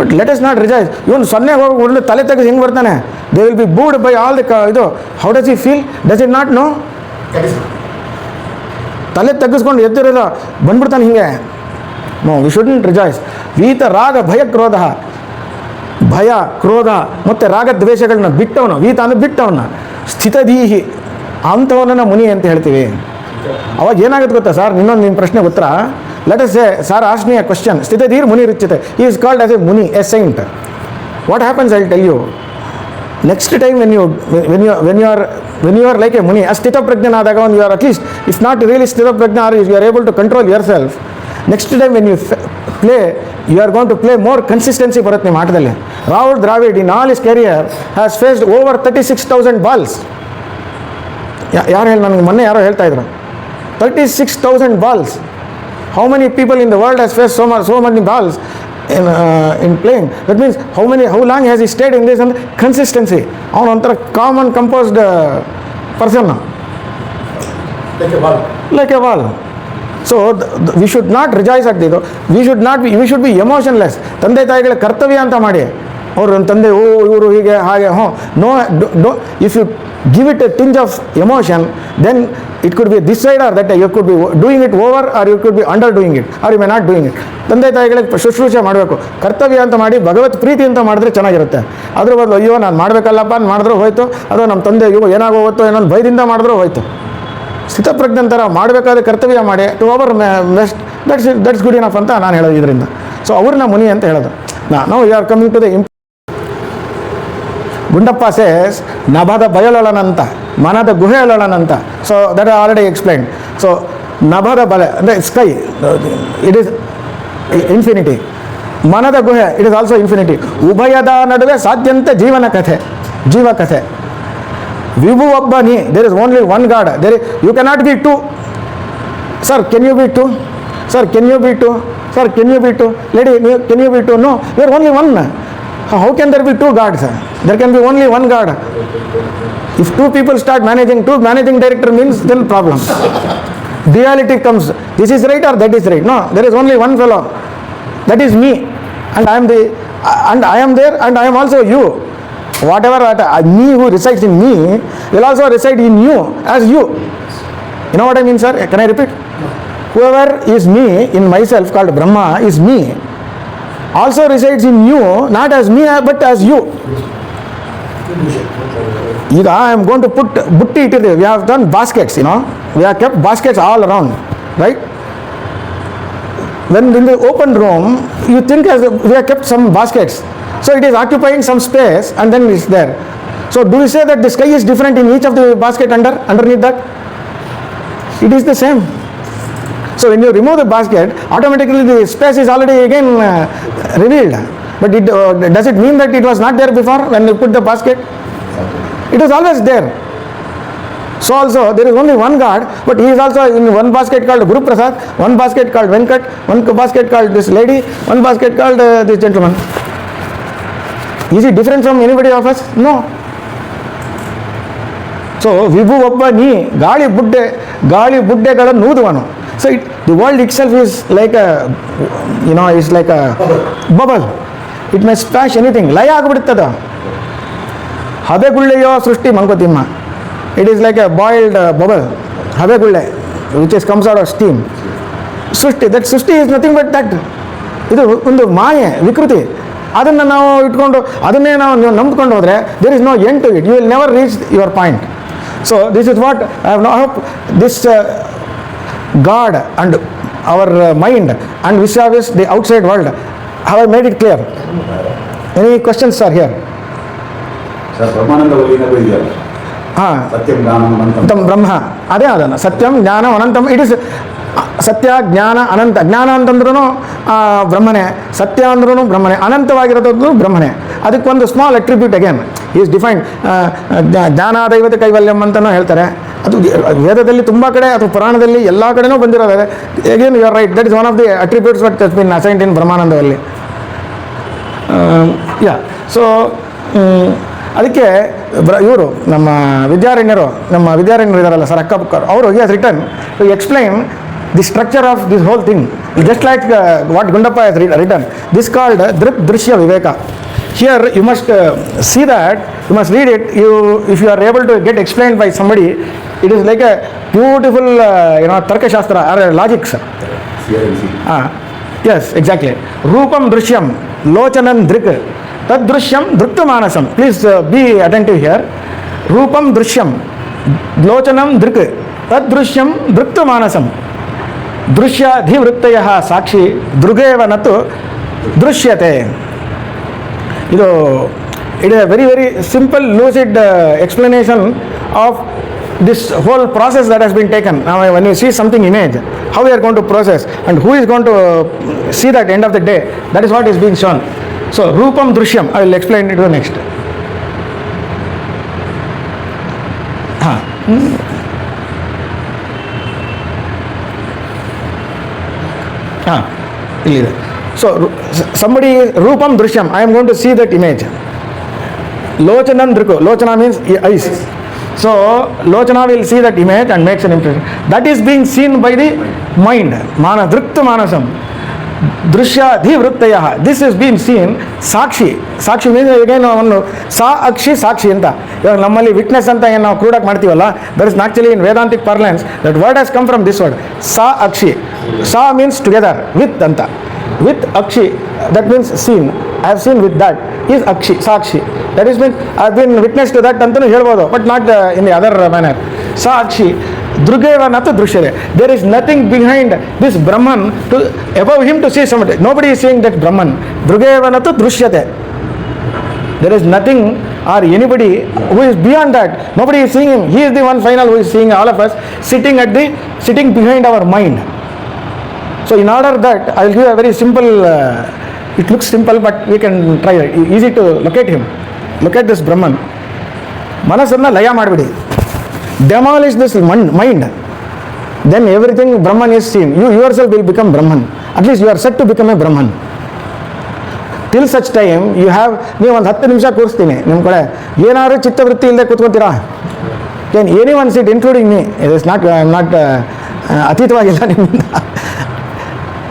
But let us not rejoice. ಇವನು ಸೊನ್ನೆಗೆ ಹೋಗಿ ಒಳ್ಳೆ ತಲೆ ತೆಗೆದು ಹಿಂಗೆ ಬರ್ತಾನೆ. They will be booed by all the ಇದು. How does he feel? Does it not know? ತಲೆ ತೆಗೆಸ್ಕೊಂಡು ಎದ್ದಿರೋದು ಬಂದ್ಬಿಡ್ತಾನೆ ಹಿಂಗೆ. No, we shouldn't rejoice. ವೀತ ರಾಗ ಭಯ ಕ್ರೋಧ, ಭಯ ಕ್ರೋಧ ಮತ್ತು ರಾಗದ್ವೇಷಗಳನ್ನ ಬಿಟ್ಟವನು, ವೀತ ಅಂದರೆ ಬಿಟ್ಟವನ್ನ, ಸ್ಥಿತದೀಹಿ ಅಂಥವನನ್ನು ಮುನಿ ಅಂತ ಹೇಳ್ತೀವಿ. ಅವಾಗ ಏನಾಗುತ್ತೆ ಗೊತ್ತಾ ಸರ್, ಇನ್ನೊಂದು ನಿಮ್ಮ ಪ್ರಶ್ನೆ ಉತ್ತರ. Let us say sir ask me a question, ಸ್ಥಿತಧೀರ್ ಮುನಿ ರುಚ್ಯತೆ, he is called as a muni, a saint. What happens, I will tell you. Next time when you are like a muni, ಸ್ಥಿತ ಪ್ರಜ್ಞನಾದಾಗ, when you are at least, if not really ಸ್ಥಿತ ಪ್ರಜ್ಞ, or you are able to control yourself, next time when you play, you are going to play more consistency ಬರುತ್ತೆ ನಿಮ್ಮ ಆಟದಲ್ಲಿ. Rahul Dravid in all his career has faced over 36,000 balls. ಯಾರು ಹೇಳಿ, ನನಗೆ ಮೊನ್ನೆ ಯಾರೋ ಹೇಳ್ತಾ ಇದ್ರು 36,000 balls. How many people in the world has faced so many balls in playing? That means how long has he stayed in this? And consistency. ಅವನು ಒಂಥರ common composed person, like a wall. So we should not rejoice at this. We should be emotionless. ತಂದೆ ತಾಯಿಗಳ ಕರ್ತವ್ಯ ಅಂತ ಮಾಡಿ, ಅವರು ನನ್ನ ತಂದೆ ಇವರು ಹೀಗೆ ಹಾಗೆ no. If you give it a tinge of emotion, then it could be this side or that side. You could be doing it over, or you could be underdoing it, or you may not doing it. ತಂದೆ ತಾಯಿಗಳಿಗೆ ಶುಶ್ರೂಷೆ ಮಾಡಬೇಕು, ಕರ್ತವ್ಯ ಅಂತ ಮಾಡಿ ಭಗವತ್ ಪ್ರೀತಿ ಅಂತ ಮಾಡಿದ್ರೆ ಚೆನ್ನಾಗಿರುತ್ತೆ. ಅದ್ರ ಬದಲು ಅಯ್ಯೋ ನಾನು ಮಾಡಬೇಕಲ್ಲಪ್ಪ ಅಂತ ಮಾಡಿದ್ರೂ ಹೋಯ್ತು, ಅದು ನಮ್ಮ ತಂದೆ ಇವು ಏನಾಗೋಗುತ್ತೋ ಏನೋ ಭಯದಿಂದ ಮಾಡಿದ್ರೂ ಹೋಯ್ತು. ಸ್ಥಿತಪ್ರಜ್ಞಂತರ ಮಾಡಬೇಕಾದ ಕರ್ತವ್ಯ ಮಾಡಿ do our best, that's good enough ಅಂತ ನಾನು ಹೇಳೋದು ಇದರಿಂದ. ಸೊ ಅವ್ರನ್ನ ಮುನಿ ಅಂತ ಹೇಳೋದು. ನಾವು you are coming to the Gundappa says ನಭದ ಬಯಲೊಳನಂತ, ಮನದ ಗುಹೆಯೊಳನಂತ. So that already explained. ಸೊ ನಭದ ಬಲೆ ಅಂದರೆ ಸ್ಕೈ, ಇಟ್ ಈಸ್ ಇನ್ಫಿನಿಟಿ. ಮನದ ಗುಹೆ, ಇಟ್ ಈಸ್ ಆಲ್ಸೋ ಇನ್ಫಿನಿಟಿ. ಉಭಯದ ನಡುವೆ ಸಾಧ್ಯಂತೆ ಜೀವಕಥೆ. ವಿಭು ಒಬ್ಬ ನೀ, there is only one god. You cannot be two. Sir can you be two? Sir can you be two? Sir can you be two? Lady can you be two? No, you are only one. How can there be two gods? There can be only one God. If two people start managing, two managing director means then problem. Duality comes. This is right or that is right. No, there is only one fellow. That is me, and I am there, and I am also you. Whatever me who resides in me will also reside in you as you. You know what I mean, sir? Can I repeat? Whoever is me in myself, called Brahma, is me, also resides in you, not as me but as you. ಈಗ I am going to put butti ittideve. We have done baskets, we have kept baskets all around, right? When in the open room, you think as we have kept some baskets, so it is occupying some space and then it's there. So do we say that the sky is different in each of the basket underneath that? It is the same. So when you remove the basket, automatically the space is already again revealed. But does it mean that it was not there before when you put the basket? It was always there. So also there is only one God, but he is also in one basket called Guru Prasad, one basket called Venkat, one basket called this lady, one basket called this gentleman. Is he different from anybody of us? No. So ವಿಭು ಒಬ್ಬ ನೀ, ಗಾಳಿ ಬುಡ್ಡೆಗಳನ್ನು ಊದುವನು. So the world itself is like it's like a bubble. It may splash anything. ಲಯ ಆಗಿಬಿಡುತ್ತದ. ಹಬೆಗುಳ್ಳೆಯೋ ಸೃಷ್ಟಿ Mankutimma. It is like a boiled bubble. ಹಬೆಗುಳ್ಳೆ, which comes out of steam. ಸೃಷ್ಟಿ is nothing but that. ಇದು ಒಂದು ಮಾಯೆ, ವಿಕೃತಿ. ಅದನ್ನು ನಾವು ಇಟ್ಕೊಂಡು ಅದನ್ನೇ ನಾವು ನಂಬ್ಕೊಂಡು ಹೋದರೆ there is no end to it. You will never reach your point. So this is what I have now hope this God and our mind and vis-a-vis the outside world, have I made it clear? Any questions are here? Sir, ಬ್ರಹ್ಮಾನಂದ ವಲ್ಲಿನಗೂ ಇದೆಯಲ್ಲ, ಸತ್ಯಂ ಜ್ಞಾನಂ ಅನಂತಂ ಬ್ರಹ್ಮ, ಅದೇ ಅದನ್ನು ಸತ್ಯಂ ಜ್ಞಾನಂ ಅನಂತಂ. ಇಟ್ ಇಸ್ ಸತ್ಯ ಜ್ಞಾನ ಅನಂತ. ಜ್ಞಾನ ಅಂತಂದ್ರೂ ಬ್ರಹ್ಮನೇ, ಸತ್ಯ ಅಂದ್ರೂ ಬ್ರಹ್ಮನೇ, ಅನಂತವಾಗಿರೋದು ಬ್ರಹ್ಮನೇ. ಅದಕ್ಕೊಂದು small attribute again is defined. ಜ್ಞಾನ ದೈವತ ಕೈವಲ್ಯಂ ಅಂತಲೂ ಹೇಳ್ತಾರೆ. ಅದು ವೇದದಲ್ಲಿ ತುಂಬ ಕಡೆ ಅಥವಾ ಪುರಾಣದಲ್ಲಿ ಎಲ್ಲ ಕಡೆನೂ ಬಂದಿರೋದೆ. Again you are right, that is one of the attributes what has been assigned in ಬ್ರಹ್ಮಾನಂದದಲ್ಲಿ. ಸೊ ಅದಕ್ಕೆ ಇವರು ನಮ್ಮ ವಿದ್ಯಾರಣ್ಯರು ಇದ್ದಾರಲ್ಲ ಸರ್, ಅಕ್ಕ ಬುಕ್ಕರ್, ಅವರು he has return to explain the structure of this whole thing. Just like what Gundappa has written. This is called Drip Drishya Viveka. Here you must see that, you must read it. If you are able to get explained by somebody, it is like a beautiful, Tarka Shastra or logics. Yes, exactly. Rupam Drishyam, Lochanam Drik, Tad Drishyam Drukta Manasam. Please be attentive here. Rupam Drishyam, Lochanam Drik, Tad Drishyam Drukta Manasam. Drushya Dhivruttayaha Sakshi, Drugeva Natu Drushyate. It is a very, very simple, lucid explanation of this whole process that has been taken. Now, when you see something image, how we are going to process and who is going to see that end of the day, that is what is being shown. So, Rupam Drishyam, I will explain it to the next. So, somebody, Rupam Drishyam, I am going to see that image. Lochanam Driku, Lochana means eyes. So, Lochana will see that image and makes an impression. That is being seen by the mind. Mana Drukta Manasam. Drushya Dhivruttayaha. This is being seen. Sakshi. Sakshi means again Sa Akshi Sakshi anta. Normally witness anta ಏನು ನಾವು ಕ್ರೂಡಾಗಿ ಮಾಡ್ತೀವಲ್ಲ, that is actually in Vedantic parlance, that word has come from this word. Sa Akshi. Sa means together, with anta. With Akshi, that means seen. I have seen with that is Akshi, Sakshi. That is means I have been witness to that ಅಂತನೂ ಹೇಳ್ಬೋದು, but not in the other manner. Sakshi, Drugeva Natu Drushyate. There is nothing behind this Brahman to above him to see somebody. Nobody is seeing that Brahman. Drugeva Natu Drushyate. There is nothing or anybody who is beyond that. Nobody is seeing him. He is the one final who is seeing all of us sitting behind our mind. So in order that, I will give a very simple, it looks simple but we can try it. Easy to locate him. Look at this Brahman. Manasanna laya madbidi. Demolish this mind. Then everything Brahman is seen. You yourself will become Brahman. At least you are set to become a Brahman. Till such time you have, ನೀವು ಒಂದು 10 ನಿಮಿಷ ಕೂರಿಸ್ತೀನಿ ನಿಮ್ಮ ಕಡೆ, ಏನಾದ್ರು ಚಿತ್ತವೃತ್ತಿ ಇಲ್ಲದೆ ಕೂತ್ಕೊತೀರಾ? Can anyone sit, including me? It is not, I am not ಅತೀತವಾಗಿಲ್ಲ ನಿಮ್ಮಿಂದ.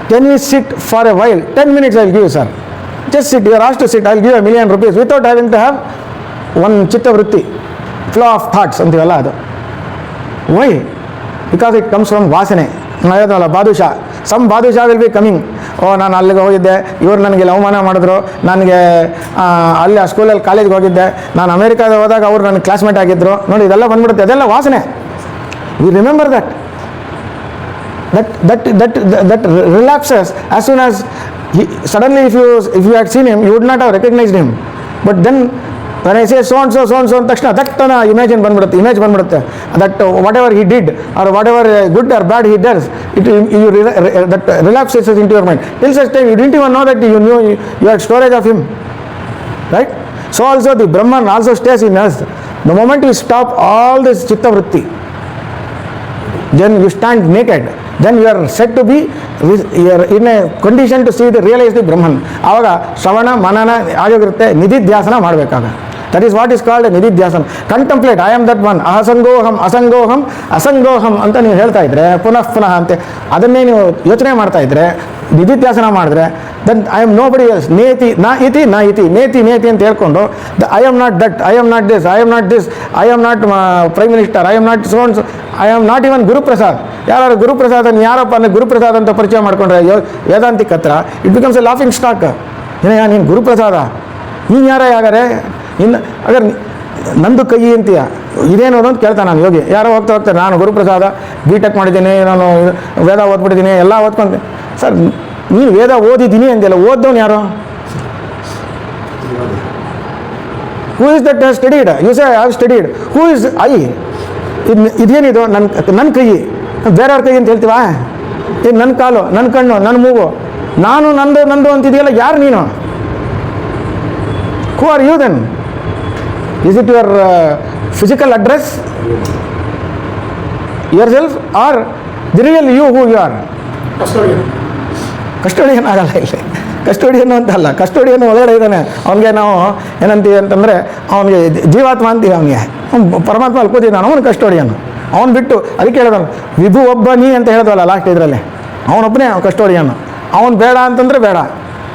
Can we sit for a while? 10 minutes I will give you, sir. Just sit. You are asked to sit. I will give ₹1,000,000 without having to have one chittavritti, flow of thoughts ಅಂತೀವಲ್ಲ ಅದು. Why? Because it comes from ವಾಸನೆ. ಹೇಳಿದ್ನಲ್ಲ ಬಾದುಷಾ. Some badusha will be coming. ನಾನು ಅಲ್ಲಿಗೆ ಹೋಗಿದ್ದೆ, ಇವರು ನನಗೆ ಅವಮಾನ ಮಾಡಿದ್ರು, ನನಗೆ ಅಲ್ಲಿ ಆ ಸ್ಕೂಲಲ್ಲಿ ಕಾಲೇಜ್ಗೆ ಹೋಗಿದ್ದೆ, ನಾನು ಅಮೇರಿಕಾದ ಹೋದಾಗ ಅವರು ನನ್ನ ಕ್ಲಾಸ್ಮೇಟ್ ಆಗಿದ್ದರು, ನೋಡಿ ಇದೆಲ್ಲ ಬಂದ್ಬಿಡುತ್ತೆ. ಅದೆಲ್ಲ ವಾಸನೆ. We remember that. That relapses as soon as suddenly if you had seen him, you would not have recognized him. But then when I say so and so ಅಂತ ತಕ್ಷಣ ದಟ್ಟನ image ಬಂದ್ಬಿಡುತ್ತೆ. That whatever he did or whatever good or bad he does, that relapses into your mind. Till such time you didn't even know that you knew you had storage of him. Right? So also the Brahman also stays in us. The moment you stop all this chittavritti, then you stand naked. Then you are said to be, you are in a condition to see realize the Brahman. ಆವಾಗ ಶ್ರವಣ ಮನನ ಆಗಿರುತ್ತೆ, ನಿಧಿಧ್ಯಾಸನ ಮಾಡಬೇಕಾಗ. That is what is called a ನಿಧಿಧ್ಯಾಸನ. Contemplate, I am that one. ಅಸಂಗೋಹಂ ಅಂತ ನೀವು ಹೇಳ್ತಾ ಇದ್ರೆ ಪುನಃ ಅಂತೆ ಅದನ್ನೇ ನೀವು ಯೋಚನೆ ಮಾಡ್ತಾ ಇದ್ರೆ, ನಿಧಿಧ್ಯಾಸನ ಮಾಡಿದ್ರೆ, then I am nobody else. ನೇತಿ ನಾ ಇತಿ ನೇತಿ ಅಂತ ಹೇಳ್ಕೊಂಡು I am not that, I am not this, I am not this, I am not prime minister, I am not so and so, I am not even Guruprasad. ಯಾರು ಗುರುಪ್ರಸಾದ್ ಯಾರಪ್ಪ ಅಂದರೆ ಗುರುಪ್ರಸಾದ್ ಅಂತ ಪರಿಚಯ ಮಾಡ್ಕೊಂಡ್ರೆ ವೇದಾಂತಿಕ್ ಹತ್ರ it becomes A laughing stock. ನೀನು ಗುರುಪ್ರಸಾದ, ನೀನು ಯಾರ ಯಾಗಾರೆ ಇನ್ನು ಅಗರ್ ನಂದು ಕೈ ಅಂತೀಯ ಇದೇನು ಅಂತ ಕೇಳ್ತಾನೆ ನಾನು ಯೋಗಿ. ಯಾರೋ ಹೋಗ್ತಾರೆ ನಾನು ಗುರುಪ್ರಸಾದ B.Tech ಮಾಡಿದ್ದೀನಿ, ನಾನು ವೇದ ಓದ್ಬಿಟ್ಟಿದ್ದೀನಿ, ಎಲ್ಲ ಓದ್ಕೊಂಡೆ. ಸರ್ ನೀನು ವೇದ ಓದಿದ್ದೀನಿ ಅಂತೆಲ್ಲ, ಓದ್ದವನು ಯಾರು? Who is that studied? You say I have studied. Who is I? ಇದೇನಿದು? ನನ್ನ ಕೈ ಬೇರೆಯವ್ರ ಕೈ ಅಂತ ಹೇಳ್ತೀವ? ಇದು ನನ್ನ ಕಾಲು, ನನ್ನ ಕಣ್ಣು, ನನ್ನ ಮೂಗು, ನಾನು ನಂದು ಅಂತಿದೆಯಲ್ಲ, ಯಾರು ನೀನು? Who are you then? Is it your physical address, yourself, or the real you who you are? Custodian ಆಗಲ್ಲ ಇಲ್ಲಿ. ಕಸ್ಟೋಡಿಯನ್ನು ಅಂತಲ್ಲ, ಕಸ್ಟೋಡಿಯನ್ನು ಒಳಗಡೆ ಇದ್ದಾನೆ. ಅವನಿಗೆ ನಾವು ಏನಂತೀವಿ ಅಂತಂದರೆ ಅವನಿಗೆ ಜೀವಾತ್ಮ ಅಂತೀವಿ. ಅವನಿಗೆ ಪರಮಾತ್ಮ ಅಲ್ಲಿ ಕೂತಿದ್ದಾನೆ, ಅವನು ಕಸ್ಟೋಡಿಯನ್ನು. ಅವನು ಬಿಟ್ಟು ಅದಕ್ಕೆ ಹೇಳಿದವನು ವಿಭು ಒಬ್ಬನಿ ಅಂತ ಹೇಳಿದ್ವಲ್ಲ ಲಾಸ್ಟ್ ಇದರಲ್ಲಿ, ಅವನೊಬ್ಬನೇ ಕಸ್ಟೋಡಿಯನ್ನು. ಅವನು ಬೇಡ ಅಂತಂದರೆ ಬೇಡ.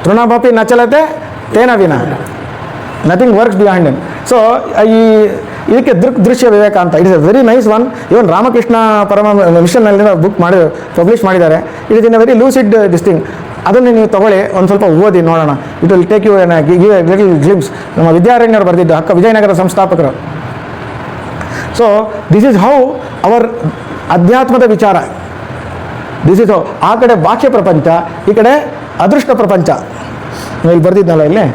ತೃಣಭಪಿ ನಚಲತೆ ತೇನ ವಿನ, nothing works behind him. So ಇದಕ್ಕೆ ದೃಶ್ಯ ವಿವೇಕ ಅಂತ, it is a very nice one. ಇವನ್ ರಾಮಕೃಷ್ಣ ಪರಮ ಮಿಷನ್ನಲ್ಲಿ ಬುಕ್ ಪಬ್ಲಿಷ್ ಮಾಡಿದ್ದಾರೆ. It is in a very lucid distinct. ಅದನ್ನು ನೀವು ತಗೊಳ್ಳಿ, ಒಂದು ಸ್ವಲ್ಪ ಓದಿ ನೋಡೋಣ. It will take you give a little glimpse. ನಮ್ಮ ವಿದ್ಯಾರಣ್ಯರು ಬರೆದಿದ್ದು, ವಿಜಯನಗರ ಸಂಸ್ಥಾಪಕರು. So this is how our ಅಧ್ಯಾತ್ಮದ ವಿಚಾರ. This is how. ಆ ಕಡೆ ಬಾಹ್ಯ ಪ್ರಪಂಚ, ಈ ಕಡೆ ಅದೃಷ್ಟ ಪ್ರಪಂಚ. ಇಲ್ಲಿ ಬರೆದಿದ್ನಲ್ಲ ಇಲ್ಲಿ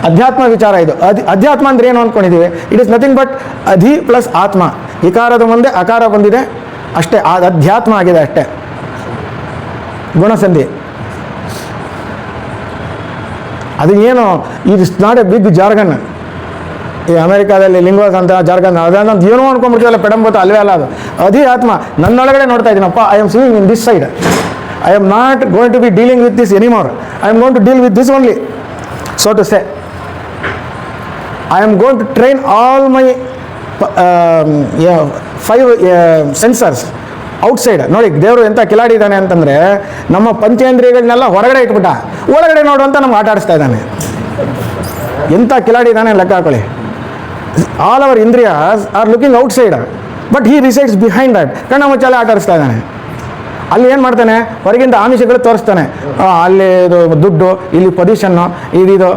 ಅಧ್ಯಾತ್ಮ ವಿಚಾರ. ಇದು ಅಧ್ಯಾತ್ಮ ಅಂದರೆ ಏನು ಅಂದ್ಕೊಂಡಿದ್ದೀವಿ? ಇಟ್ ಇಸ್ ನಥಿಂಗ್ ಬಟ್ ಅಧಿ ಪ್ಲಸ್ ಆತ್ಮ. ಇಕಾರದ ಮುಂದೆ ಅಕಾರ ಬಂದಿದೆ ಅಷ್ಟೇ, ಅದು ಅಧ್ಯಾತ್ಮ ಆಗಿದೆ ಅಷ್ಟೇ, ಗುಣಸಂಧಿ. ಅದು ಏನು, it's not A big jargon. ಈ ಅಮೆರಿಕಾದಲ್ಲಿ ಲಿಂಗ್ವಾಸ್ ಅಂತ ಜಾರ್ಗನ್ ಅದಂತ ಏನೋ ಅನ್ಕೊಂಡ್ಬಿಡ್ತೀವಲ್ಲ, ಪೆಡಂಬತ್ತ ಅಲ್ವೇ ಅಲ್ಲ. ಅದು ಅಧಿ ಆತ್ಮ. ನನ್ನೊಳಗಡೆ ನೋಡ್ತಾ ಇದ್ದೀನಪ್ಪ, I am seeing in this side. I am not going to be dealing with this anymore. I am going to deal with this only, so to say. I am going to train all my 5 sensors outside. ನೋಡಿ ದೇವರು ಎಂಥ ಕಿಲಾಡಿ ಇದ್ದಾನೆ ಅಂತಂದರೆ, ನಮ್ಮ ಪಂಚೇಂದ್ರಿಯಗಳನ್ನೆಲ್ಲ ಹೊರಗಡೆ ಇಟ್ಬಿಟ್ಟ, ಒಳಗಡೆ ನೋಡು ಅಂತ ನಮ್ಗೆ ಆಟ ಆಡಿಸ್ತಾ ಇದ್ದಾನೆ. ಎಂಥ ಕಿಲಾಡಿ ಇದ್ದಾನೆ ಲೆಕ್ಕ ಹಾಕೊಳ್ಳಿ. All our indriyas are looking outside, but he resides behind that. ಕಣ್ಣ ಮುಚ್ಚಾಲೆ ಆಟ ಆಡಿಸ್ತಾ ಇದ್ದಾನೆ. ಅಲ್ಲಿ ಏನು ಮಾಡ್ತಾನೆ, ಹೊರಗಿಂದ ಆಮಿಷಗಳು ತೋರಿಸ್ತಾನೆ. ಅಲ್ಲಿ ಇದು ದುಡ್ಡು, ಇಲ್ಲಿ ಪೊಸಿಷನ್ನು, ಇದು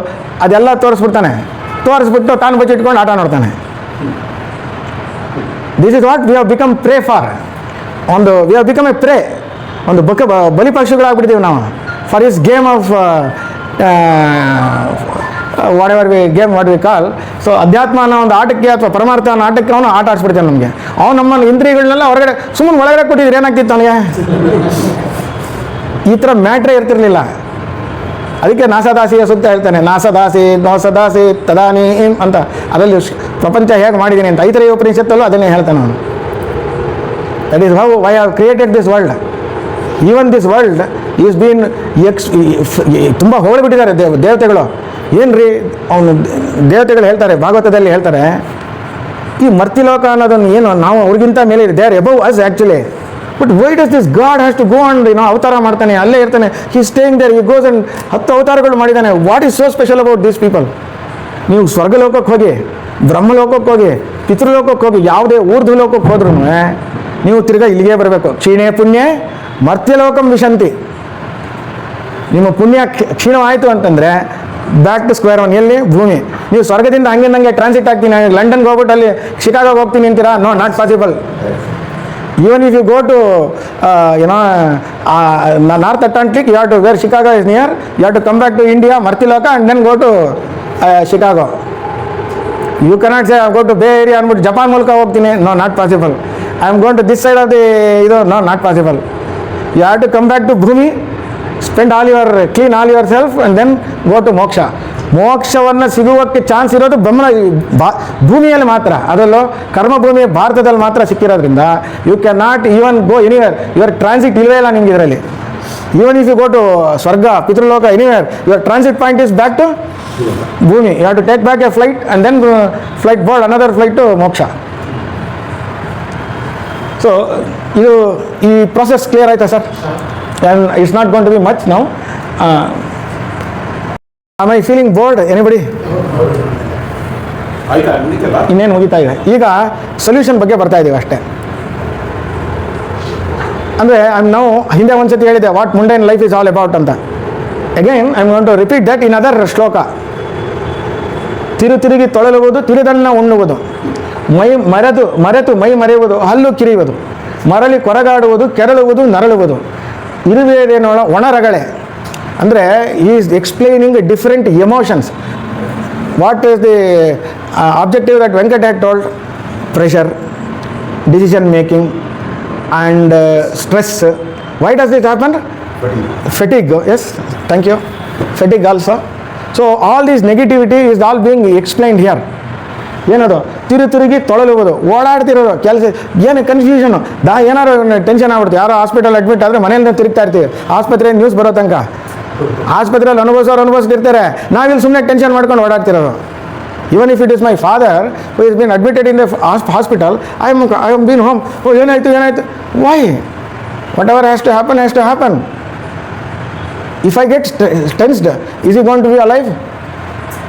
ಅದೆಲ್ಲ ತೋರಿಸ್ಬಿಟ್ಟು ತಾನು ಬಚ್ಚಿಟ್ಕೊಂಡು ಆಟ ನೋಡ್ತಾನೆ. This is what we have become pray for. We have become A pray. ಒಂದು ಬಲಿಪಕ್ಷಿಗಳಾಗ್ಬಿಟ್ಟಿದ್ದೀವಿ ನಾವು for is game of what ever we call. So ಅಧ್ಯಾತ್ಮ ಅನ್ನೋ ಒಂದು ಆಟಕ್ಕೆ ಅಥವಾ ಪರಮಾರ್ಥ ಅನ್ನೋ ಆಟಕ್ಕೆ ಅವನು ಆಟ ಆಡಿಸ್ಬಿಡ್ತಾನೆ ನಮಗೆ. ಅವನು ನಮ್ಮ ಇಂದ್ರಿಯಗಳನ್ನೆಲ್ಲ ಹೊರಗಡೆ ಸುಮ್ಮನೆ ಒಳಗಡೆ ಕೊಟ್ಟಿದ್ರೆ ಏನಾಗ್ತಿತ್ತು ಅವನಿಗೆ? ಈ ಥರ ಮ್ಯಾಟ್ರೇ ಇರ್ತಿರ್ಲಿಲ್ಲ. ಅದಕ್ಕೆ ನಾಸದಾಸಿಯ ಸುತ್ತ ಹೇಳ್ತಾನೆ, ನಾಸದಾಸಿ ನೋಸದಾಸಿ ತದಾನಿ ಅಂತ. ಅದರಲ್ಲಿ ಪ್ರಪಂಚ ಹೇಗೆ ಮಾಡಿದ್ದೀನಿ ಅಂತ ಐತರೇಯ ಉಪನಿಷತ್ತಲ್ಲೂ ಅದನ್ನೇ ಹೇಳ್ತಾನೆ ಅವನು. That is how I have created this world. Even this world is been ತುಂಬ ಹೊಗಳಿಬಿಟ್ಟಿದ್ದಾರೆ ದೇವತೆಗಳು. ಏನು ರೀ, ಅವನು ದೇವತೆಗಳು ಹೇಳ್ತಾರೆ, ಭಾಗವತದಲ್ಲಿ ಹೇಳ್ತಾರೆ, ಈ ಮರ್ತಿಲೋಕ ಅನ್ನೋದನ್ನು ಏನು ನಾವು ಅವ್ರಿಗಿಂತ ಮೇಲೆ they are above us actually. But why does this god has to go and ಅವತಾರ ಮಾಡ್ತಾನೆ, ಅಲ್ಲೇ ಇರ್ತಾನೆ. He staying there, he goes and 10 ಅವತಾರಗಳು ಮಾಡಿದ್ದಾನೆ. What is so special about these people? ನೀವು ಸ್ವರ್ಗಲೋಕಕ್ಕೆ ಹೋಗಿ, ಬ್ರಹ್ಮಲೋಕಕ್ಕೆ ಹೋಗಿ, ಪಿತೃಲೋಕಕ್ಕೆ ಹೋಗಿ, ಯಾವುದೇ ಊರ್ಧ್ವ ಲೋಕಕ್ಕೆ ಹೋದ್ರೂ ನೀವು ತಿರ್ಗಾ ಇಲ್ಲಿಗೆ ಬರಬೇಕು. ಕ್ಷೀಣೇ ಪುಣ್ಯ ಮರ್ತ್ಯಲೋಕಂ ವಿಶಂತಿ. ನಿಮ್ಮ ಪುಣ್ಯ ಕ್ಷೀಣವಾಯಿತು ಅಂತಂದರೆ ಬ್ಯಾಕ್ ಟು ಸ್ಕ್ವೇರ್ ಒನ್. ಎಲ್ಲಿ? ಭೂಮಿ. ನೀವು ಸ್ವರ್ಗದಿಂದ ಹಂಗೆ ಟ್ರಾನ್ಸಿಟ್ ಆಗ್ತೀನಿ, ಲಂಡನ್ಗೆ ಹೋಗ್ಬಿಟ್ಟು ಅಲ್ಲಿ ಶಿಕಾಗೋಗೆ ಹೋಗ್ತೀನಿ ಅಂತೀರಾ? No, not possible. Even if you go to North Atlantic, you have to where Chicago is near, you have to come back to India, ಮರ್ತಿಲೋಕ, and then go to Chicago. You cannot say go to Bay Area ಅಂದ್ಬಿಟ್ಟು ಜಪಾನ್ ಮೂಲಕ ಹೋಗ್ತೀನಿ. No, not possible. I am gone to this side of the ಇದು. No, not possible. You have to come back to bhumi, spend clean all your self and then go to moksha. ಮೋಕ್ಷವನ್ನು ಸಿಗುವಕ್ಕೆ ಚಾನ್ಸ್ ಇರೋದು ಭೂಮಿಯಲ್ಲಿ ಮಾತ್ರ. ಅದರಲ್ಲೂ ಕರ್ಮಭೂಮಿ ಭಾರತದಲ್ಲಿ ಮಾತ್ರ ಸಿಕ್ಕಿರೋದ್ರಿಂದ you can not even go anywhere. Your transit ಇಲ್ಲವೇ ಇಲ್ಲ ನಿಮ್ಗೆ ಇದರಲ್ಲಿ. Even if you go to swarga, pitruloka, anywhere, your transit point is back to bhumi. You have to take back a flight and then flight board another flight to moksha. So ಇದು ಈ ಪ್ರಾಸೆಸ್ ಕ್ಲಿಯರ್ ಆಯ್ತಾ sir? And it's not going to be much now. Am I feeling bored? Anybody? ಆಯ್ತಾ ಮುಗಿತಲ್ಲ? ಇನ್ನೇನು ಮುಗಿತಾ ಇದೆ. ಈಗ ಸೊಲ್ಯೂಷನ್ ಬಗ್ಗೆ ಬರ್ತಾ ಇದ್ದೀವಿ ಅಷ್ಟೇ. ಅಂದರೆ ನಾವು ಹಿಂದೆ ಒಂದ್ಸತಿ ಹೇಳಿದೆ what mundane life is all about ಅಂತ. Again I am going to repeat that in other shloka. ತಿರುಗಿ ತೊಳಲುವುದು, ತಿರುದನ್ನ ಉಣ್ಣುವುದು, ಮರೆತು ಮೈ ಮರೆಯುವುದು, ಹಲ್ಲು ಕಿರಿಯುವುದು, ಮರಳಿ ಕೊರಗಾಡುವುದು, ಕೆರಳುವುದು, ನರಳುವುದು, ಇರುವೇದೇನೋಳ ಒಣರಗಳೆ. ಅಂದರೆ is explaining different emotions. What is the objective that Venkat had told? Pressure, decision making and stress. Why does this happen? Fatigue. Yes, thank you. Fatigue also. So all these negativity is all being explained here. ಏನದು? ತಿರುಗಿ ತೊಳಲುವುದು, ಓಡಾಡ್ತಿರೋದು ಕೆಲಸ. ಏನು ಕನ್ಫ್ಯೂಷನು, ಏನಾರು ಟೆನ್ಷನ್ ಆಗ್ಬಿಡುತ್ತೆ. ಯಾರೋ ಹಾಸ್ಪಿಟಲ್ ಅಡ್ಮಿಟ್ ಆದರೆ ಮನೆಯಿಂದ ತಿರುಗ್ತಾ ಇರ್ತೀವಿ, ಆಸ್ಪತ್ರೆಯಲ್ಲಿ ನ್ಯೂಸ್ ಬರೋ ತನಕ. ಆಸ್ಪತ್ರೆಯಲ್ಲಿ ಅನುಭವಿಸ್ತಿರ್ತಾರೆ, ನಾವಿಲ್ಲಿ ಸುಮ್ಮನೆ ಟೆನ್ಷನ್ ಮಾಡ್ಕೊಂಡು ಓಡಾಡ್ತಿರೋದು. Even if it is my father who has been admitted in the hospital, I am been home. Oh, ಏನಾಯ್ತು. Why? Whatever has to happen has to happen. If I get tensed, is he going to be alive?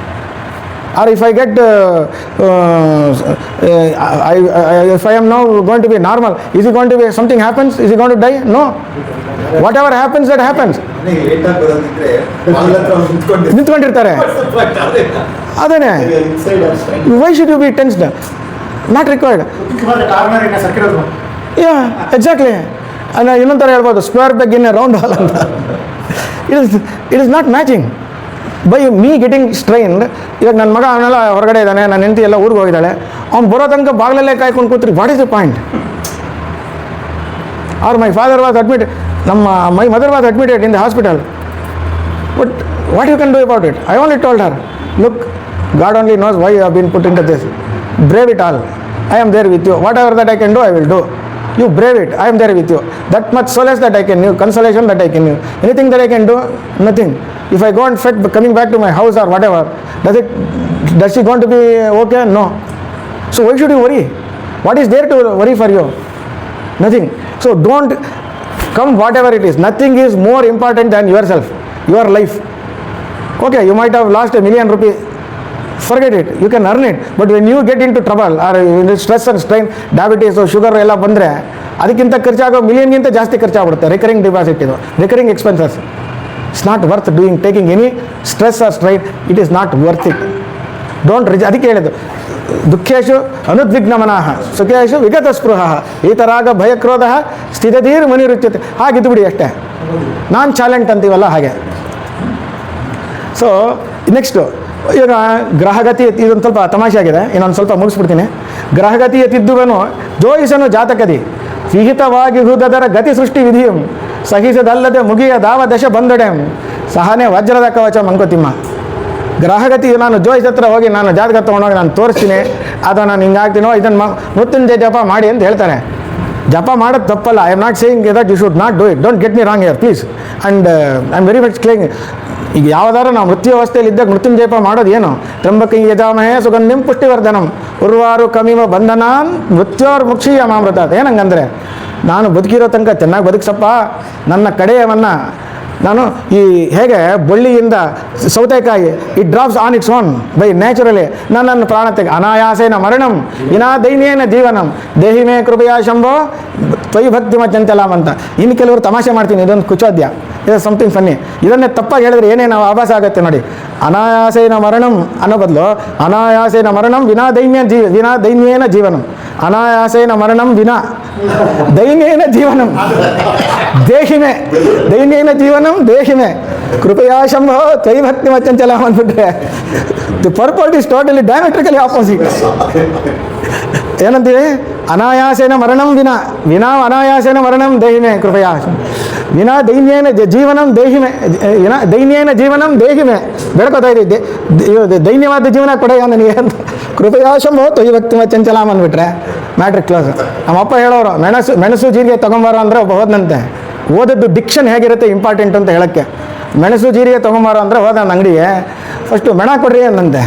Or if I get, if I am now going to be normal, is he going to be, something happens, is he going to die? No. Whatever happens, that happens. ನಿಂತ್ಕೊಂಡಿರ್ತಾರೆ. ಅದೇನೆ. Why should you be tensed? Not required. Yeah, exactly. ಇನ್ನೊಂದು ಥರ ಹೇಳ್ಬೋದು, square peg in a round hole ಅಂತ. It is not matching. By me getting strained. ಇವಾಗ ನನ್ನ ಮಗ ಅವನೆಲ್ಲ ಹೊರಗಡೆ ಇದ್ದಾನೆ, ನನ್ನ ಹೆಂಡತಿ ಎಲ್ಲ ಊರಿಗೆ ಹೋಗಿದ್ದಾಳೆ, ಅವ್ನು ಬರೋ ತನಕ ಬಾಗಿಲಲ್ಲೇ ಕಾಯ್ಕೊಂಡು ಕೂತ್ರಿ, what is the point? Are my father was admitted, my mother was admitted in the hospital. But what you can do about it? I only told her, look, god only knows why you have been put into this. Brave it all. I am there with you. Whatever that I can do, I will do. You brave it. I am there with you. That much solace that I can give, consolation that I can give. Anything that I can do, nothing. If I go and fed coming back to my house or whatever, does she going to be okay? No. So why should you worry? What is there to worry for you? Nothing. So don't come whatever it is. Nothing is more important than yourself, your life. Okay, you might have lost $1,000,000 rupees. Forget it. You can earn it. But when you get into trouble or stress and strain, diabetes or sugar ಎಲ್ಲ ಬಂದರೆ ಅದಕ್ಕಿಂತ ಖರ್ಚಾಗೋ ಮಿಲಿಯನ್ಗಿಂತ ಜಾಸ್ತಿ ಖರ್ಚಾಗ್ಬಿಡುತ್ತೆ. ರಿಕರಿಂಗ್ ಡಿಪಾಸಿಟ್ ಇದು, recurring expenses. It's not worth doing, taking any stress or strain. It is not worth it. Don't ಅದಕ್ಕೆ ಹೇಳಿದ್ದು, ದುಃಖೇಶು ಅನುದ್ವಿಗ್ನ ಮನಃ ಸುಖೇಶು ವಿಗತ ಸ್ಪೃಹ ಈತರಾಗ ಭಯಕ್ರೋಧ ಸ್ಥಿತಧೀರ್ ಮನಿರುಚ್ಯತೆ. ಹಾಗಿದ್ದು ಬಿಡಿ ಅಷ್ಟೇ. ನಾನ್ ಚಾಲೆಂಟ್ ಅಂತೀವಲ್ಲ ಹಾಗೆ. ಸೊ ನೆಕ್ಸ್ಟು, ಈಗ ಗ್ರಹಗತಿ, ಇದೊಂದು ಸ್ವಲ್ಪ ತಮಾಷೆ ಆಗಿದೆ, ಇನ್ನೊಂದು ಸ್ವಲ್ಪ ಮುಗಿಸ್ಬಿಡ್ತೀನಿ. ಗ್ರಹಗತಿ ಎತ್ತಿದ್ದುವನು ಜೋಯಿಸನು ಜಾತಕದಿ ವಿಹಿತವಾಗಿ ಹುದದರ ಗತಿ ಸೃಷ್ಟಿ ವಿಧಿಯಂ ಸಹಿಸದಲ್ಲದೆ ಮುಗಿಯ ದಾವ ದಶ ಬಂದಡೆಂ ಸಹನೆ ವಜ್ರದ ಕವಚ ಮಂಕುತಿಮ್ಮ. ಗ್ರಹಗತಿ, ನಾನು ಜೋಯಿಸ್ ಹತ್ರ ಹೋಗಿ ನಾನು ಜಾತಕ ತೊಗೊಂಡೋಗಿ ನಾನು ತೋರಿಸ್ತೀನಿ, ಅಥವಾ ನಾನು ಹಿಂಗಾಗ್ತೀನೋ, ಇದನ್ನು ಮೃತ್ಯುಂಜಯ ಜಪ ಮಾಡಿ ಅಂತ ಹೇಳ್ತಾರೆ. ಜಪ ಮಾಡೋದು ತಪ್ಪಲ್ಲ. I am not saying that you should not do it. Don't get me wrong here please. And I am very much claiming. ಈಗ ಯಾವುದಾದ್ರು ನಾವು ಮೃತ್ಯು ಅವಸ್ಥೆಯಲ್ಲಿ ಇದ್ದಾಗ ಮೃತ್ಯುಂಜಯಪ ಮಾಡೋದು ಏನು? ತ್ರಂಬಕಿ ಯಜಾಮಹೇ ಸುಗಂಧಿಂ ಪುಷ್ಟಿವರ್ಧನಂ ಉರ್ವಾರು ಕಮಿವ ಬಂಧನಾನ್ ಮೃತ್ಯೋರ್ ಮುಕ್ಷೀಯ ಮಾಮೃತ. ಏನಂಗಂದರೆ, ನಾನು ಬದುಕಿರೋ ತನಕ ಚೆನ್ನಾಗಿ ಬದುಕ್ಸಪ್ಪ, ನನ್ನ ಕಡೆಯವನ್ನು ನಾನು ಈ ಹೇಗೆ ಬಳ್ಳಿಯಿಂದ ಸೌತೆಕಾಯಿ it drops on its own by naturally, ನನ್ನನ್ನು ಪ್ರಾಣ ತೆಗೆ ಅನಾಯಾಸೇನ ಮರಣಂ ವಿನಾ ದೈನ್ಯೇನ ಜೀವನಂ ದೇಹಿಮೇ ಕೃಪಯಾ ಶಂಭೋ ತ್ವಯಿ ಭಕ್ತಿಮ ಚಂಚಲಾಮ್ ಅಂತ. ಇನ್ನು ಕೆಲವರು ತಮಾಷೆ ಮಾಡ್ತೀನಿ, ಇದೊಂದು ಕುಚೋದ್ಯ, ಇದು ಸಮಥಿಂಗ್ ಫನ್ನಿ. ಇದನ್ನೇ ತಪ್ಪಾಗಿ ಹೇಳಿದ್ರೆ ಏನೇನು ಆಭಾಸ ಆಗುತ್ತೆ ನೋಡಿ. ಅನಾಯಾಸೇನ ಮರಣಂ ಅನ್ನೋ ಬದಲು ಅನಾಯಾಸೇನ ಮರಣಂ ವಿನಾ ದೈನ್ಯೇನ ಜೀವನಂ. ಅನಾಯಾಸೇನ ಮರಣಂ ವಿನಾ ದೈನ್ಯೇನ ಜೀವನಂ ದೇಹಿಮೆ ದೈನ್ಯೇನ ಜೀವನಂ ದೇಹಿಮೆ ಕೃಪಯಾ ಶಂಭೋ ತ್ವಯಿ ಭಕ್ತಿಮ ಚಂಚಲಾಮ್ ಅಂದ್ಬಿಟ್ರೆ the purport is totally diametrically opposite. ಏನಂತೀವಿ? ಅನಾಯಾಸೇನ ಮರಣಂ ವಿನಾ ಅನಾಯಾಸೇನ ಮರಣಂ ದೇಹಿಮೆ ಕೃಪಯಾ ವಿನಾ ದೈನ್ಯೇನ ಜೀವನಂ ದೇಹಿಮೆ ದೈನ್ಯೇನ ಜೀವನಂ ದೇಹಿಮೆ. ಬೆಳ್ಕೋತಾ ಇದ್ದೆ ದೈನ್ಯವಾದ ಜೀವನ ಕೊಡೆಯ ನನಗೆ ಅಂತ. ಕೃಪಯಾ ಶಂಭೋ ತ್ವಯಿ ಭಕ್ತಿಮ ಚಂಚಲಾಮ್ ಅಂದ್ಬಿಟ್ರೆ ಮ್ಯಾಟ್ರಿಕ್ ಕ್ಲೋಸ್. ನಮ್ಮಪ್ಪ ಹೇಳೋರು, ಮೆಣಸು ಜೀರಿಗೆ ತೊಗೊಂಬಾರೋ ಅಂದರೆ ಒಬ್ಬ ಹೋದಂತೆ. ಓದದ್ದು ಡಿಕ್ಷನ್ ಹೇಗಿರುತ್ತೆ ಇಂಪಾರ್ಟೆಂಟ್ ಅಂತ ಹೇಳೋಕ್ಕೆ. ಮೆಣಸು ಜೀರಿಗೆ ತೊಗೊಂಬಾರೋ ಅಂದರೆ ಹೋದ ನನ್ನ ಅಂಗಡಿಗೆ, ಫಸ್ಟು ಮೆಣ ಕೊಡ್ರಿ ಅಂದಂತೆ.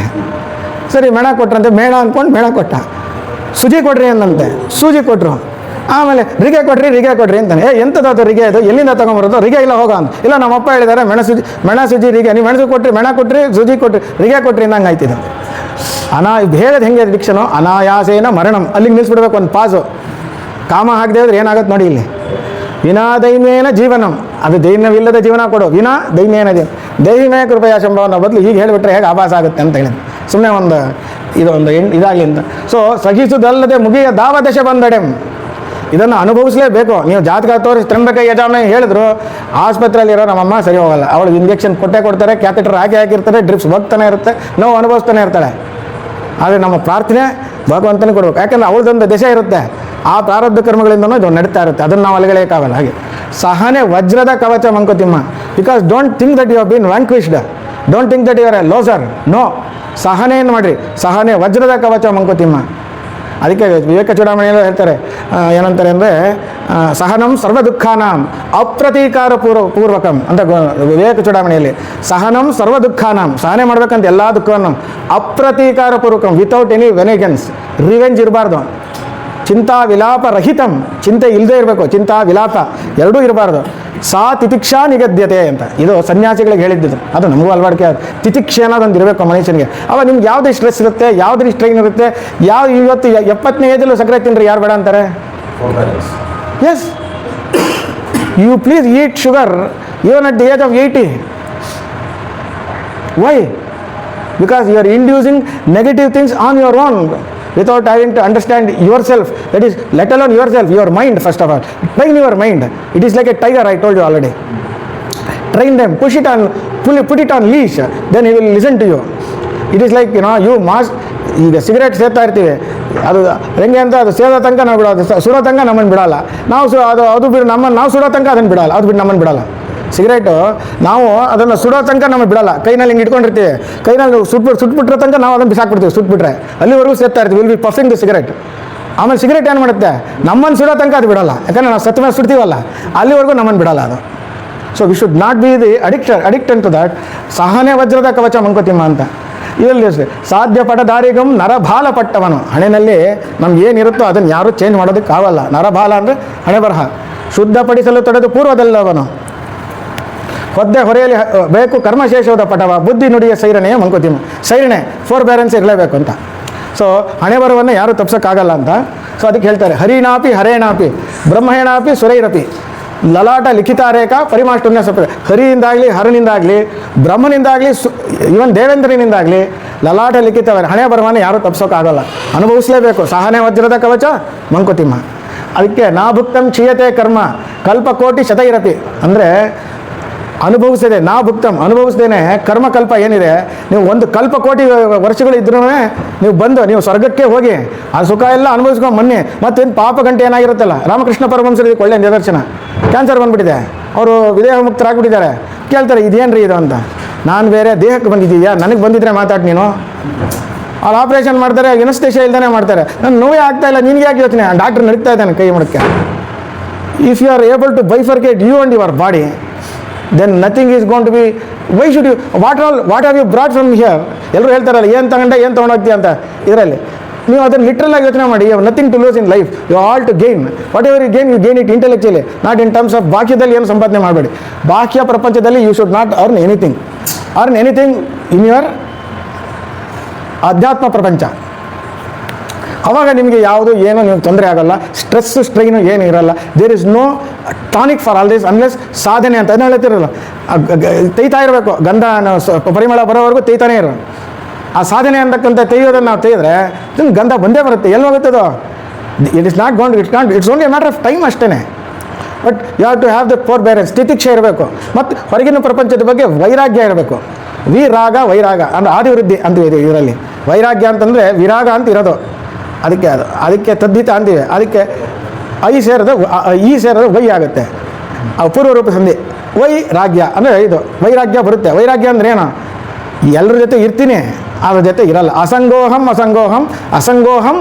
ಸರಿ ಮೆಣ ಕೊಟ್ರಂತೆ, ಮೇಣ ಅಂದ್ಕೊಂಡು ಮೇಣ ಕೊಟ್ಟ. ಸುಜಿ ಕೊಡ್ರಿ ಅಂದಂತೆ, ಸೂಜಿ ಕೊಟ್ಟರು. ಆಮೇಲೆ ರಿಗೆ ಕೊಡ್ರಿ ಅಂತಾನೆ. ಎಂಥದ್ದು ರಿಗೆ ಅದು, ಎಲ್ಲಿಂದ ತೊಗೊಂಬರೋದು? ರಿಗೆ ಇಲ್ಲ ಹೋಗೋ ಅಂತ. ಇಲ್ಲ ನಮ್ಮಪ್ಪ ಹೇಳಿದ್ದಾರೆ ಮೆಣ ಸುಜಿ ರಿಗೆ, ನೀವು ಮೆಣಸು ಕೊಟ್ಟರೆ ಮೆಣ ಕೊಟ್ರಿ, ಸುಜಿ ಕೊಟ್ರಿ, ರಿಗೆ ಕೊಟ್ರಿ ಅಂದಂಗೆ ಆಯ್ತಿದ್ದು. ಹೇಳೋದು ಹೆಂಗೆ ಡಿಕ್ಷನು? ಅನಾಯಾಸೇನ ಮರಣಂ, ಅಲ್ಲಿಗೆ ನಿಲ್ಲಿಸ್ಬಿಡ್ಬೇಕು ಒಂದು ಪಾಸು. ಕಾಮ ಹಾಕದೆ ಹೋದ್ರೆ ಏನಾಗುತ್ತೆ ನೋಡಿ ಇಲ್ಲಿ. ವಿನಾ ದೈನ್ಯೇನ ಜೀವನಂ, ಅದು ದೈನ್ಯವಿಲ್ಲದ ಜೀವನ ಕೊಡು. ವಿನಾ ದೈನ್ಯೇನ ದೈನ್ಯ ಕೃಪೆಯ ಶಂಭವನ ಬದಲು ಹೀಗೆ ಹೇಳಿಬಿಟ್ರೆ ಹೇಗೆ ಆಭಾಸ ಆಗುತ್ತೆ ಅಂತ ಹೇಳಿದ್ರು. ಸುಮ್ಮನೆ ಇದೊಂದು ಇದಾಗಲಿ ಅಂತ. ಸೊ ಸಹಿಸುವುದಲ್ಲದೆ ಮುಗಿಯ ದಾವದಶ ಬಂದಡೆಂ, ಇದನ್ನು ಅನುಭವಿಸಲೇಬೇಕು. ನೀವು ಜಾತಕ ತೋರಿಸಿ ತ್ರಂಬಕ ಯಜಾಮೆ ಹೇಳಿದ್ರು, ಆಸ್ಪತ್ರೆಯಲ್ಲಿರೋ ನಮ್ಮಮ್ಮ ಸರಿ ಹೋಗಲ್ಲ. ಅವಳಿಗೆ ಇಂಜೆಕ್ಷನ್ ಕೊಡ್ತಾರೆ, ಕ್ಯಾಥೆಟರ್ ಹಾಕಿರ್ತಾರೆ, ಡ್ರಿಪ್ಸ್ ಹೋಗ್ತಾನೆ ಇರುತ್ತೆ, ನೋವು ಅನುಭವಿಸ್ತಾನೆ ಇರ್ತಾಳೆ. ಆದರೆ ನಮ್ಮ ಪ್ರಾರ್ಥನೆ ಭಗವಂತನೇ ಕೊಡ್ಬೇಕು. ಯಾಕಂದರೆ ಅವಳದೊಂದು ದಶೆ ಇರುತ್ತೆ, ಆ ಪ್ರಾರಬ್ಧ ಕರ್ಮಗಳಿಂದನೂ ಇದು ನಡೀತಾ ಇರುತ್ತೆ. ಅದನ್ನು ನಾವು ಅಲಗಳೆಯೋಕ್ಕಾಗಲ್ಲ. ಹಾಗೆ ಸಹನೆ ವಜ್ರದ ಕವಚ Mankuthimma. Because don't think that you have been vanquished, don't think that you are a loser. No, ಸಹನೆಯನ್ನು ಮಾಡಿರಿ. ಸಹನೆ ವಜ್ರದ ಕವಚ ಮಂಕುತಿಮ್ಮ. ಅದಕ್ಕೆ ವಿವೇಕ ಚೂಡಾಮಣಿಯಲ್ಲೂ ಹೇಳ್ತಾರೆ, ಏನಂತಾರೆ ಅಂದರೆ ಸಹನಂ ಸರ್ವ ದುಃಖಾನಾಂ ಅಪ್ರತೀಕಾರ ಪೂರ್ವಕಂ ಅಂತ ವಿವೇಕ ಚೂಡಾಮಣಿಯಲ್ಲಿ ಸಹನಂ ಸರ್ವ ದುಃಖಾನಾಂ, ಸಹನೆ ಮಾಡ್ಬೇಕಂತ ಎಲ್ಲ ದುಃಖವನ್ನು ಅಪ್ರತೀಕಾರ ಪೂರ್ವಕಂ, ವಿತೌಟ್ ಎನಿ ವೆನೆಗೆನ್ಸ್, ರಿವೆಂಜ್ ಇರಬಾರ್ದು. ಚಿಂತಾ ವಿಲಾಪ ರಹಿತಂ, ಚಿಂತೆ ಇಲ್ಲದೆ ಇರಬೇಕು, ಚಿಂತಾ ವಿಲಾಪ ಎರಡೂ ಇರಬಾರ್ದು. ಸಾ ತಿತಿಕ್ಷಾ ನಿಗದ್ಯತೆ ಅಂತ, ಇದು ಸನ್ಯಾಸಿಗಳಿಗೆ ಹೇಳಿದ್ದು, ಅದು ನಮಗೂ ಅಳವಡಿಕೆ. ತಿತಿಕ್ಷೆ ಅನ್ನೋದೊಂದು ಇರಬೇಕು ಮನುಷ್ಯನಿಗೆ. ಅವಾಗ ನಿಮ್ಗೆ ಯಾವುದೇ ಸ್ಟ್ರೆಸ್ ಇರುತ್ತೆ, ಯಾವುದೇ ಸ್ಟ್ರೈನ್ ಇರುತ್ತೆ. ಇವತ್ತು 70ನೇ ಏಜಲ್ಲೂ ಸಕ್ಕರೆ ತಿನ್ರಿ ಯಾರು ಬೇಡ ಅಂತಾರೆ? Yes, you please eat sugar even at the age of 80. Why? Because you are inducing negative things on your own without having to understand yourself, that is, let alone yourself, your mind. First of all, train your mind. It is like a tiger, I told you already. Train them, put it on leash, then he will listen to you. It is like, you must, ಈಗ ಸಿಗರೇಟ್ ಸೇರ್ತಾ ಇರ್ತೀವಿ, ಅದು ಹೆಂಗೆ ಅಂತ, ಅದು ಸೇದೋ ತನಕ ನಾವು ಬಿಡೋದು, ಸುಡೋ ತನಕ ನಮ್ಮನ್ನು ಬಿಡೋಲ್ಲ ನಾವು. ಅದು ಬಿಡು ನಮ್ಮನ್ನು, ನಾವು ಸುಡೋ ತನಕ ಅದನ್ನು ಬಿಡೋಲ್ಲ, ಅದು ಬಿಟ್ಟು ನಮ್ಮನ್ನು ಬಿಡೋಲ್ಲ. ಸಿಗರೇಟು ನಾವು ಅದನ್ನು ಸುಡೋ ತನಕ ನಮಗೆ ಬಿಡೋಲ್ಲ, ಕೈನಲ್ಲಿ ಹಿಂಗೆ ಇಟ್ಕೊಂಡಿರ್ತೀವಿ, ಕೈನಲ್ಲಿ ಸುಟ್ಬಿಟ್ರೆ ತನಕ ನಾವು ಅದನ್ನು ಬಿಸಾಕ್ಬಿಡ್ತೀವಿ, ಸುಟ್ಬಿಟ್ರೆ ಅಲ್ಲಿವರೆಗೂ ಸೇರ್ತಾ ಇರ್ತೀವಿ. Will be ಪಫಿಂಗ್ the cigarette. ಆಮೇಲೆ ಸಿಗರೇಟ್ ಏನು ಮಾಡುತ್ತೆ, ನಮ್ಮನ್ನು ಸುಡೋ ತನಕ ಅದು ಬಿಡೋಲ್ಲ, ಯಾಕಂದರೆ ನಾವು ಸತ್ತ ಮೇಲೆ ಸುಡ್ತೀವಲ್ಲ, ಅಲ್ಲಿವರೆಗೂ ನಮ್ಮನ್ನು ಬಿಡೋಲ್ಲ ಅದು. So we should not be the addicted to that. ಸಹನೆ ವಜ್ರದ ಕವಚ ಮಂಕುತಿಮ್ಮ ಅಂತ ಇದರಲ್ಲಿ ಸಾಧ್ಯ ಪಟದಾರಿಗಂ ನರಭಾಲ ಪಟ್ಟವನು. ಹಣೆಯಲ್ಲಿ ನಮ್ಗೆ ಏನಿರುತ್ತೋ ಅದನ್ನು ಯಾರೂ ಚೇಂಜ್ ಮಾಡೋದಕ್ಕಾಗಲ್ಲ. ನರಭಾಲ ಅಂದರೆ ಹಣೆ ಬರಹ. ಶುದ್ಧಪಡಿಸಲು ತೊಡೆದು ಪೂರ್ವದಲ್ಲವನು. ಹೊದ್ದೆ ಹೊರೆಯಲ್ಲಿ ಬೇಕು ಕರ್ಮಶೇಷದ ಪಟವ. ಬುದ್ಧಿ ನುಡಿಯ ಸೈರಣೆಯ ಮಂಕುತಿಮ್ಮ. ಸೈರಣೆ, ಫೋರ್ ಬ್ಯಾಲೆನ್ಸ್ ಇರಲೇಬೇಕು ಅಂತ. ಸೊ ಹಣೆ ಬರವನ್ನು ಯಾರೂ ತಪ್ಸೋಕ್ಕಾಗಲ್ಲ ಅಂತ. ಸೊ ಅದಕ್ಕೆ ಹೇಳ್ತಾರೆ, ಹರಿಣಾಪಿ ಹರೇಣಾಪಿ ಬ್ರಹ್ಮೇಣಾಪಿ ಸುರೈರಪಿ ಲಲಾಟ ಲಿಖಿತಾರೇಖ ಪರಿಮಾಷ್ಟುನ್ಯ ಸಪ್ರ. ಹರಿಯಿಂದಾಗಲಿ, ಹರನಿಂದಾಗಲಿ, ಬ್ರಹ್ಮನಿಂದಾಗಲಿ, ಇವನ್ ದೇವೇಂದ್ರನಿಂದಾಗಲಿ ಲಲಾಟ ಲಿಖಿತ ಹಣೆ ಬರವನ್ನು ಯಾರೂ ತಪ್ಸೋಕ್ಕಾಗಲ್ಲ, ಅನುಭವಿಸಲೇಬೇಕು. ಸಹನೆ ವಜ್ರದ ಕವಚ ಮಂಕುತಿಮ್ಮ. ಅದಕ್ಕೆ ನಾಭುಕ್ತಂ ಕ್ಷೀಯತೆ ಕರ್ಮ ಕಲ್ಪಕೋಟಿ ಶತೈರಪಿ ಅಂದರೆ ಅನುಭವಿಸಿದೆ. ನಾಭುಕ್ತಂ ಅನುಭವಿಸ್ದೇನೆ ಕರ್ಮಕಲ್ಪ ಏನಿದೆ, ನೀವು ಒಂದು ಕಲ್ಪಕೋಟಿ ವರ್ಷಗಳು ಇದ್ರೂ ನೀವು ಸ್ವರ್ಗಕ್ಕೆ ಹೋಗಿ ಆ ಸುಖ ಎಲ್ಲ ಅನುಭವಿಸ್ಕೊಂಡು ಮೊನ್ನೆ ಮತ್ತೇನು ಪಾಪ ಗಂಟೆ ಏನಾಗಿರುತ್ತಲ್ಲ. ರಾಮಕೃಷ್ಣ ಪರಮಹಂಸರಿಗೆ ಒಳ್ಳೆಯ ನಿದರ್ಶನ. ಕ್ಯಾನ್ಸರ್ ಬಂದುಬಿಟ್ಟಿದೆ, ಅವರು ವಿದೇಹ ಮುಕ್ತರಾಗ್ಬಿಟ್ಟಿದ್ದಾರೆ. ಕೇಳ್ತಾರೆ ಇದೇನು ಇದು ಅಂತ. ನಾನು ಬೇರೆ ದೇಹಕ್ಕೆ ಬಂದಿದ್ದೀಯಾ, ನನಗೆ ಬಂದಿದ್ರೆ ಮಾತಾಡಿ ನೀನು. ಅವ್ರು ಆಪ್ರೇಷನ್ ಮಾಡ್ತಾರೆ, ಎನಸ್ತೇಷಿಯಾ ಇಲ್ದೇ ಮಾಡ್ತಾರೆ. ನಾನು ನೋವೇ ಆಗ್ತಾ ಇಲ್ಲ, ನಿನಗೆ ಯಾಕೆ ಯೋಚನೆ? ಡಾಕ್ಟ್ರ್ ನಡೀತಾ ಇದ್ದಾನೆ ಕೈ ಮುಡಕ್ಕೆ. If you are able to bifurcate you and your body, then nothing is going to be. Why should you, what have you brought from here? ಎಲ್ಲರೂ ಹೇಳ್ತಾರಲ್ಲ ಏನು ತೊಗೊಂಡೋಗ್ತೀಯ ಅಂತ. ಇದರಲ್ಲಿ ನೀವು ಅದನ್ನು ಲಿಟ್ರಲ್ ಆಗಿ ಯೋಚನೆ ಮಾಡಿ. You have nothing to lose in life, you all to gain. Whatever you gain it intellectually, not in terms of ಬಾಹ್ಯದಲ್ಲಿ ಏನು ಸಂಪಾದನೆ ಮಾಡಬೇಡಿ. ಬಾಹ್ಯ ಪ್ರಪಂಚದಲ್ಲಿ you should not earn anything in your ಅಧ್ಯಾತ್ಮ ಪ್ರಪಂಚ. ಅವಾಗ ನಿಮಗೆ ಯಾವುದು ಏನೋ ನೀವು ತೊಂದರೆ ಆಗೋಲ್ಲ, ಸ್ಟ್ರೈನು ಏನು ಇರೋಲ್ಲ. There is no tonic for all this unless ಸಾಧನೆ ಅಂತ ಅದನ್ನ ಹೇಳ್ತಿರಲ್ಲ. ತೆಯ್ತಾ ಇರಬೇಕು, ಗಂಧ ಪರಿಮಳ ಬರೋವರೆಗೂ ತೆಯ್ತಾನೇ ಇರೋ. ಆ ಸಾಧನೆ ಅಂತಕ್ಕಂಥ ತೆಯ್ಯೋದನ್ನು ನಾವು ತೆಗೆದ್ರೆ ಗಂಧ ಬಂದೇ ಬರುತ್ತೆ. ಎಲ್ಲಿ ಹೋಗುತ್ತದೋ? It is not gone, it's only a matter of time ಅಷ್ಟೇ. But you have to have the four balance. ತಿತಿಕ್ಷೆ ಇರಬೇಕು, ಮತ್ತು ಹೊರಗಿನ ಪ್ರಪಂಚದ ಬಗ್ಗೆ ವೈರಾಗ್ಯ ಇರಬೇಕು. ವಿರಾಗ ವೈರಾಗ ಅಂದರೆ ಆದಿವೃದ್ಧಿ ಅಂತ ಇದೆ ಇದರಲ್ಲಿ. ವೈರಾಗ್ಯ ಅಂತಂದರೆ ವಿರಾಗ ಅಂತ ಇರೋದು. ಅದಕ್ಕೆ ತದ್ದಿತ ಅಂತೀವಿ. ಅದಕ್ಕೆ ಈ ಸೇರೋದು ವೈ ಆಗುತ್ತೆ. ಪೂರ್ವರೂಪ ಸಂಧಿ. ವೈರಾಗ್ಯ ಅಂದರೆ ಇದು ವೈರಾಗ್ಯ ಬರುತ್ತೆ. ವೈರಾಗ್ಯ ಅಂದ್ರೆ ಏನು? ಎಲ್ಲರ ಜೊತೆ ಇರ್ತೀನಿ, ಅದ್ರ ಜೊತೆ ಇರಲ್ಲ. ಅಸಂಗೋಹಂ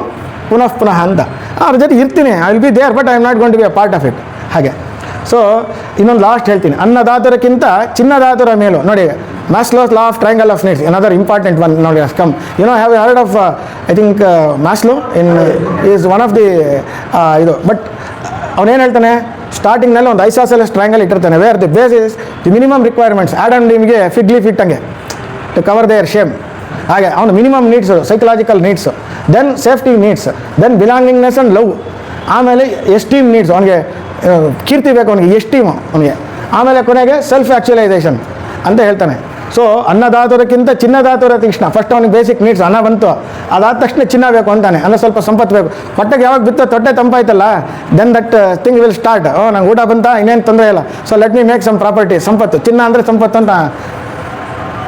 ಪುನಃ ಅಂತ. ಅದ್ರ ಜೊತೆ ಇರ್ತೀನಿ, I will be there, but I am not going to be a part of it. ಹಾಗೆ. ಸೊ ಇನ್ನೊಂದು ಲಾಸ್ಟ್ ಹೇಳ್ತೀನಿ, ಅನ್ನದಾತರಕ್ಕಿಂತ ಚಿನ್ನದಾತರ ಮೇಲು. ನೋಡಿ, Maslow's law of triangle of needs, another important one now has come. Have you heard of, I think Maslow is one of the, but ಅವನೇನು ಹೇಳ್ತಾನೆ, ಸ್ಟಾರ್ಟಿಂಗ್ನಲ್ಲಿ ಒಂದು ಐಸಾಸೆಲಸ್ ಟ್ರಯಾಂಗಲ್ ಇಟ್ಟಿರ್ತಾನೆ, where the base is the minimum requirements. Adam ನಿಮಗೆ ಫಿಗ್ ಲೀಫ್ ಇಟ್ಟಂಗೆ ಟು ಕವರ್ ದೇರ್ ಶೇಮ್. ಹಾಗೆ ಅವನು minimum needs, psychological needs, then safety needs, then belongingness and love, ಆಮೇಲೆ ಎಸ್ಟೀಮ್ ನೀಡ್ಸ್. ಅವನಿಗೆ ಕೀರ್ತಿ ಬೇಕು, ಅವನಿಗೆ ಎಸ್ಟೀಮ್ ಅವನಿಗೆ, ಆಮೇಲೆ ಕೊನೆಗೆ ಸೆಲ್ಫ್ ಆ್ಯಕ್ಚುಲೈಸೇಷನ್ ಅಂತ ಹೇಳ್ತಾನೆ. ಸೊ ಅನ್ನದಾತುರಕ್ಕಿಂತ ಚಿನ್ನದಾತುರ ತೀಕ್ಷ್ಣ. ಫಸ್ಟ್ ಅವನಿಗೆ ಬೇಸಿಕ್ ನೀಡ್ಸ್ ಅನ್ನ ಬಂತು, ಅದಾದ ತಕ್ಷಣ ಚಿನ್ನ ಬೇಕು ಅಂತಾನೆ, ಅಂದರೆ ಸ್ವಲ್ಪ ಸಂಪತ್ತು ಬೇಕು. ಹೊಟ್ಟೆಗೆ ಯಾವಾಗ ಬಿತ್ತೋ ತೊಟ್ಟೆ ತಂಪಾಯ್ತಲ್ಲ, then that thing will start. ನಂಗೆ ಊಟ ಬಂತ, ಇನ್ನೇನು ತೊಂದರೆ ಇಲ್ಲ, so let me make some property. ಸಂಪತ್ತು, ಚಿನ್ನ ಅಂದರೆ ಸಂಪತ್ತು ಅಂತ.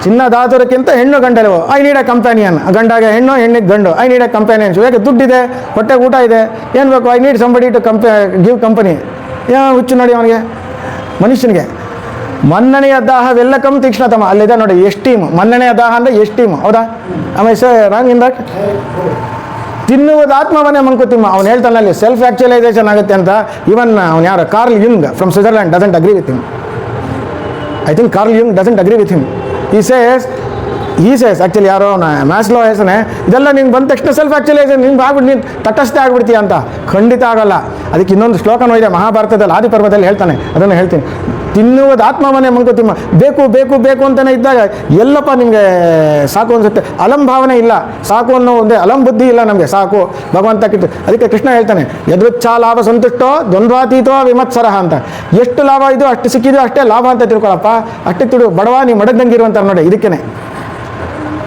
ಚಿನ್ನದಾತುರಕ್ಕಿಂತ ಹೆಣ್ಣು ಗಂಡಲು. I need a companion. ಗಂಡಾಗೆ ಹೆಣ್ಣು, ಹೆಣ್ಣಿಗೆ ಗಂಡು. I need a companion. ಯಾಕೆ? ದುಡ್ಡಿದೆ, ಹೊಟ್ಟೆಗೆ ಊಟ ಇದೆ, ಏನು ಬೇಕು? I need somebody to give company. ಹುಚ್ಚು ನೋಡಿ ಅವನಿಗೆ, ಮನುಷ್ಯನಿಗೆ. ಮನ್ನಣೆಯ ದಾಹವೆಲ್ಲಕಂ ತೀಕ್ಷ್ಣತಮ. ಅಲ್ಲಿದೆ ನೋಡಿ, ಎಸ್ಟೀಮ್. ಮನ್ನಣೆಯ ದಾಹ ಅಂದರೆ ಎಸ್ಟೀಮ್. ಹೌದಾ? ಆಮೇಲೆ ರಾಂಗ್ ಇನ್ ದಟ್ ತಿನ್ನುವುದು ಆತ್ಮವನ್ನೇ ಮಂಕುತಿಮ್ಮ. ಅವ್ನು ಹೇಳ್ತಾನಲ್ಲಿ ಸೆಲ್ಫ್ ಆ್ಯಕ್ಚುಲೈಸೇಷನ್ ಆಗುತ್ತೆ ಅಂತ. ಇವನ್ ಅವ್ನು ಯಾರು, Carl Jung from Switzerland doesn't agree with him. I think Carl Jung doesn't agree with him. He says actually ಯಾರೋ ಮ್ಯಾಸ್ಲೋ ಹೆಸನೇ, ಇದೆಲ್ಲ ನಿಂಗೆ ಬಂದ ತಕ್ಷಣ ಸೆಲ್ಫ್ ಆ್ಯಕ್ಚುಲೈಸೇಷನ್ ನಿಂಗೆ ಆಗ್ಬಿಟ್ಟು ನೀನು ತಟಸ್ಥೆ ಆಗ್ಬಿಡ್ತೀಯ ಅಂತ. ಖಂಡಿತ ಆಗಲ್ಲ. ಅದಕ್ಕೆ ಇನ್ನೊಂದು ಶ್ಲೋಕನೂ ಇದೆ ಮಹಾಭಾರತದಲ್ಲಿ, ಆದಿಪರ್ವದಲ್ಲಿ ಹೇಳ್ತಾನೆ, ಅದನ್ನು ಹೇಳ್ತೀನಿ. ತಿನ್ನುವುದು ಆತ್ಮವನ್ನೇ ಮಂಕುತಿಮ್ಮ. ಬೇಕು ಬೇಕು ಬೇಕು ಅಂತಲೇ ಇದ್ದಾಗ ಎಲ್ಲಪ್ಪ ನಿಮಗೆ ಸಾಕು ಅನಿಸುತ್ತೆ. ಅಲಂ ಭಾವನೆ ಇಲ್ಲ, ಸಾಕು ಅನ್ನೋ ಒಂದೇ ಅಲಂ ಬುದ್ಧಿ ಇಲ್ಲ ನಮಗೆ, ಸಾಕು ಭಗವಂತ ಕಿತ್ತು. ಅದಕ್ಕೆ ಕೃಷ್ಣ ಹೇಳ್ತಾನೆ, ಯದೃಚ್ಛಾ ಲಾಭ ಸಂತುಷ್ಟೋ ದ್ವಂದ್ವಾತೀತೋ ವಿಮತ್ಸರಃ ಅಂತ. ಎಷ್ಟು ಲಾಭ ಇದು ಅಷ್ಟು ಸಿಕ್ಕಿದ್ದು ಅಷ್ಟೇ ಲಾಭ ಅಂತ ತಿಳ್ಕೊಳಪ್ಪ, ಅಷ್ಟೇ ತಿಳು. ಬಡವ ನೀ ಮಡಗ್ದಂಗಿರುವಂತಾರೆ ನೋಡಿ, ಇದಕ್ಕೇನೆ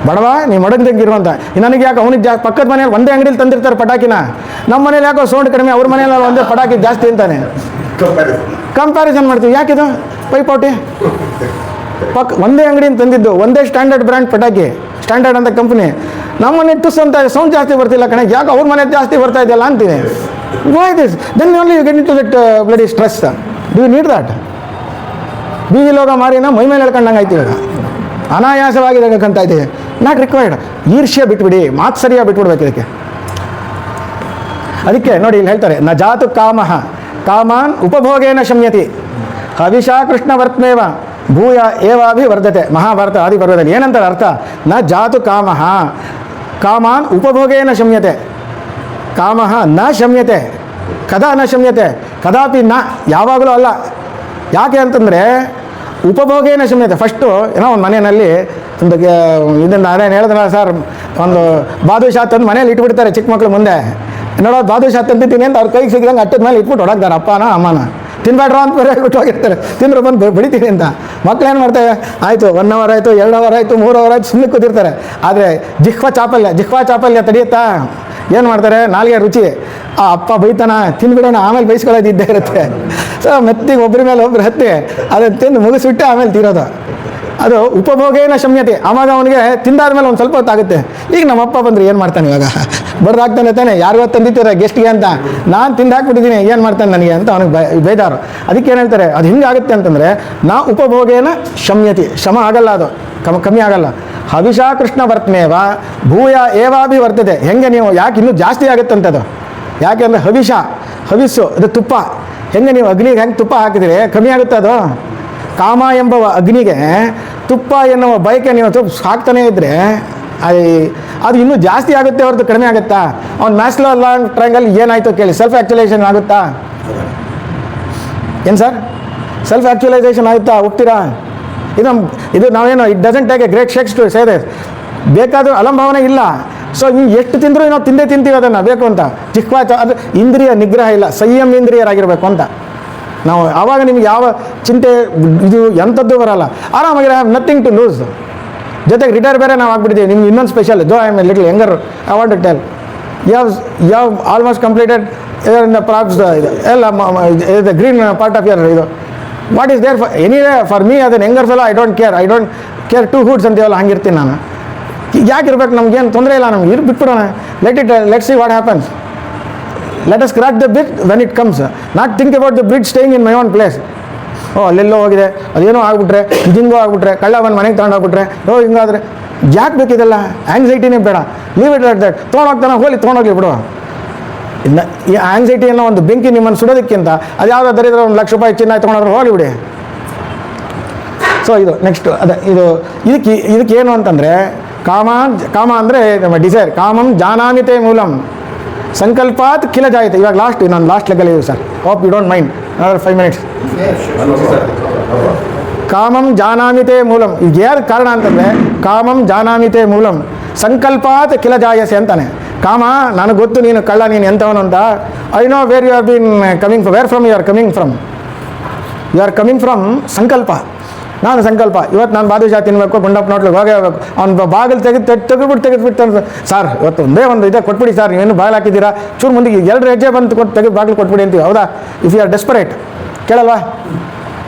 ಬಡವ ನೀ ಮಡಗ್ದಂಗಿರುವಂತ. ನನಗೆ ಯಾಕೆ ಅವನಿಗೆ ಪಕ್ಕದ ಮನೆಯಲ್ಲಿ ಒಂದೇ ಅಂಗಡಿಲಿ ತಂದಿರ್ತಾರೆ ಪಟಾಕಿನ, ನಮ್ಮ ಮನೇಲಿ ಯಾಕೋ ಸೌಂಡ್ ಕಡಿಮೆ, ಅವ್ರ ಮನೇಲಿ ಒಂದೇ ಪಟಾಕಿ ಜಾಸ್ತಿ ಅಂತಾನೆ. ಕಂಪ್ಯಾರಿಸನ್ ಮಾಡ್ತೀವಿ. ಯಾಕಿದು ಪೈಪೋಟಿ? ಒಂದೇ ಅಂಗಡಿಯಿಂದ ತಂದಿದ್ದು, ಒಂದೇ ಸ್ಟ್ಯಾಂಡರ್ಡ್ ಬ್ರ್ಯಾಂಡ್ ಪಟಾಕಿ, ಸ್ಟ್ಯಾಂಡರ್ಡ್ ಅಂತ ಕಂಪ್ನಿ. ನಮ್ಮ ಮನೆ ಟುಸ್ ಅಂತ ಸೌಂಡ್ ಜಾಸ್ತಿ ಬರ್ತಿಲ್ಲ ಕಣೆ, ಯಾಕೆ ಅವ್ರ ಮನೆ ಜಾಸ್ತಿ ಬರ್ತಾ ಇದೆಯಲ್ಲ ಅಂತೀನಿ. Why this? Then only you get in to that bloody stress. Do you need that? ಬೀದಿ ಲೋಗ ಮಾರಿನ ಮೈ ಮೇಲೆ ಹೇಳ್ಕೊಂಡಂಗೆ ಆಯ್ತು. ಇವಾಗ ಅನಾಯಾಸವಾಗಿ ಕಂತ ಇದೆ. Not required. ಈರ್ಷ್ಯ ಬಿಟ್ಬಿಡಿ, ಮಾತ್ಸರ್ಯ ಬಿಟ್ಬಿಡ್ಬೇಕು ಇದಕ್ಕೆ. ಅದಕ್ಕೆ ನೋಡಿ ಇಲ್ಲಿ ಹೇಳ್ತಾರೆ, ನ ಜಾತು ಕಾಮಃ ಕಾಮಾನ್ ಉಪಭೋಗೇನ ಶಮ್ಯತಿ ಹವಿಷಾ ಕೃಷ್ಣ ವರ್ತ್ಮೇವ ಭೂಯ ಏವಾಭಿ ವರ್ಧತೆ. ಮಹಾಭಾರತ ಆದಿಪರ್ವದಲ್ಲಿ ಏನಂತಾರೆ ಅರ್ಥ? ನ ಜಾತು ಕಾಮಃ ಕಾಮಾನ್ ಉಪಭೋಗೇನ ಶಮ್ಯತೆ. ಕಾಮಃ ನ ಶಮ್ಯತೆ. ಕದಾ ನ ಶಮ್ಯತೆ? ಕದಾಪಿ ನ, ಯಾವಾಗಲೂ ಅಲ್ಲ. ಯಾಕೆ ಅಂತಂದರೆ ಉಪಭೋಗೇನ ಶಮ್ಯತೆ. ಫಸ್ಟು ಏನೋ ಒಂದು ಮನೆಯಲ್ಲಿ ಒಂದು ಇದನ್ನು ನಾನೇನು ಹೇಳಿದ್ರಲ್ಲ ಸರ್, ಒಂದು ಬಾದುಷಾ ತಂದು ಮನೇಲಿ ಇಟ್ಬಿಡ್ತಾರೆ ಚಿಕ್ಕ ಮಕ್ಳು ಮುಂದೆ. ನೋಡೋದು ಬಾದುಷಾ ತಂದಿದ್ದೀನಿ ಅಂತ ಅವ್ರ ಕೈಗೆ ಸಿಗ್ದಂಗೆ ಅಟ್ಟದ ಮೇಲೆ ಇಟ್ಬಿಟ್ಟು ಹೊಡಕ್ತಾರೆ ಅಪ್ಪನ ಅಮ್ಮನ. ತಿನ್ಬೇಡ್ರ ಅಂತ ಬೇರೆ ಹೇಳ್ಬಿಟ್ಟು ಹೋಗಿರ್ತಾರೆ, ತಿಂದ್ರೆ ಬಂದು ಬಡಿತೀನಿ ಅಂತ. ಮಕ್ಳು ಏನು ಮಾಡ್ತೇವೆ, ಆಯಿತು 1 ಅವರ್ ಆಯಿತು, 2 ಅವರ್ ಆಯಿತು, 3 ಅವರ್ ಆಯಿತು, ಸುಮ್ಮನೆ ಕೂತಿರ್ತಾರೆ. ಆದರೆ ಜಿಹ್ವಾ ಚಾಪಲ್ಯ ತಡೆಯುತ್ತಾ ಏನು ಮಾಡ್ತಾರೆ, ನಾಲ್ಗೆ ರುಚಿ. ಆ ಅಪ್ಪ ಬೈತಾನ, ತಿಂದ್ಬಿಡೋಣ ಆಮೇಲೆ ಬೈಸ್ಕೊಳ್ಳೋದು ಇದ್ದೇ ಇರುತ್ತೆ. ಸೊ ಮೆತ್ತಿಗೆ ಒಬ್ಬರ ಮೇಲೆ ಒಬ್ರು ಹತ್ತಿ ಅದನ್ನು ತಿಂದು ಮುಗಿಸ್ಬಿಟ್ಟು ಆಮೇಲೆ ತೀರೋದು. ಅದು ಉಪಭೋಗೇನ ಶಮ್ಯತೆ. ಆವಾಗ ಅವನಿಗೆ ತಿಂದಾದ್ಮೇಲೆ ಒಂದು ಸ್ವಲ್ಪ ಹೊತ್ತಾಗುತ್ತೆ. ಈಗ ನಮ್ಮಪ್ಪ ಬಂದರೆ ಏನು ಮಾಡ್ತಾನೆ, ಇವಾಗ ಬರ್ದಾಗ್ತಾನೆ ತಾನೆ, ಯಾರಿಗೂ ತಂದಿರ್ತಾರೆ ಗೆಸ್ಟ್ಗೆ ಅಂತ, ನಾನು ತಿಂದಾಕ್ಬಿಟ್ಟಿದ್ದೀನಿ ಏನು ಮಾಡ್ತಾನೆ ನನಗೆ ಅಂತ ಅವನಿಗೆ ಬೇಜಾರು. ಅದಕ್ಕೆ ಏನು ಹೇಳ್ತಾರೆ, ಅದು ಹಿಂಗಾಗುತ್ತೆ ಅಂತಂದರೆ ನಾ ಉಪಭೋಗೇನ ಶಮ್ಯತಿ, ಶಮ ಆಗಲ್ಲ, ಅದು ಕಮ್ಮಿ ಆಗಲ್ಲ. ಹವಿಷಾ ಕೃಷ್ಣ ವರ್ತನೇವ ಭೂಯ ಏವಾಭಿ ವರ್ತತೆ. ಹೆಂಗೆ ನೀವು ಯಾಕೆ ಇನ್ನೂ ಜಾಸ್ತಿ ಆಗುತ್ತಂಥದ್ದು? ಯಾಕೆ ಅಂದರೆ ಹವಿಸ್ಸು ಅದು ತುಪ್ಪ. ಹೆಂಗೆ ನೀವು ಅಗ್ನಿಗೆ ಹೆಂಗೆ ತುಪ್ಪ ಹಾಕಿದರೆ ಕಮ್ಮಿ ಆಗುತ್ತೆ ಅದು? ಕಾಮ ಎಂಬ ಅಗ್ನಿಗೆ ತುಪ್ಪ ಎನ್ನುವ ಬಯಕೆ ನೀವು ಹಾಕ್ತಾನೇ ಇದ್ದರೆ ಅದು ಇನ್ನೂ ಜಾಸ್ತಿ ಆಗುತ್ತೆ ಹೊರತು ಕಡಿಮೆ ಆಗುತ್ತಾ? ಅವ್ನು ಮ್ಯಾಸ್ಲೋ ಲಾಂಗ್ ಟ್ರಯಾಂಗಲ್ ಏನಾಯಿತು ಕೇಳಿ, ಸೆಲ್ಫ್ ಆ್ಯಕ್ಚುಲೈಸೇಷನ್ ಆಗುತ್ತಾ? ಏನು ಸರ್, ಸೆಲ್ಫ್ ಆ್ಯಕ್ಚುಲೈಸೇಷನ್ ಆಗುತ್ತಾ? ಒಪ್ತೀರಾ? ಇದು ನಾವೇನು, it doesn't take a great shakes to say this. ಬೇಕಾದರೂ ಅಲಂಭಾವನೆ ಇಲ್ಲ. ಸೊ ನೀವು ಎಷ್ಟು ತಿಂದರೂ ನಾವು ತಿಂತೀವಿ ಅದನ್ನು ಬೇಕು ಅಂತ. ಜಿಹ್ವಾ ಅದು ಇಂದ್ರಿಯ ನಿಗ್ರಹ ಇಲ್ಲ, ಸಂಯಮ ಇಂದ್ರಿಯರಾಗಿರಬೇಕು ಅಂತ ನಾವು. ಆವಾಗ ನಿಮ್ಗೆ ಯಾವ ಚಿಂತೆ ಇದು ಎಂಥದ್ದು ಬರಲ್ಲ, ಆರಾಮಾಗಿರೋ, ಹ್ಯಾವ್ ನಥಿಂಗ್ ಟು ಲೂಸ್. ಜೊತೆಗೆ ರಿಟೈರ್ ಬೇರೆ ನಾವು ಆಗ್ಬಿಟ್ಟಿದ್ದೀವಿ. ನಿಮ್ಗೆ ಇನ್ನೊಂದು special, though I am a little younger, I want to tell you have almost completed in the props ಎಲ್ಲ the green part of your ಇದು. What is there for anyway for me ಅದನ್ನು younger fellow I don't care two hoots ಅಂತೀವಲ್ಲ, ಹಂಗಿರ್ತೀನಿ ನಾನು. ಯಾಕಿರ್ಬೇಕು, ನಮ್ಗೇನು ತೊಂದರೆ ಇಲ್ಲ, ನಮ್ಗೆ ಬಿಟ್ಬಿಡೋಣ. Let see what happens. Let us cross the bridge when it comes, not think about the bridge staying in my own place. ಅಲ್ಲೆಲ್ಲೋ ಹೋಗಿದೆ, ಅದೇನೋ ಆಗ್ಬಿಟ್ರೆ, ಹಿಂಗೋ ಆಗ್ಬಿಟ್ರೆ, ಕಳ್ಳ ಬಂದು ಮನೆಗೆ ತೊಗೊಂಡೋಗ್ಬಿಟ್ರೆ, ಹಿಂಗಾದರೆ ಯಾಕೆ ಬೇಕಿದೆಲ್ಲ? ಆ್ಯಂಗ್ಸೈಟಿನೇ ಬೇಡ, ಲೀವ್ ಇಟ್ ಅಟ್ ದಟ್. ತೊಗೊಂಡೋಗ್ತಾನೆ, ಹೋಗ್ಲಿ ತೊಗೊಂಡೋಗ್ಲಿ ಬಿಡು. ಈ ಆ್ಯಂಗ್ಸೈಟಿ ಅನ್ನೋ ಒಂದು ಬೆಂಕಿ ನಿಮ್ಮನ್ನು ಸುಡೋದಕ್ಕಿಂತ ಅದು ಯಾವುದೋ ದರಿದ್ರ $1 ಲಕ್ಷ ಚಿನ್ನ ತೊಗೊಂಡ್ರೆ ಹೋಗ್ಲಿ ಬಿಡಿ. ಸೊ ಇದು ನೆಕ್ಸ್ಟ್ ಅದೇ ಇದಕ್ಕೆ ಏನು ಅಂತಂದರೆ, ಕಾಮ ಅಂದರೆ ನಮ್ಮ ಡಿಸೈರ್. ಕಾಮಂ ಜಾನಾಮಿತೆ ಮೂಲಂ ಸಂಕಲ್ಪಾತ್ ಕಿಲ ಜಾಯಿತೆ. ಇವಾಗ ನಾನು ಲಾಸ್ಟ್ ಲೆಕ್ಕಲ್ಲಿ sir, hope you don't mind, 5 minutes. ಕಾಮಂ ಜಾನಾಮಿತೆ ಮೂಲಂ. ಈಗ ಯಾರು ಕಾರಣ ಅಂತಂದರೆ, ಕಾಮಂ ಜಾನಾಮಿತೆ ಮೂಲಂ ಸಂಕಲ್ಪಾತ್ ಕಿಲ ಜಾಯಸೆ ಅಂತಾನೆ. ಕಾಮ, ನನಗೆ ಗೊತ್ತು ನೀನು ಕಳ್ಳ, ನೀನು ಎಂಥವನು ಅಂತ. I know where you have been coming from. Where from you are coming from? You are coming from sankalpa. ನಾನು ಸಂಕಲ್ಪ, ಇವತ್ತು ನಾನು ಬಾದುಷಾ ತಿನ್ನಬೇಕು, ಗುಂಡಪ್ಪ ನೋಟ್ಲಿಗೆ ಹೋಗೇ ಹೋಗಬೇಕು. ಅವ್ನು ಬಾಗಿಲು ತೆಗೆದುಬಿಟ್ಟು ಸರ್ ಇವತ್ತು ಒಂದೇ ಒಂದು ಇದೆ ಕೊಟ್ಬಿಡಿ ಸರ್, ನೀವೇನು ಬಾಗಿಲು ಹಾಕಿದ್ದೀರಾ, ಚೂರು ಮುಂದೆ 2 ಹೆಜ್ಜೆ ಬಂದು ತೆಗೆದು ಬಾಗಿಲು ಕೊಟ್ಬಿಡಿ ಅಂತೀವಿ. ಹೌದಾ? ಇಫ್ ಯು ಆರ್ ಡೆಸ್ಪರೇಟ್, ಕೇಳಲ್ವಾ?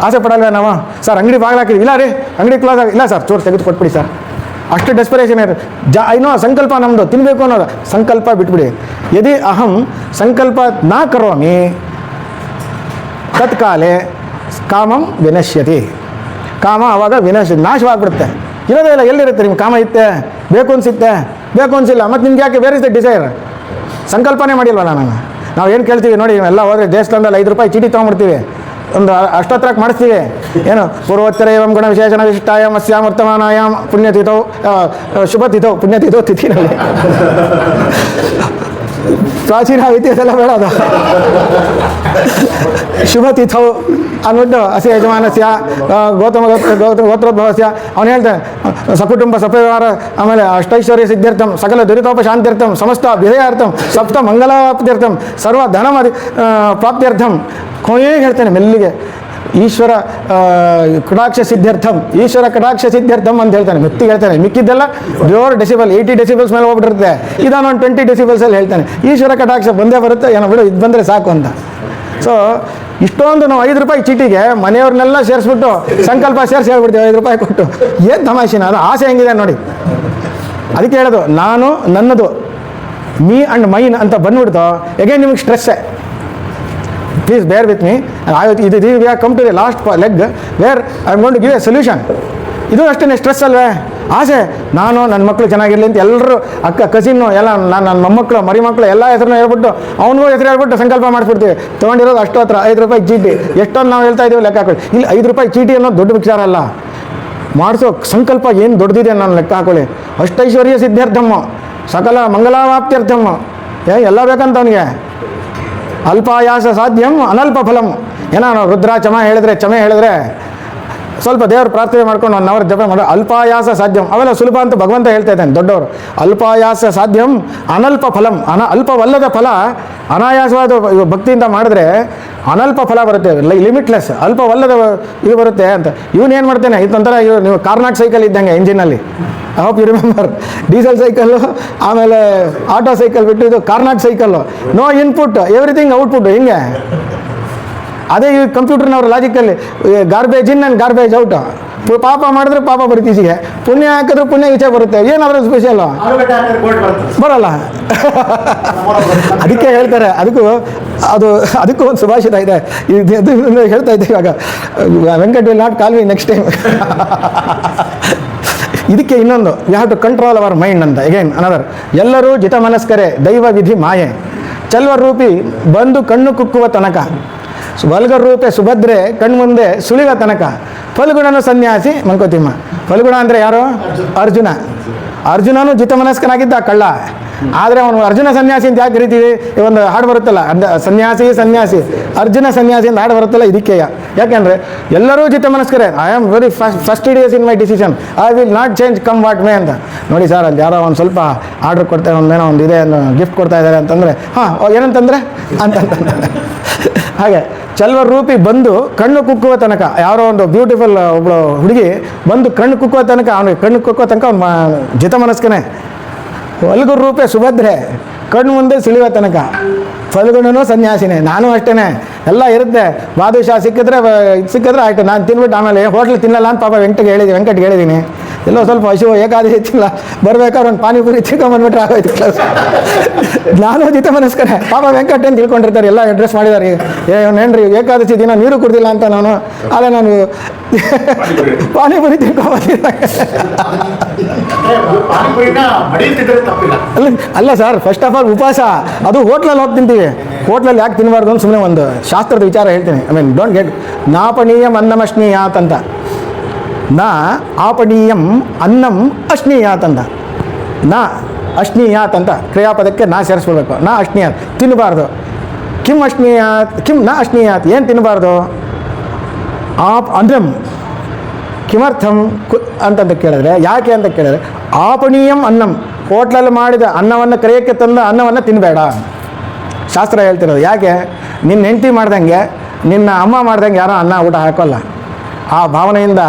ಆಸೆ ಪಡಲ್ವೇ ನಾವು? ಸರ್ ಅಂಗಡಿ ಬಾಗಿಲು ಹಾಕಿದ್ವಿ, ಇಲ್ಲ ರೀ ಅಂಗಡಿ ಕ್ಲೋಸ್ ಆಗಿ, ಇಲ್ಲ ಸರ್ ಚೂರು ತೆಗೆದು ಕೊಟ್ಬಿಡಿ ಸರ್. ಅಷ್ಟು ಡೆಸ್ಪರೇಷನ್ ಇರುತ್ತೆ. ಐನೋ ಸಂಕಲ್ಪ ನಮ್ಮದು ತಿನ್ನಬೇಕು ಅನ್ನೋದು, ಸಂಕಲ್ಪ ಬಿಟ್ಬಿಡಿ. ಯದಿ ಅಹಂ ಸಂಕಲ್ಪ ನಾ ಕರೋಮಿ ತತ್ಕಾಲೆ ಕಾಮಂ ವಿನಶ್ಯತಿ. ಕಾಮ ಆವಾಗ ನಾಶವಾಗ್ಬಿಡುತ್ತೆ. ಇರೋದೇ ಇಲ್ಲ, ಎಲ್ಲಿರುತ್ತೆ ನಿಮ್ಮ ಕಾಮ? ಇತ್ತೆ ಬೇಕು ಅನಿಸುತ್ತೆ, ಬೇಕು ಅನಿಸಿಲ್ಲ, ಮತ್ತು ನಿಮ್ಗೆ ಯಾಕೆ ಬೇರೆ ಇಸ್ ದ ಡಿಸೈರ್? ಸಂಕಲ್ಪನೆ ಮಾಡಿಲ್ವಲ್ಲ ನಾನು. ನಾವು ಏನು ಕೇಳ್ತೀವಿ ನೋಡಿ, ಎಲ್ಲ ಹೋದರೆ ದೇವಸ್ಥಾನದಲ್ಲಿ 5 ರೂಪಾಯಿ ಚೀಟಿ ತೊಗೊಂಡ್ಬಿಡ್ತೀವಿ, ಒಂದು ಅಷ್ಟೋತ್ತರಕ್ಕೆ ಮಾಡಿಸ್ತೀವಿ. ಏನು ಪೂರ್ವೋತ್ತರ ಏವಂ ಗುಣ ವಿಶೇಷಣ ವಿಶಿಷ್ಟಾಯಾಮ್ ಅಸ್ಯಾಂ ವರ್ತಮಾನಾಯಾಮ್ ಪುಣ್ಯತಿಥೌ ಪುಣ್ಯತಿಥೌ ತಿಥಿನಲ್ಲಿ ಪ್ರಾಚೀನ ಇತಿಹಾಸೆಲ್ಲ ಬೇಡ ಅದು. ಶುಭ ತಿಥೌ ಅಂದ್ಬಿಟ್ಟು ಅಸ್ಯ ಯಜಮಾನಸ್ಯ ಗೋತ್ರೋದ್ಭವಸ್ಯ ಅವನು ಹೇಳ್ತಾನೆ ಸಕುಟುಂಬ ಸಪರಿವಾರ, ಆಮೇಲೆ ಅಷ್ಟೈಶ್ವರ್ಯ ಸಿದ್ಧಾರ್ಥಂ ಸಕಲ ದುರಿತೋಪಶಾಂತ್ಯರ್ಥಂ ಸಮಸ್ತ ವಿಧೇಯಾರ್ಥಂ ಸಪ್ತ ಮಂಗಲಾಪ್ತ್ಯರ್ಥಂ ಸರ್ವ ಧನ ಪ್ರಾಪ್ತ್ಯರ್ಥಂ ಕೊನೆಗೆ ಹೇಳ್ತಾನೆ ಮೆಲ್ಲಿಗೆ ಈಶ್ವರ ಕಟಾಕ್ಷ ಸಿದ್ಧಾರ್ಥಂ, ಈಶ್ವರ ಕಟಾಕ್ಷ ಸಿದ್ಧಾರ್ಥಂ ಅಂತ ಹೇಳ್ತಾನೆ. ಮೆತ್ತಿಗೆ ಹೇಳ್ತಾನೆ. ಮಿಕ್ಕಿದ್ದೆಲ್ಲ ಜೋರ್ ಡೆಸಿಬಲ್ 80 ಡೆಸಿಬಲ್ಸ್ ಮೇಲೆ ಹೋಗ್ಬಿಟ್ಟಿರುತ್ತೆ. ಇದನ್ನೊಂದು 20 ಡೆಸಿಬಲ್ಸಲ್ಲಿ ಹೇಳ್ತಾನೆ. ಈಶ್ವರ ಕಟಾಕ್ಷ ಬಂದೇ ಬರುತ್ತೆ, ಏನೋ ಬಿಡು ಇದು ಬಂದರೆ ಸಾಕು ಅಂತ. ಸೊ ಇಷ್ಟೊಂದು ನಾವು 5 ರೂಪಾಯಿ ಚೀಟಿಗೆ ಮನೆಯವ್ರನ್ನೆಲ್ಲ ಸೇರಿಸ್ಬಿಟ್ಟು ಸಂಕಲ್ಪ ಸೇರಿಸಿ ಹೇಳ್ಬಿಡ್ತೀವಿ 5 ರೂಪಾಯಿ ಕೊಟ್ಟು. ಏನು ತಮಾಷೆನ ಅದು? ಆಸೆ ಹೆಂಗಿದೆ ನೋಡಿ. ಅದಕ್ಕೆ ಹೇಳೋದು ನಾನು ನನ್ನದು ಮೀ ಆ್ಯಂಡ್ ಮೈನ್ ಅಂತ ಬಂದ್ಬಿಡ್ತು ಎಗೇನ್ ನಿಮಗೆ ಸ್ಟ್ರೆಸ್ಸೇ. Please bear with me. ಇದು we are come to the last leg where I am going to give a solution. ಇದು ಅಷ್ಟೇ ಸ್ಟ್ರೆಸ್ ಅಲ್ವೇ? ಆಸೆ ನಾನು ನನ್ನ ಮಕ್ಕಳು ಚೆನ್ನಾಗಿರಲಿ ಅಂತ ಎಲ್ಲರೂ ಅಕ್ಕ ಕಸಿನ್ನು ಎಲ್ಲ ನನ್ನ ಮೊಮ್ಮಕ್ಕಳು ಮರಿ ಮಕ್ಕಳು ಎಲ್ಲ ಹೆಸರನ್ನ ಹೇಳ್ಬಿಟ್ಟು ಅವನಿಗೂ ಹೆಸರು ಹೇಳ್ಬಿಟ್ಟು ಸಂಕಲ್ಪ ಮಾಡಿಸ್ಬಿಡ್ತೀವಿ. ತೊಗೊಂಡಿರೋದು ಅಷ್ಟು ಹತ್ರ 5 ರೂಪಾಯಿ ಚೀಟಿ. ಎಷ್ಟೊಂದು ನಾವು ಹೇಳ್ತಾ ಇದ್ದೀವಿ ಲೆಕ್ಕ ಹಾಕೊಳ್ಳಿ. ಇಲ್ಲಿ 5 ರೂಪಾಯಿ ಚೀಟಿ ಅನ್ನೋದು ದೊಡ್ಡ ವಿಚಾರ ಅಲ್ಲ. ಮಾಡಿಸೋ ಸಂಕಲ್ಪ ಏನು ದೊಡ್ಡದಿದೆ ನಾನು ಲೆಕ್ಕ ಹಾಕೊಳ್ಳಿ. ಅಷ್ಟೈಶ್ವರ್ಯ ಸಿದ್ಧಾರ್ಥಮ್ಮ ಸಕಲ ಮಂಗಲಾವಾಪ್ತ್ಯರ್ಥಮ್ಮ ಎಲ್ಲ ಬೇಕಂತ ಅವನಿಗೆ. ಅಲ್ಪಾಯಾಸ ಸಾಧ್ಯಂ ಅನಲ್ಪ ಫಲಂ. ಏನೋ ನಾವು ರುದ್ರ ಚಮ ಹೇಳಿದ್ರೆ ಸ್ವಲ್ಪ ದೇವ್ರ ಪ್ರಾರ್ಥನೆ ಮಾಡ್ಕೊಂಡು 1 ಅವರ್ ಜಪ ಮಾಡೋ ಅಲ್ಪಾಯಾಸ ಸಾಧ್ಯಂ ಅವೆಲ್ಲ ಸುಲಭ ಅಂತ ಭಗವಂತ ಹೇಳ್ತಾ ಇದ್ದಾನೆ ದೊಡ್ಡವರು. ಅಲ್ಪಾಯಾಸ ಸಾಧ್ಯಂ ಅನಲ್ಪ ಫಲಂ. ಅಲ್ಪವಲ್ಲದ ಫಲ ಅನಾಯಾಸವಾದ ಭಕ್ತಿಯಿಂದ ಮಾಡಿದ್ರೆ ಅನಲ್ಪ ಫಲ ಬರುತ್ತೆ, ಲಿಮಿಟ್ಲೆಸ್. ಅಲ್ಪವಲ್ಲದ ಇದು ಬರುತ್ತೆ ಅಂತ. ಇವನೇನು ಮಾಡ್ತೇನೆ ಇದೊಂಥರ ನೀವು ಕಾರ್ನಾಟ್ ಸೈಕಲ್ ಇದ್ದಂಗೆ ಇಂಜಿನಲ್ಲಿ. I hope you remember. Diesel cycle ಆಮೇಲೆ ಆಟೋ ಸೈಕಲ್ ಬಿಟ್ಟು ಇದು Carnot cycle. No input everything output. ಹಿಂಗೆ ಅದೇ ಈ ಕಂಪ್ಯೂಟರ್ನವ್ರ logically garbage in and garbage out. ಪಾಪ ಮಾಡಿದ್ರೆ ಪಾಪ ಬರೀತೀಸಿಗೆ, ಪುಣ್ಯ ಹಾಕಿದ್ರೆ ಪುಣ್ಯ ಈಚೆ ಬರುತ್ತೆ. ಏನಾದರೂ ಸ್ಪೆಷಲ್ಲು ಬರಲ್ಲ. ಅದಕ್ಕೆ ಹೇಳ್ತಾರೆ, ಅದಕ್ಕೂ ಒಂದು ಸುಭಾಷಿತ ಇದೆ. ಇದು ಹೇಳ್ತಾ ಇದ್ದೆ ಇವಾಗ, Venkat will not call me next time. ಇದಕ್ಕೆ ಇನ್ನೊಂದು we have to control our mind ಅಂತ. Again another. ಎಲ್ಲರೂ ಜಿತಮನಸ್ಕರೇ ದೈವ ವಿಧಿ ಮಾಯೆ ಚಲ್ವರೂಪಿ ಬಂದು ಕಣ್ಣು ಕುಕ್ಕುವ ತನಕ ವಲ್ಗರ್ ರೂಪೆ ಸುಭದ್ರೆ ಕಣ್ಮುಂದೆ ಸುಳಿವ ತನಕ ಫಲ್ಗುಣನು ಸನ್ಯಾಸಿ ಮಂಕೋತಿಮ್ಮ. ಫಲ್ಗುಣ ಅಂದರೆ ಯಾರು? ಅರ್ಜುನನು ಜಿತಮನಸ್ಕನಾಗಿದ್ದ ಕಳ್ಳ. ಆದರೆ ಅವನು ಅರ್ಜುನ ಸನ್ಯಾಸಿ ಅಂತ ಯಾಕೆ ಕರಿತೀವಿ? ಒಂದು ಹಾಡು ಬರುತ್ತಲ್ಲ, ಸನ್ಯಾಸಿ ಅರ್ಜುನ ಸನ್ಯಾಸಿ ಅಂತ ಹಾಡು ಬರುತ್ತಲ್ಲ, ಇದಕ್ಕೆ. ಯಾಕೆಂದರೆ ಎಲ್ಲರೂ ಜಿತಮನಸ್ಕರೇ. I am very fastidious in my decision. I will not change come what may ಅಂತ. ನೋಡಿ ಸರ್, ಅಲ್ಲಿ ಯಾರೋ ಒಂದು ಸ್ವಲ್ಪ ಆರ್ಡ್ರ್ ಕೊಡ್ತಾರೆ, ಒಂದೇನೋ ಒಂದು ಇದೆ ಗಿಫ್ಟ್ ಕೊಡ್ತಾ ಇದ್ದಾರೆ ಅಂತಂದರೆ ಏನಂತಂದರೆ ಅಂತಂದ್ರೆ ಹಾಗೆ ಚಲ್ವರ್ ರೂಪಿ ಬಂದು ಕಣ್ಣು ಕುಕ್ಕುವ ತನಕ. ಯಾರೋ ಒಂದು ಬ್ಯೂಟಿಫುಲ್ ಒಬ್ಬಳು ಹುಡುಗಿ ಬಂದು ಕಣ್ಣು ಕುಕ್ಕುವ ತನಕ, ಅವನಿಗೆ ಕಣ್ಣು ಕುಕ್ಕುವ ತನಕ ಅವ್ನು ಜಿತಮನಸ್ಕನೇ. ಫಲ್ಗುರ್ ರೂಪೆ ಸುಭದ್ರೆ ಕಣ್ಣು ಮುಂದೆ ಸುಳಿಯುವ ತನಕ ಫಲ್ಗುಣನು ಸನ್ಯಾಸಿನೇ. ನಾನು ಅಷ್ಟೇ, ಎಲ್ಲ ಇರುತ್ತೆ. ಬಾದುಷಾ ಸಿಕ್ಕಿದ್ರೆ ಆಯಿತು, ನಾನು ತಿನ್ಬಿಟ್ಟು ಆಮೇಲೆ ಹೋಟ್ಲ್ ತಿನ್ನಲ್ಲ ಅಂತ ಪಾಪ ವೆಂಕಟ್ಗೆ ಹೇಳಿದ್ದೀನಿ. ಎಲ್ಲೋ ಸ್ವಲ್ಪ ಹಸಿವು ಏಕಾದಶಿ ತಿನ್ನಲ್ಲ, ಬರ್ಬೇಕಾದ್ರೆ ಒಂದು ಪಾನಿಪುರಿ ಚಿಕ್ಕಂಬಂದ್ಬಿಟ್ರೆ ಆಗೋಯ್ತು ಕ್ಲಾಸ್. ನಾನು ಜಿತಮನಸ್ಕರೇ. ಪಾಪ ವೆಂಕಟ್ ಅಂತ ತಿಳ್ಕೊಂಡಿರ್ತಾರೆ, ಎಲ್ಲ ಅಡ್ರೆಸ್ ಮಾಡಿದ್ದಾರೆ. ಏನೇನ್ರಿ ಏಕಾದಶಿ ದಿನ ನೀರು ಕುಡ್ದಿಲ್ಲ ಅಂತ ನಾನು, ಆದರೆ ನಾನು ಪಾನಿಪುರಿ ತಿಳ್ಕೊಂಬಂದಿದ್ದೆ. ಅಲ್ಲ ಸರ್, ಫಸ್ಟ್ ಆಫ್ ಆಲ್ ಉಪವಾಸ. ಅದು ಹೋಟ್ಲಲ್ಲಿ ಹೋಗಿ ತಿಂತೀವಿ. ಹೋಟ್ಲಲ್ಲಿ ಯಾಕೆ ತಿನ್ನಬಾರ್ದು ಅಂತ ಸುಮ್ಮನೆ ಒಂದು ಶಾಸ್ತ್ರದ ವಿಚಾರ ಹೇಳ್ತೀನಿ. I mean don't get. ನಾಪನೀಯಂ ಅನ್ನಮಶ್ನೀಯಾತ್ ಅಂತ. ನಾ ಆಪನೀಯಂ ಅನ್ನಂ ಅಶ್ನೀಯಾತ್ ಅಂತ. ನಾ ಅಶ್ನೀಯಾತ್ ಅಂತ ಕ್ರಿಯಾಪದಕ್ಕೆ ನಾ ಸೇರಿಸ್ಬಿಡ್ಬೇಕು. ನಾ ಅಶ್ನೀಯಾತ್ ತಿನ್ನಬಾರ್ದು. ಕಿಮ್ ಅಶ್ನೀಯಾತ್ ನಾ ಅಶ್ನೀಯಾತ್ ಏನು ತಿನ್ನಬಾರ್ದು? ಅನ್ನಂ ಕಿಮರ್ಥಂ ಅಂತಂತ ಕೇಳಿದ್ರೆ, ಯಾಕೆ ಅಂತ ಕೇಳಿದ್ರೆ, ಆಪನೀಯಂ ಅನ್ನಂ ಹೋಟ್ಲಲ್ಲಿ ಮಾಡಿದ ಅನ್ನವನ್ನು ಕರೆಯೋಕ್ಕೆ ತಂದ ಅನ್ನವನ್ನು ತಿನ್ನಬೇಡ ಶಾಸ್ತ್ರ ಹೇಳ್ತಿರೋದು. ಯಾಕೆ? ನಿನ್ನ ಹೆಂಡತಿ ಮಾಡ್ದಂಗೆ, ನಿನ್ನ ಅಮ್ಮ ಮಾಡ್ದಂಗೆ ಯಾರೋ ಅನ್ನ ಊಟ ಹಾಕೋಲ್ಲ. ಆ ಭಾವನೆಯಿಂದ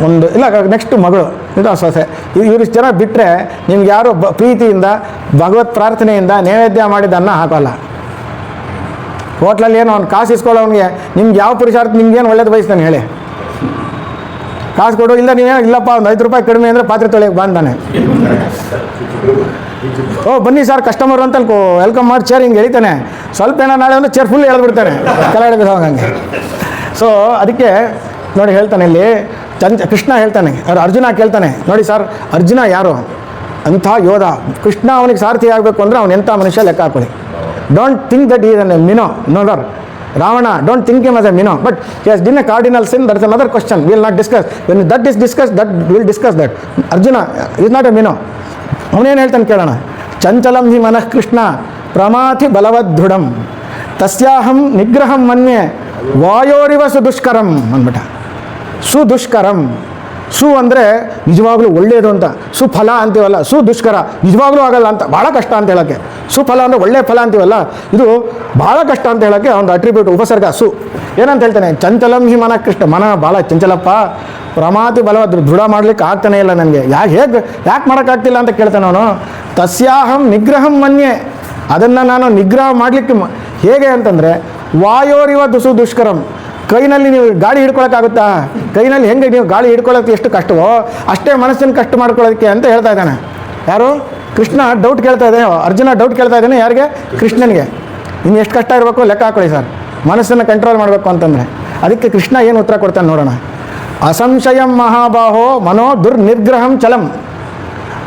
ಒಂದು ಇಲ್ಲ, ನೆಕ್ಸ್ಟ್ ಮಗಳು ಇಲ್ಲ ಸೊಸೆ, ಇವ್ರಿಷ್ಟು ಜನ ಬಿಟ್ಟರೆ ನಿಮ್ಗೆ ಯಾರು ಪ್ರೀತಿಯಿಂದ ಭಗವತ್ ಪ್ರಾರ್ಥನೆಯಿಂದ ನೈವೇದ್ಯ ಮಾಡಿದ ಅನ್ನ ಹಾಕೋಲ್ಲ. ಹೋಟ್ಲಲ್ಲಿ ಏನೋ ಅವ್ನು ಕಾಸು ಇಸ್ಕೊಳ್ಳೋನಿಗೆ ನಿಮ್ಗೆ ಯಾವ ಪುರುಷಾರ್ಥ ನಿಮ್ಗೇನು ಒಳ್ಳೇದು ಬಯಸ್ತಾನೆ ಹೇಳಿ? ಕಾಸು ಕೊಡು. ಇಲ್ಲ ನೀವೇನೋ ಇಲ್ಲಪ್ಪ ಒಂದು 5 ರೂಪಾಯಿ ಕಡಿಮೆ ಅಂದರೆ ಪಾತ್ರೆ ತೊಳೆಯಕ್ಕೆ ಬಂದಾನೆ. ಬನ್ನಿ ಸರ್ ಕಸ್ಟಮರ್ ಅಂತ ವೆಲ್ಕಮ್ ಮಾಡಿ ಚೇರ್ ಹಿಂಗೆ ಎಳಿತಾನೆ. ಸ್ವಲ್ಪ ಏನೋ ನಾಳೆ ಒಂದು ಚೇರ್ ಫುಲ್ ಎಳೆದ್ಬಿಡ್ತಾನೆ ಕೆಳಗಡೆ ಬಿದ್ದೋಗ ಹಂಗೆ. ಸೊ ಅದಕ್ಕೆ ನೋಡಿ ಹೇಳ್ತಾನೆ ಇಲ್ಲಿ ಕೃಷ್ಣ ಹೇಳ್ತಾನೆ, ಅರ್ಜುನ ಕೇಳ್ತಾನೆ, ನೋಡಿ ಸರ್ ಅರ್ಜುನ ಯಾರು? ಅಂಥ ಯೋಧ. ಕೃಷ್ಣ ಅವನಿಗೆ ಸಾರಥಿ ಆಗಬೇಕು ಅಂದರೆ ಅವನು ಎಂಥ ಮನುಷ್ಯ ಲೆಕ್ಕ ಹಾಕೊಳ್ಳಿ. Don't think that is an ಮಿನೋ ನೋದರ್. Ravana, don't think him as a minnow, but he has done a cardinal sin. That is another question. We will not discuss. When that is discussed, that we will discuss that. Arjuna is not a minnow. ಅವನೇನು ಹೇಳ್ತಾನೆ ಕೇಳೋಣ. ಚಂಚಲಂ ಹಿ ಮನಃ ಕೃಷ್ಣ ಪ್ರಮಾಥಿ ಬಲವದ್ಧುಡಂ ತಸ್ಯಾಹಂ ನಿಗ್ರಹಂ ಮನ್ಯೆ ವಾಯೋರಿವ ಸುದುಷ್ಕರಂ ಅಂದ್ಬಿಟ್ಟ. ಸುದುಷ್ಕರಂ, ಸು ಅಂದರೆ ನಿಜವಾಗ್ಲೂ ಒಳ್ಳೆಯದು ಅಂತ, ಸುಫಲ ಅಂತೀವಲ್ಲ, ಸುದುಷ್ಕರ ನಿಜವಾಗ್ಲೂ ಆಗಲ್ಲ ಅಂತ, ಭಾಳ ಕಷ್ಟ ಅಂತ ಹೇಳೋಕ್ಕೆ. ಸುಫಲ ಅಂದರೆ ಒಳ್ಳೆ ಫಲ ಅಂತೀವಲ್ಲ, ಇದು ಭಾಳ ಕಷ್ಟ ಅಂತ ಹೇಳೋಕ್ಕೆ ಒಂದು ಅಟ್ರಿಬ್ಯೂಟ್, ಉಪಸರ್ಗ ಸು. ಏನಂತ ಹೇಳ್ತಾನೆ? ಚಂಚಲಂ ಹಿ ಮನ ಕೃಷ್ಣ, ಮನ ಭಾಳ ಚಂಚಲಪ್ಪ, ಪ್ರಮಾತಿ ಬಲವಾದ್ರು, ದೃಢ ಮಾಡ್ಲಿಕ್ಕೆ ಆಗ್ತಾನೆ ಇಲ್ಲ ನನಗೆ. ಯಾಕೆ ಮಾಡೋಕ್ಕಾಗ್ತಿಲ್ಲ ಅಂತ ಕೇಳ್ತಾನೆ ಅವನು. ತಸ್ಯಾಹಂ ನಿಗ್ರಹಂ ಮನ್ಯೆ, ಅದನ್ನು ನಾನು ನಿಗ್ರಹ ಮಾಡಲಿಕ್ಕೆ ಹೇಗೆ ಅಂತಂದರೆ ವಾಯೋರಿವ ದುಷ್ಕರಂ, ಕೈನಲ್ಲಿ ನೀವು ಗಾಳಿ ಹಿಡ್ಕೊಳಕ್ಕಾಗುತ್ತಾ? ಕೈನಲ್ಲಿ ಹೆಂಗೆ ನೀವು ಗಾಳಿ ಹಿಡ್ಕೊಳ್ಳೋಕ್ಕೆ ಎಷ್ಟು ಕಷ್ಟವೋ ಅಷ್ಟೇ ಮನಸ್ಸನ್ನು ಕಷ್ಟ ಮಾಡ್ಕೊಳ್ಳೋದಕ್ಕೆ ಅಂತ ಹೇಳ್ತಾ ಇದ್ದಾನೆ. ಯಾರು? ಕೃಷ್ಣ ಡೌಟ್ ಕೇಳ್ತಾ ಇದ್ದಾನೆ, ಅರ್ಜುನ ಡೌಟ್ ಕೇಳ್ತಾ ಇದ್ದಾನೆ. ಯಾರಿಗೆ? ಕೃಷ್ಣನಿಗೆ. ಇನ್ನು ಎಷ್ಟು ಕಷ್ಟ ಇರಬೇಕು ಲೆಕ್ಕ ಹಾಕೊಳ್ಳಿ ಸರ್, ಮನಸ್ಸನ್ನು ಕಂಟ್ರೋಲ್ ಮಾಡಬೇಕು ಅಂತಂದರೆ. ಅದಕ್ಕೆ ಕೃಷ್ಣ ಏನು ಉತ್ತರ ಕೊಡ್ತಾನೆ ನೋಡೋಣ. ಅಸಂಶಯಂ ಮಹಾಬಾಹೋ ಮನೋ ದುರ್ನಿಗ್ರಹಂ ಚಲಂ.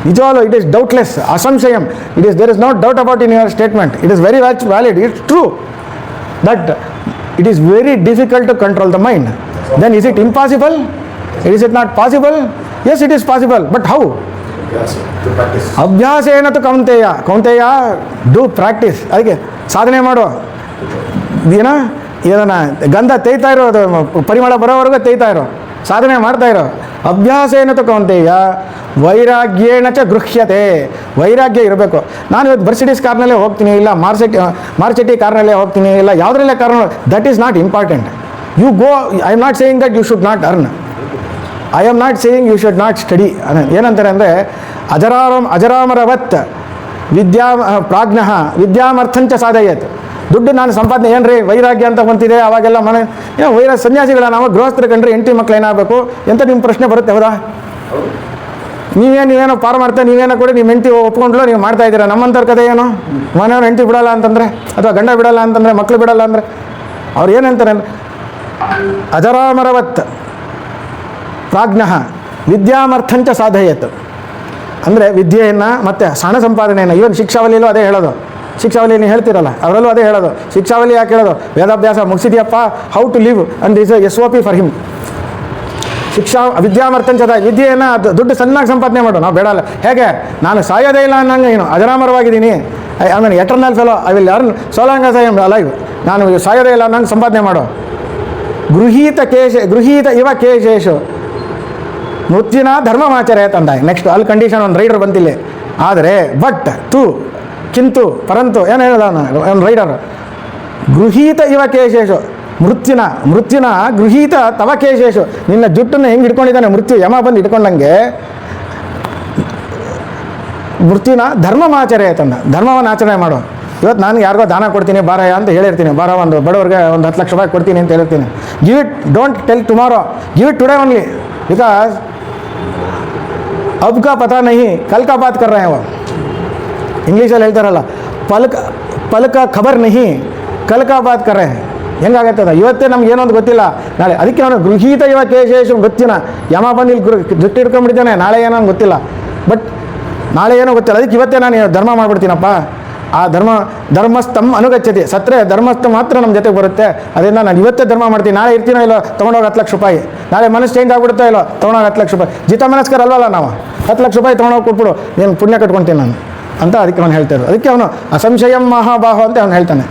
ನಿಜವಾಗ್ಲೂ ಇಟ್ ಈಸ್ ಡೌಟ್ಲೆಸ್. ಅಸಂಶಯಂ, it is, there is no doubt about in your statement. It is very much valid, it's true. But it is very difficult to control the mind. Then is it impossible? Is it not possible? Yes, it is possible. But how? ಅಭ್ಯಾಸೇನ ತು ಕೌಂತೆಯ. Kaunteya, do practice. ಅದಕ್ಕೆ ಸಾಧನೆ ಮಾಡು. ಇದನ್ನು ಗಂಧ ತೇಯ್ತಾ ಇರೋ, ಅದು ಪರಿಮಳ ಬರೋವರೆಗೂ ತೇಯ್ತಾ ಇರೋ, ಸಾಧನೆ ಮಾಡ್ತಾ ಇರೋ. ಅಭ್ಯಾಸೇನ ತು ಕೌಂತೆಯ ವೈರಾಗ್ಯೇಣ ಚ ಗೃಹ್ಯತೆ. ವೈರಾಗ್ಯ ಇರಬೇಕು. ನಾನು ಇವತ್ತು ಮರ್ಸಿಡೀಸ್ ಕಾರ್ನಲ್ಲೇ ಹೋಗ್ತೀನಿ, ಇಲ್ಲ ಮಾರ್ಚೆಟಿ ಕಾರ್ನಲ್ಲೇ ಹೋಗ್ತೀನಿ, ಇಲ್ಲ ಯಾವುದ್ರಲ್ಲೇ car, that is not important. You go. I am not saying that you should not earn. I am not saying you should not study. ಏನಂತಾರೆ ಅಂದರೆ ಅಜರಾಮರವತ್ ಪ್ರಾಜ್ಞ ವಿದ್ಯಾಮರ್ಥಂಚ ಸಾಧಯತ್. ದುಡ್ಡು ನಾನು ಸಂಪಾದನೆ ಏನು ರೀ ವೈರಾಗ್ಯ ಅಂತ ಬಂತಿದೆ. ಅವಾಗೆಲ್ಲ ಮನೆ ಸನ್ಯಾಸಿಗಳ ನಾವು ಗೃಹಸ್ಥರ ಕಂಡ್ರೆ ಹೆಂಡತಿ ಮಕ್ಳು ಏನಾಗಬೇಕು ಅಂತ ನಿಮ್ಮ ಪ್ರಶ್ನೆ ಬರುತ್ತೆ. ಹೌದಾ? ನೀವೇನೋ ಪಾರು ಮಾಡ್ತಾ, ನೀವೇನೋ ಕೂಡ ನಿಮ್ಮ ಹೆಂಡತಿ ಒಪ್ಕೊಂಡ್ಲು ನೀವು ಮಾಡ್ತಾ ಇದ್ದೀರಾ. ನಮ್ಮಂಥವ್ರ ಕಥೆ ಏನು? ಮನೆಯವ್ರು ಹೆಂಡತಿ ಬಿಡಲ್ಲ ಅಂತಂದರೆ, ಅಥವಾ ಗಂಡ ಬಿಡಲ್ಲ ಅಂತಂದರೆ, ಮಕ್ಕಳು ಬಿಡಲ್ಲ ಅಂದರೆ ಅವ್ರು ಏನಂತಾರೆ? ಅಜರಾಮರವತ್ ಪ್ರಾಜ್ಞ ವಿದ್ಯಾಮರ್ಥಂಚ ಸಾಧಯತ್. ಅಂದರೆ ವಿದ್ಯೆಯನ್ನು ಮತ್ತು ಹಣ ಸಂಪಾದನೆಯನ್ನು. ಇವನ್ ಶಿಕ್ಷಾವಲಿಯಲ್ಲೂ ಅದೇ ಹೇಳೋದು. ಶಿಕ್ಷಾವಲಿ ನೀವು ಹೇಳ್ತಿರಲ್ಲ, ಅವರಲ್ಲೂ ಅದೇ ಹೇಳೋದು. ಶಿಕ್ಷಾವಲಿ ಯಾಕೆ ಹೇಳೋದು? ವೇದಾಭ್ಯಾಸ ಮುಗಿಸಿದ್ಯಪ್ಪ, how to live and is SOP for him. ವಿದ್ಯಾಮರ್ಥಂಚದ, ವಿದ್ಯೆಯನ್ನು ದುಡ್ಡು ಚೆನ್ನಾಗಿ ಸಂಪಾದನೆ ಮಾಡು. ನಾವು ಬೇಡಲ್ಲ. ಹೇಗೆ? ನಾನು ಸಾಯೋದೇ ಇಲ್ಲ ಅನ್ನಂಗೆ, ಏನು ಅಜರಾಮರವಾಗಿದ್ದೀನಿ, I mean eternal fellow, I will earn so long as I am alive. ನಾನು ಸಾಯೋದೇ ಇಲ್ಲ ಅನ್ನಂಗೆ ಸಂಪಾದನೆ ಮಾಡು. ಗೃಹೀತ ಇವ ಕೇಶೇಶು ಮೃತ್ಯುನ ಧರ್ಮಮಾಚರ್ಯ ತಂದ. ನೆಕ್ಸ್ಟ್ ಅಲ್ಲಿ ಕಂಡೀಷನ್ ಒಂದು ರೈಡರ್ ಬಂತಿಲ್ಲ. ಆದರೆ ಬಟ್ ತು ಕಿಂತು ಪರಂತು ಏನು ಹೇಳಿದ ಒಂದು ರೈಡರ್? ಗೃಹೀತ ಇವ ಕೇಶೇಶು ಮೃತ್ಯುನ ಗೃಹೀತ ತವ ಕೇಶೇಶು. ನಿನ್ನ ಜುಟ್ಟನ್ನು ಹೆಂಗೆ ಹಿಡ್ಕೊಂಡಿದ್ದಾನೆ ಮೃತ್ಯು, ಯಮ ಬಂದು ಹಿಡ್ಕೊಂಡಂಗೆ ಮೃತ್ಯುನ ಧರ್ಮಮಾಚರ್ಯ ತಂದ. ಧರ್ಮವನ್ನು ಆಚರಣೆ ಮಾಡು. ಇವತ್ತು ನಾನು ಯಾರಿಗೋ ದಾನ ಕೊಡ್ತೀನಿ ಬಾರಯ್ಯ ಅಂತ ಹೇಳಿರ್ತೀನಿ. ಬಾರ, ಒಂದು ಬಡವ್ರಿಗೆ ಒಂದು 10 ಲಕ್ಷ ರೂಪಾಯಿ ಕೊಡ್ತೀನಿ ಅಂತ ಹೇಳಿರ್ತೀನಿ. Give it, don't tell tomorrow, give it today only, because अब का पता नहीं कल का बात कर रहे हैं वो. ಇಂಗ್ಲೀಷಲ್ಲಿ ಹೇಳ್ತಾರಲ್ಲ, ಪಲ್ ಕಾ ಖಬರ್ ನಹಿ ಕಲ್ ಕಾ ಬಾತ್ ಕರ್ ರಹೆ ಹೈ. ಹೆಂಗಾಗತ್ತದ? ಇವತ್ತೇ ನಮ್ಗೆ ಏನೋ ಒಂದು ಗೊತ್ತಿಲ್ಲ, ನಾಳೆ. ಅದಕ್ಕೆ ಅವನು ಗೃಹೀತ ಇವ ಕೇಶೇಶು ಮೃತ್ಯುನ, ಯಮ ಬಂದು ಇಲ್ಲಿ ಜುಟ್ಟು ಹಿಡ್ಕೊಂಡ್ಬಿಟ್ಟಿದ್ದಾನೆ. ನಾಳೆ ಏನೋ ಗೊತ್ತಿಲ್ಲ, ಬಟ್ ನಾಳೆ ಏನೋ ಗೊತ್ತಿಲ್ಲ. ಅದಕ್ಕೆ ಇವತ್ತೇ ನಾನು ಧರ್ಮ ಮಾಡಿಬಿಡ್ತೀನಪ್ಪ. ಆ ಧರ್ಮಸ್ಥಂ ಅನುಗಚ್ಚತಿ. ಸತ್ತರೆ ಧರ್ಮಸ್ಥ ಮಾತ್ರ ನಮ್ಮ ಜೊತೆಗೆ ಬರುತ್ತೆ. ಅದರಿಂದ ನಾನು ಇವತ್ತೇ ಧರ್ಮ ಮಾಡ್ತೀನಿ. ನಾಳೆ ಇರ್ತೀನೋ ಇಲ್ಲೋ ತೊಗೊಂಡೋಗಿ 10 ಲಕ್ಷ ರೂಪಾಯಿ. ನಾಳೆ ಮನಸ್ಸು ಚೇಂಜ್ ಆಗ್ಬಿಡುತ್ತೋ ಇಲ್ಲೋ ತೊಗೊಂಡೋಗಿ 10 ಲಕ್ಷ ರೂಪಾಯಿ. ಜಿತ ಮನಸ್ಕರ ಅಲ್ವಲ್ಲ ನಾವು. 10 ಲಕ್ಷ ರೂಪಾಯಿ ತೊಗೊಂಡೋಗಿ ಕೊಟ್ಬಿಡು, ನೀನು ಪುಣ್ಯ ಕಟ್ಕೊತೀನಿ ನಾನು ಅಂತ ಅದಕ್ಕೆ ಅವನು ಹೇಳ್ತಾ ಇರೋದು. ಅದಕ್ಕೆ ಅವನು ಅಸಂಶಯಂ ಮಹಾಬಾಹು ಅಂತ ಅವನು ಹೇಳ್ತಾನೆ.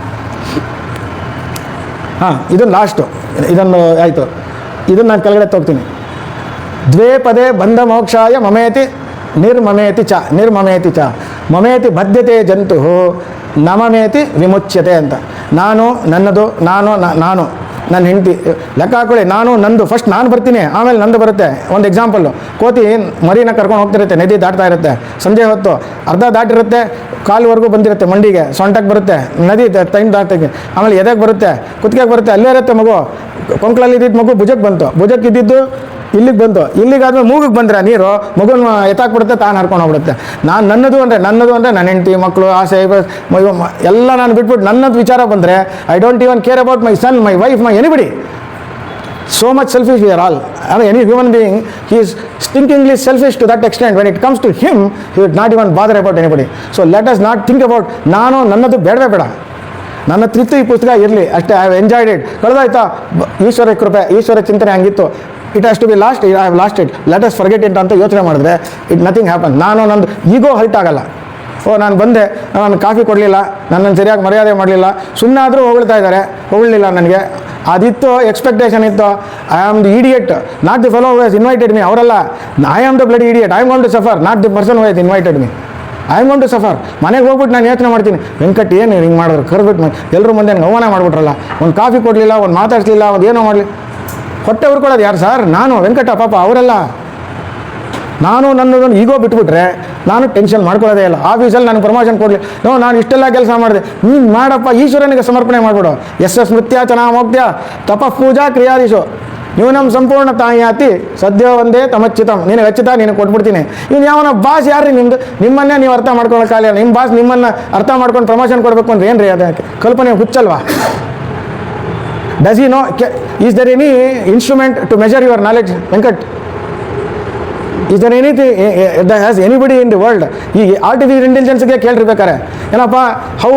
ಹಾಂ, ಇದನ್ನು ಲಾಸ್ಟು, ಇದನ್ನು ಆಯಿತು. ಇದನ್ನು ನಾನು ಕೆಳಗಡೆ ಹೋಗ್ತೀನಿ. ದ್ವೇ ಪದೇ ಬಂಧ ಮೋಕ್ಷಾಯ ಮಮೇತಿ ನಿರ್ಮಮೇತಿ ಚ ಮಮೇತಿ ಬದ್ಧತೆ ಜಂತು ನಮಮೇತಿ ವಿಮುಚ್ಯತೆ ಅಂತ. ನಾನು ನನ್ನದು, ನಾನು ನನ್ನ ಹೆಂಡತಿ ಲೆಕ್ಕ ಹಾಕೊಳ್ಳಿ. ನಾನು ನಂದು, ಫಸ್ಟ್ ನಾನು ಬರ್ತೀನಿ, ಆಮೇಲೆ ನಂದು ಬರುತ್ತೆ. ಒಂದು ಎಕ್ಸಾಂಪಲ್ಲು, ಕೋತಿ ಮರಿನ ಕರ್ಕೊಂಡು ಹೋಗ್ತಿರುತ್ತೆ, ನದಿ ದಾಟ್ತಾ ಇರುತ್ತೆ. ಸಂಜೆ ಹೊತ್ತು ಅರ್ಧ ದಾಟಿರುತ್ತೆ, ಕಾಲುವರೆಗೂ ಬಂದಿರುತ್ತೆ, ಮಂಡಿಗೆ ಸೊಂಟಕ್ಕೆ ಬರುತ್ತೆ, ನದಿ ಟೈಮ್ ದಾಟಿಗೆ, ಆಮೇಲೆ ಎದೆಗೆ ಬರುತ್ತೆ, ಕುತ್ತಿಗೆಗೆ ಬರುತ್ತೆ, ಅಲ್ಲೇ ಇರುತ್ತೆ ಮಗು. ಕೊಂಕಳಲ್ಲಿ ಇದ್ದಿದ್ದು ಮಗು ಭುಜಕ್ಕೆ ಬಂತು, ಭುಜಕ್ಕೆ ಇದ್ದಿದ್ದು ಇಲ್ಲಿಗೆ ಬಂತು, ಇಲ್ಲಿಗಾದ್ಮೇಲೆ ಮೂಗಿಗೆ ಬಂದರೆ ನೀರು ಮಗುನ ಎತ್ತಾಕ್ಬಿಡುತ್ತೆ, ತಾನು ಹರ್ಕೊಂಡು ಹೋಗ್ಬಿಡುತ್ತೆ. ನನ್ನದು ಅಂದರೆ ನನ್ನ ಹೆಂಡತಿ, ಮಕ್ಕಳು, ಆಸೆ ಎಲ್ಲ ನಾನು ಬಿಟ್ಬಿಟ್ಟು ನನ್ನದು ವಿಚಾರ ಬಂದರೆ I don't even care about my son, my wife, my anybody. So much selfish we are all. any human being, he is stinkingly selfish to that extent. When it comes to him, he would not even bother about anybody. So let us not think about ನಾನು ನನ್ನದು ಬೇಡವೇ ಬೇಡ, ನನ್ನ ತೃಪ್ತಿ ಈ ಪುಸ್ತಕ ಇರಲಿ ಅಷ್ಟೇ. I have enjoyed it. ಕಳೆದಾಯ್ತಾ, ಈಶ್ವರ ಕೃಪೆ, ಈಶ್ವರ ಚಿಂತನೆ ಹಂಗಿತ್ತು, it has to be lost, I have lost it, let us forget it ಅಂತ ಯೋಚನೆ ಮಾಡಿದ್ರೆ ಇಟ್ ನಥಿಂಗ್ ಹ್ಯಾಪನ್. ನಾನು ನಂದು ಈಗೋ ಹರ್ಟ್ ಆಗಲ್ಲ. ನಾನು ಬಂದೆ, ನಾನು ಕಾಫಿ ಕೊಡಲಿಲ್ಲ, ನನ್ನನ್ನು ಸರಿಯಾಗಿ ಮರ್ಯಾದೆ ಮಾಡಲಿಲ್ಲ, ಸುಮ್ಮನೆ ಆದರೂ ಹೊಗಳ್ತಾ ಇದ್ದಾರೆ, ಹೊಗಳಲಿಲ್ಲ ನನಗೆ, ಅದಿತ್ತು, ಎಕ್ಸ್ಪೆಕ್ಟೇಷನ್ ಇತ್ತು. I am the idiot, not the fellow who has invited me. ಅವರಲ್ಲ, I am the bloody idiot, I am going to suffer, not the person who has invited me. I am going to suffer. ಮನೆಗೆ ಹೋಗ್ಬಿಟ್ಟು ನಾನು ಯೋಚನೆ ಮಾಡ್ತೀನಿ, ವೆಂಕಟ್ ಏನು ಹಿಂಗೆ ಮಾಡಿದ್ರು, ಕರೆದ್ಬಿಟ್ಟು ಎಲ್ಲರೂ ಮುಂದೆ ನಂಗೆ ಅವಮಾನ ಮಾಡಿಬಿಟ್ರಲ್ಲ, ಒಂದು ಕಾಫಿ ಕೊಡಲಿಲ್ಲ, ಒಂದು ಮಾತಾಡಿಸ್ಲಿಲ್ಲ, ಒಂದು ಏನೋ ಮಾಡಲಿ, ಹೊಟ್ಟೆ ಉರ್ಕೊಳ್ಳೋದು ಯಾರು ಸರ್? ನಾನು, ವೆಂಕಟ ಪಾಪ ಅವರೆಲ್ಲ. ನಾನು ನನ್ನದೊಂದು ಈಗೋ ಬಿಟ್ಬಿಟ್ರೆ ನಾನು ಟೆನ್ಷನ್ ಮಾಡ್ಕೊಳ್ಳೋದೇ ಇಲ್ಲ. ಆಫೀಸಲ್ಲಿ ನಾನು ಪ್ರಮೋಷನ್ ಕೊಡಲಿ, ನಾನು ಇಷ್ಟೆಲ್ಲ ಕೆಲಸ ಮಾಡಿದೆ, ನೀನು ಮಾಡಪ್ಪ, ಈಶ್ವರನಿಗೆ ಸಮರ್ಪಣೆ ಮಾಡಿಬಿಡು. ಸ್ಮೃತ್ಯ ಚನಾಮೋಕ್ತ್ಯ ತಪಃ ಪೂಜಾ ಕ್ರಿಯಾದೀಶು ನ್ಯೂನಂ ಸಂಪೂರ್ಣ ತಾಯಾತಿ ಸದ್ಯ ಒಂದೇ ತಮಚ್ಚಿತಂ. ನಿನಗೆ ಹಚ್ಚಿತ ನೀನು ಕೊಟ್ಬಿಡ್ತೀನಿ. ಇವ್ನು ಯಾವನ ಬಾಸ್ ಯಾರು ರೀ ನಿಮ್ಮದು? ನಿಮ್ಮನ್ನೇ ನೀವು ಅರ್ಥ ಮಾಡ್ಕೊಳ್ಳೋಕ್ಕಾಗಲ್ಲ. ನಿಮ್ಮ ಬಾಸ್ ನಿಮ್ಮನ್ನು ಅರ್ಥ ಮಾಡ್ಕೊಂಡು ಪ್ರಮೋಷನ್ ಕೊಡಬೇಕು ಅಂದ್ರೆ ಏನು ರೀ ಅದಕ್ಕೆ ಕಲ್ಪನೆ ಹುಚ್ಚಲ್ವಾ? Does you know, is there any instrument to measure your knowledge Venkat? Is there anything that has anybody in the world? ಈ ಆರ್ಟಿಫಿಷಿಯಲ್ ಇಂಟೆಲಿಜೆನ್ಸ್ಗೆ ಕೇಳಿರ್ಬೇಕಾರೆ ಏನಪ್ಪ, how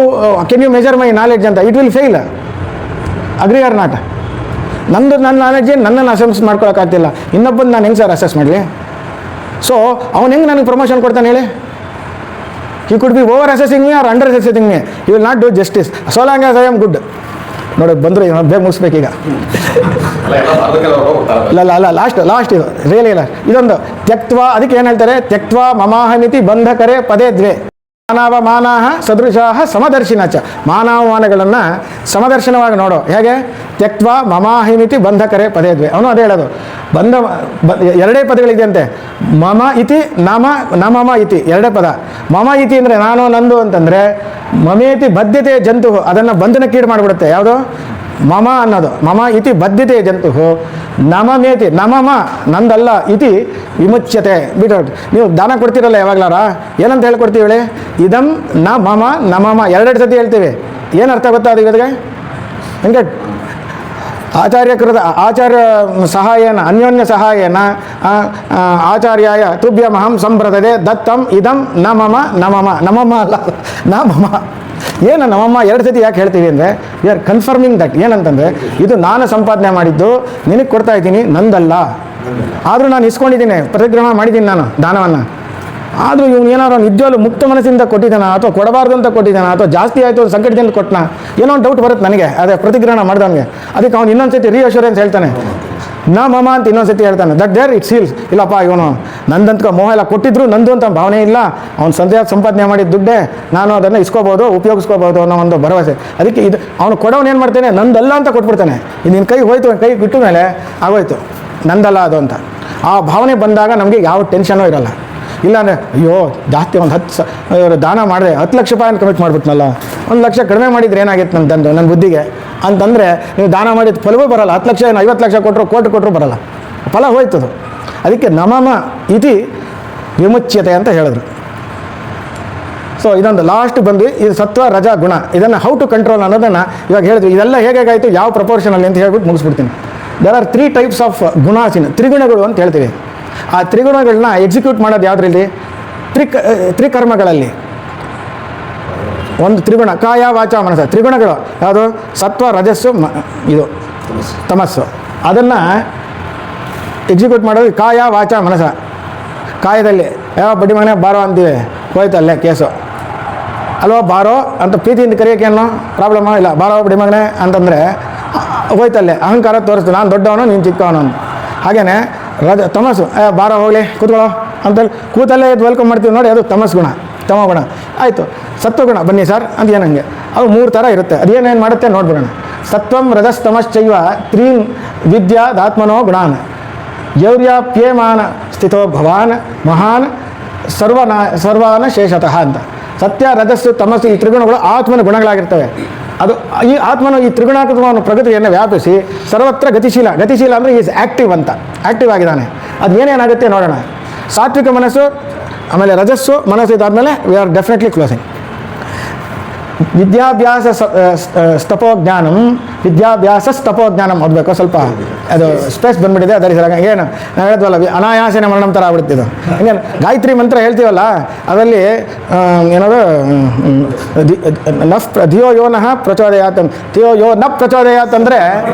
can you measure my knowledge ಅಂತ, it will fail. Agree or not? ನನ್ನ ನಾಲೆಡ್ಜ್ ನನ್ನನ್ನು ಅಸೆಸ್ ಮಾಡ್ಕೊಳಕ್ಕಾಗ್ತಿಲ್ಲ, ಇನ್ನೊಬ್ಬಂದು ನಾನು ಹೆಂಗೆ ಸರ್ ಅಸೆಸ್ ಮಾಡಲಿ? ಸೊ ಅವ್ನು ಹೆಂಗೆ ನನಗೆ ಪ್ರಮೋಷನ್ ಕೊಡ್ತಾನೆ ಹೇಳಿ? He could be over assessing me or under assessing me. You will not do justice. So long as I am good. ನೋಡಿ ಬಂದರು, ಬೇಗ ಮುಗಿಸ್ಬೇಕೀಗ. ಅಲ್ಲ ಲಾಸ್ಟ್ ಇದು ರಿಯಲಿ ಲಾಸ್ಟ್. ಇದೊಂದು ತ್ಯಕ್ತ್ವ, ಅದಕ್ಕೆ ಏನು ಹೇಳ್ತಾರೆ, ತ್ಯಕ್ತ್ವ ಮಮಾಹಮಿತಿ ಬಂಧಕರೆ ಪದೇ ದ್ವೇ ಮಾನವಮಾನಾಹ ಸದೃಶಾಹ ಸಮದರ್ಶಿನ ಚ. ಮಾನವಮಾನಗಳನ್ನು ಸಮದರ್ಶನವಾಗಿ ನೋಡೋ. ಹೇಗೆ? ತ್ಯಕ್ತ್ವ ಮಮಾಹಿಮಿತಿ ಬಂಧಕರೆ ಪದೇ ದ್ವೇ. ಅವನು ಅದೇ ಹೇಳೋದು. ಎರಡೇ ಪದಗಳಿದೆಯಂತೆ, ಮಮ ಇತಿ ನಮಮ ಇತಿ, ಎರಡೇ ಪದ. ಮಮ ಇತಿ ಅಂದರೆ ನಾನು, ನಂದು ಅಂತಂದರೆ, ಮಮೇತಿ ಬದ್ಧತೆ ಜಂತು, ಅದನ್ನು ಬಂಧನಕ್ಕೀಡು ಮಾಡಿಬಿಡುತ್ತೆ. ಯಾವುದು? ಮಮ ಅನ್ನೋದು. ಮಮ ಇತಿ ಬದ್ಧತೆ ಜಂತು, ನಮಮೇತಿ ನಮಮ ನಂದಲ್ಲ, ಇತಿ ವಿಮುಚ್ಯತೆ. ಬಿಟ್ಟು ನೀವು ದಾನ ಕೊಡ್ತೀರಲ್ಲ ಯಾವಾಗಲಾರ, ಏನಂತ ಹೇಳ್ಕೊಡ್ತೀವಿ ಹೇಳಿ? ಇದಂ ನ ಮಮ ನಮಮ, ಎರಡೆರಡು ಸತಿ ಹೇಳ್ತೀವಿ. ಏನು ಅರ್ಥ ಗೊತ್ತಾ ಅದು ಇವತ್ತಿಗೆ? ಹಂಗೆ ಆಚಾರ್ಯ ಸಹಾಯನ ಅನ್ಯೋನ್ಯ ಸಹಾಯನ ಆಚಾರ್ಯಾಯ ತುಭ್ಯಮಹಂ ಸಂಪ್ರದದೆ ದತ್ತಂ ಇದಂ ನಮಮ ಅಲ್ಲ ನಮಮ. ಏನು ನಮ್ಮಮ್ಮ ಎರಡು ಸತಿ ಯಾಕೆ ಹೇಳ್ತೀವಿ ಅಂದರೆ, ವಿ ಆರ್ ಕನ್ಫರ್ಮಿಂಗ್ ದಟ್. ಏನಂತಂದರೆ, ಇದು ನಾನು ಸಂಪಾದನೆ ಮಾಡಿದ್ದು, ನಿನಗೆ ಕೊಡ್ತಾ ಇದ್ದೀನಿ, ನಂದಲ್ಲ. ಆದರೂ ನಾನು ಇಸ್ಕೊಂಡಿದ್ದೀನಿ, ಪ್ರತಿಗ್ರಹಣ ಮಾಡಿದ್ದೀನಿ ನಾನು ದಾನವನ್ನು. ಆದರೂ ಇವನು ಏನಾದ್ರು ನಿಜವಾಗ್ಲೂ ಮುಕ್ತ ಮನಸ್ಸಿಂದ ಕೊಟ್ಟಿದ್ದಾನ, ಅಥವಾ ಕೊಡಬಾರ್ದು ಅಂತ ಕೊಟ್ಟಿದ್ದಾನ, ಅಥವಾ ಜಾಸ್ತಿ ಆಯಿತು ಸಂಕಟದಿಂದ ಕೊಟ್ಟನ, ಏನೋ ಒಂದು ಡೌಟ್ ಬರುತ್ತೆ ನನಗೆ. ಅದೇ ಪ್ರತಿಗ್ರಹಣ ಮಾಡಿದವನಿಗೆ. ಅದಕ್ಕೆ ಅವ್ನು ಇನ್ನೊಂದು ಸತಿ ರೀಅಶ್ಯೂರೆನ್ಸ್ ಹೇಳ್ತಾನೆ, ನಾ ಮಮ ಅಂತ ಇನ್ನೊಂದು ಸತಿ ಹೇಳ್ತಾನೆ. That there it seals. ಇಲ್ಲಪ್ಪ ಇವನು ನಂದಂತ ಮೋಹ ಎಲ್ಲ ಕೊಟ್ಟಿದ್ರು, ನಂದು ಅಂತ ಭಾವನೆ ಇಲ್ಲ, ಅವ್ನು ಸಂಪಾದನೆ ಮಾಡಿದ ದುಡ್ಡೇ, ನಾನು ಅದನ್ನು ಇಸ್ಕೋಬೋದು, ಉಪಯೋಗಿಸ್ಕೋಬೋದು ಅನ್ನೋ ಒಂದು ಭರವಸೆ. ಅದಕ್ಕೆ ಇದು ಅವನು ಕೊಡೋನು ಏನು ಮಾಡ್ತಾನೆ, ನಂದಲ್ಲ ಅಂತ ಕೊಟ್ಬಿಡ್ತಾನೆ. ಇದು ನಿನ್ನ ಕೈ ಹೋಯ್ತು, ಕೈ ಬಿಟ್ಟು ಮೇಲೆ ಆಗೋಯ್ತು, ನಂದಲ್ಲ ಅದು ಅಂತ. ಆ ಭಾವನೆ ಬಂದಾಗ ನಮಗೆ ಯಾವ ಟೆನ್ಷನೂ ಇರಲ್ಲ. ಇಲ್ಲಾಂದರೆ ಅಯ್ಯೋ ಜಾಸ್ತಿ ಒಂದು 10 ದಾನ ಮಾಡಿದೆ, 10 ಲಕ್ಷ ರೂಪಾಯಿನ ಕಮಿಟ್ ಮಾಡಿಬಿಟ್ನಲ್ಲ, 1 ಲಕ್ಷ ಕಡಿಮೆ ಮಾಡಿದ್ರೆ ಏನಾಗಿತ್ತು ನನ್ನ ಬುದ್ಧಿಗೆ ಅಂತಂದರೆ, ನೀವು ದಾನ ಮಾಡಿದ ಫಲವೂ ಬರಲ್ಲ. 10 ಲಕ್ಷ ಏನು 50 ಲಕ್ಷ ಕೊಟ್ಟರು, ಕೋಟಿ ಕೊಟ್ಟರು ಬರಲ್ಲ, ಫಲ ಹೋಯ್ತದು. ಅದಕ್ಕೆ ನಮಮ ಇತಿ ವಿಮುಚ್ಯತೆ ಅಂತ ಹೇಳಿದ್ರು. ಸೊ ಇದೊಂದು ಲಾಸ್ಟ್ ಬಂದು ಇದು ಸತ್ವ ರಜ ಗುಣ, ಇದನ್ನು ಹೌ ಟು ಕಂಟ್ರೋಲ್ ಅನ್ನೋದನ್ನು ಇವಾಗ ಹೇಳಿದ್ವಿ. ಇದೆಲ್ಲ ಹೇಗಾಯಿತು, ಯಾವ ಪ್ರಪೋರ್ಷನಲ್ಲಿ ಅಂತ ಹೇಳ್ಬಿಟ್ಟು ಮುಗಿಸ್ಬಿಡ್ತೀನಿ. ದೇರ್ ಆರ್ 3 ಟೈಪ್ಸ್ ಆಫ್ ಗುಣಾಸಿನ, ತ್ರಿಗುಣಗಳು ಅಂತ ಹೇಳ್ತೀವಿ. ಆ ತ್ರಿಗುಣಗಳನ್ನ ಎಕ್ಸಿಕ್ಯೂಟ್ ಮಾಡೋದು ಯಾವುದ್ರಲ್ಲಿ? ತ್ರಿಕರ್ಮಗಳಲ್ಲಿ. ಒಂದು ತ್ರಿಗುಣ, ಕಾಯ ವಾಚ ಮನಸ್ಸು, ತ್ರಿಗುಣಗಳು ಯಾವುದು? ಸತ್ವ ರಜಸ್ಸು ಇದು ತಮಸ್ಸು. ಅದನ್ನು ಎಕ್ಸಿಕ್ಯೂಟ್ ಮಾಡೋದು ಕಾಯ ವಾಚ ಮನಸ್ಸ. ಕಾಯದಲ್ಲಿ ಯಾವ ಬಡ್ಡಿ ಮನೆ ಬಾರೋ ಅಂತೀವಿ, ಹೋಯ್ತಲ್ಲೇ ಕೇಸು ಅಲ್ವಾ? ಬಾರೋ ಅಂತ ಪ್ರೀತಿಯಿಂದ ಕರೆಯೋಕ್ಕೇನು ಪ್ರಾಬ್ಲಮ್ಮು ಇಲ್ಲ. ಬಾರೋ ಬಡ್ಡಿ ಮಗನೆ ಅಂತಂದರೆ ಹೋಯ್ತಲ್ಲೇ, ಅಹಂಕಾರ ತೋರಿಸ್ತು, ನಾನು ದೊಡ್ಡವನು ನೀನು ಚಿಕ್ಕವನು ಅಂತ. ಹಾಗೆಯೇ ತಮಸ್ಸು, ಬಾರೋ ಹೋಗಲಿ ಕೂತ್ಕೊಳ್ಳೋ ಅಂತೇಳಿ ಕೂತಲ್ಲೇ ಇದು ವೆಲ್ಕಮ್ ಮಾಡ್ತೀವಿ ನೋಡಿ, ಅದು ತಮಸ್ ಗುಣ, ತಮ ಗುಣ. ಆಯಿತು, ಸತ್ವಗುಣ ಬನ್ನಿ ಸರ್ ಅಂತ ಏನಂಗೆ, ಅದು 3 ಥರ ಇರುತ್ತೆ. ಅದೇನೇನು ಮಾಡುತ್ತೆ ನೋಡ್ಬಿಡೋಣ. ಸತ್ವಂ ರಜಸ್ತಮಶ್ಚೈವ 3 ವಿದ್ಯಾದಾತ್ಮನೋ ಗುಣಾನ್ ಯೌರ್ಯಾಪ್ಯೇಮಾನ ಸ್ಥಿತೋ ಭವಾನ್ ಮಹಾನ್ ಸರ್ವಾನ ಶೇಷತಃ ಅಂತ. ಸತ್ಯ ರಜಸ್ಸು ತಮಸ್ಸು ಈ ತ್ರಿಗುಣಗಳು ಆತ್ಮನ ಗುಣಗಳಾಗಿರ್ತವೆ. ಅದು ಈ ಆತ್ಮನು ಈ ತ್ರಿಗುಣಾತ್ಮಕವನ್ನು ಪ್ರಗತಿಯನ್ನು ವ್ಯಾಪಿಸಿ ಸರ್ವತ್ರ ಗತಿಶೀಲ ಅಂದರೆ ಈಸ್ ಆ್ಯಕ್ಟಿವ್ ಅಂತ, ಆ್ಯಕ್ಟಿವ್ ಆಗಿದ್ದಾನೆ. ಅದು ಏನೇನಾಗುತ್ತೆ ನೋಡೋಣ. ಸಾತ್ವಿಕ ಮನಸ್ಸು, ಆಮೇಲೆ ರಜಸ್ಸು ಮನಸ್ಸು, ಇದಾದಮೇಲೆ ವಿ ಆರ್ ಡೆಫಿನೆಟ್ಲಿ ಕ್ಲೋಸಿಂಗ್. ವಿದ್ಯಾಭ್ಯಾಸ ಸ್ತಪೋಜ್ಞಾನಂ ಓದಬೇಕು ಸ್ವಲ್ಪ. ಅದು ಸ್ಟ್ರೆಸ್ ಬಂದ್ಬಿಟ್ಟಿದೆ ಧರಿಸಿದಾಗ ಏನು ನಾವು ಹೇಳ್ತೀವಲ್ಲ ಅನಾಯಾಸನೆ ಮರಣಂ ಥರ ಆಗ್ಬಿಡ್ತಿದ್ದು ಹಂಗೆ ಗಾಯತ್ರಿ ಮಂತ್ರ ಹೇಳ್ತೀವಲ್ಲ ಅದರಲ್ಲಿ ಏನದು ಧಿಯೋ ಯೋ ನಃ ಪ್ರಚೋದಯಾತ್ ಧಿಯೋ ಯೋ ನ ಪ್ರಚೋದಯಾತ್ ಅಂದರೆ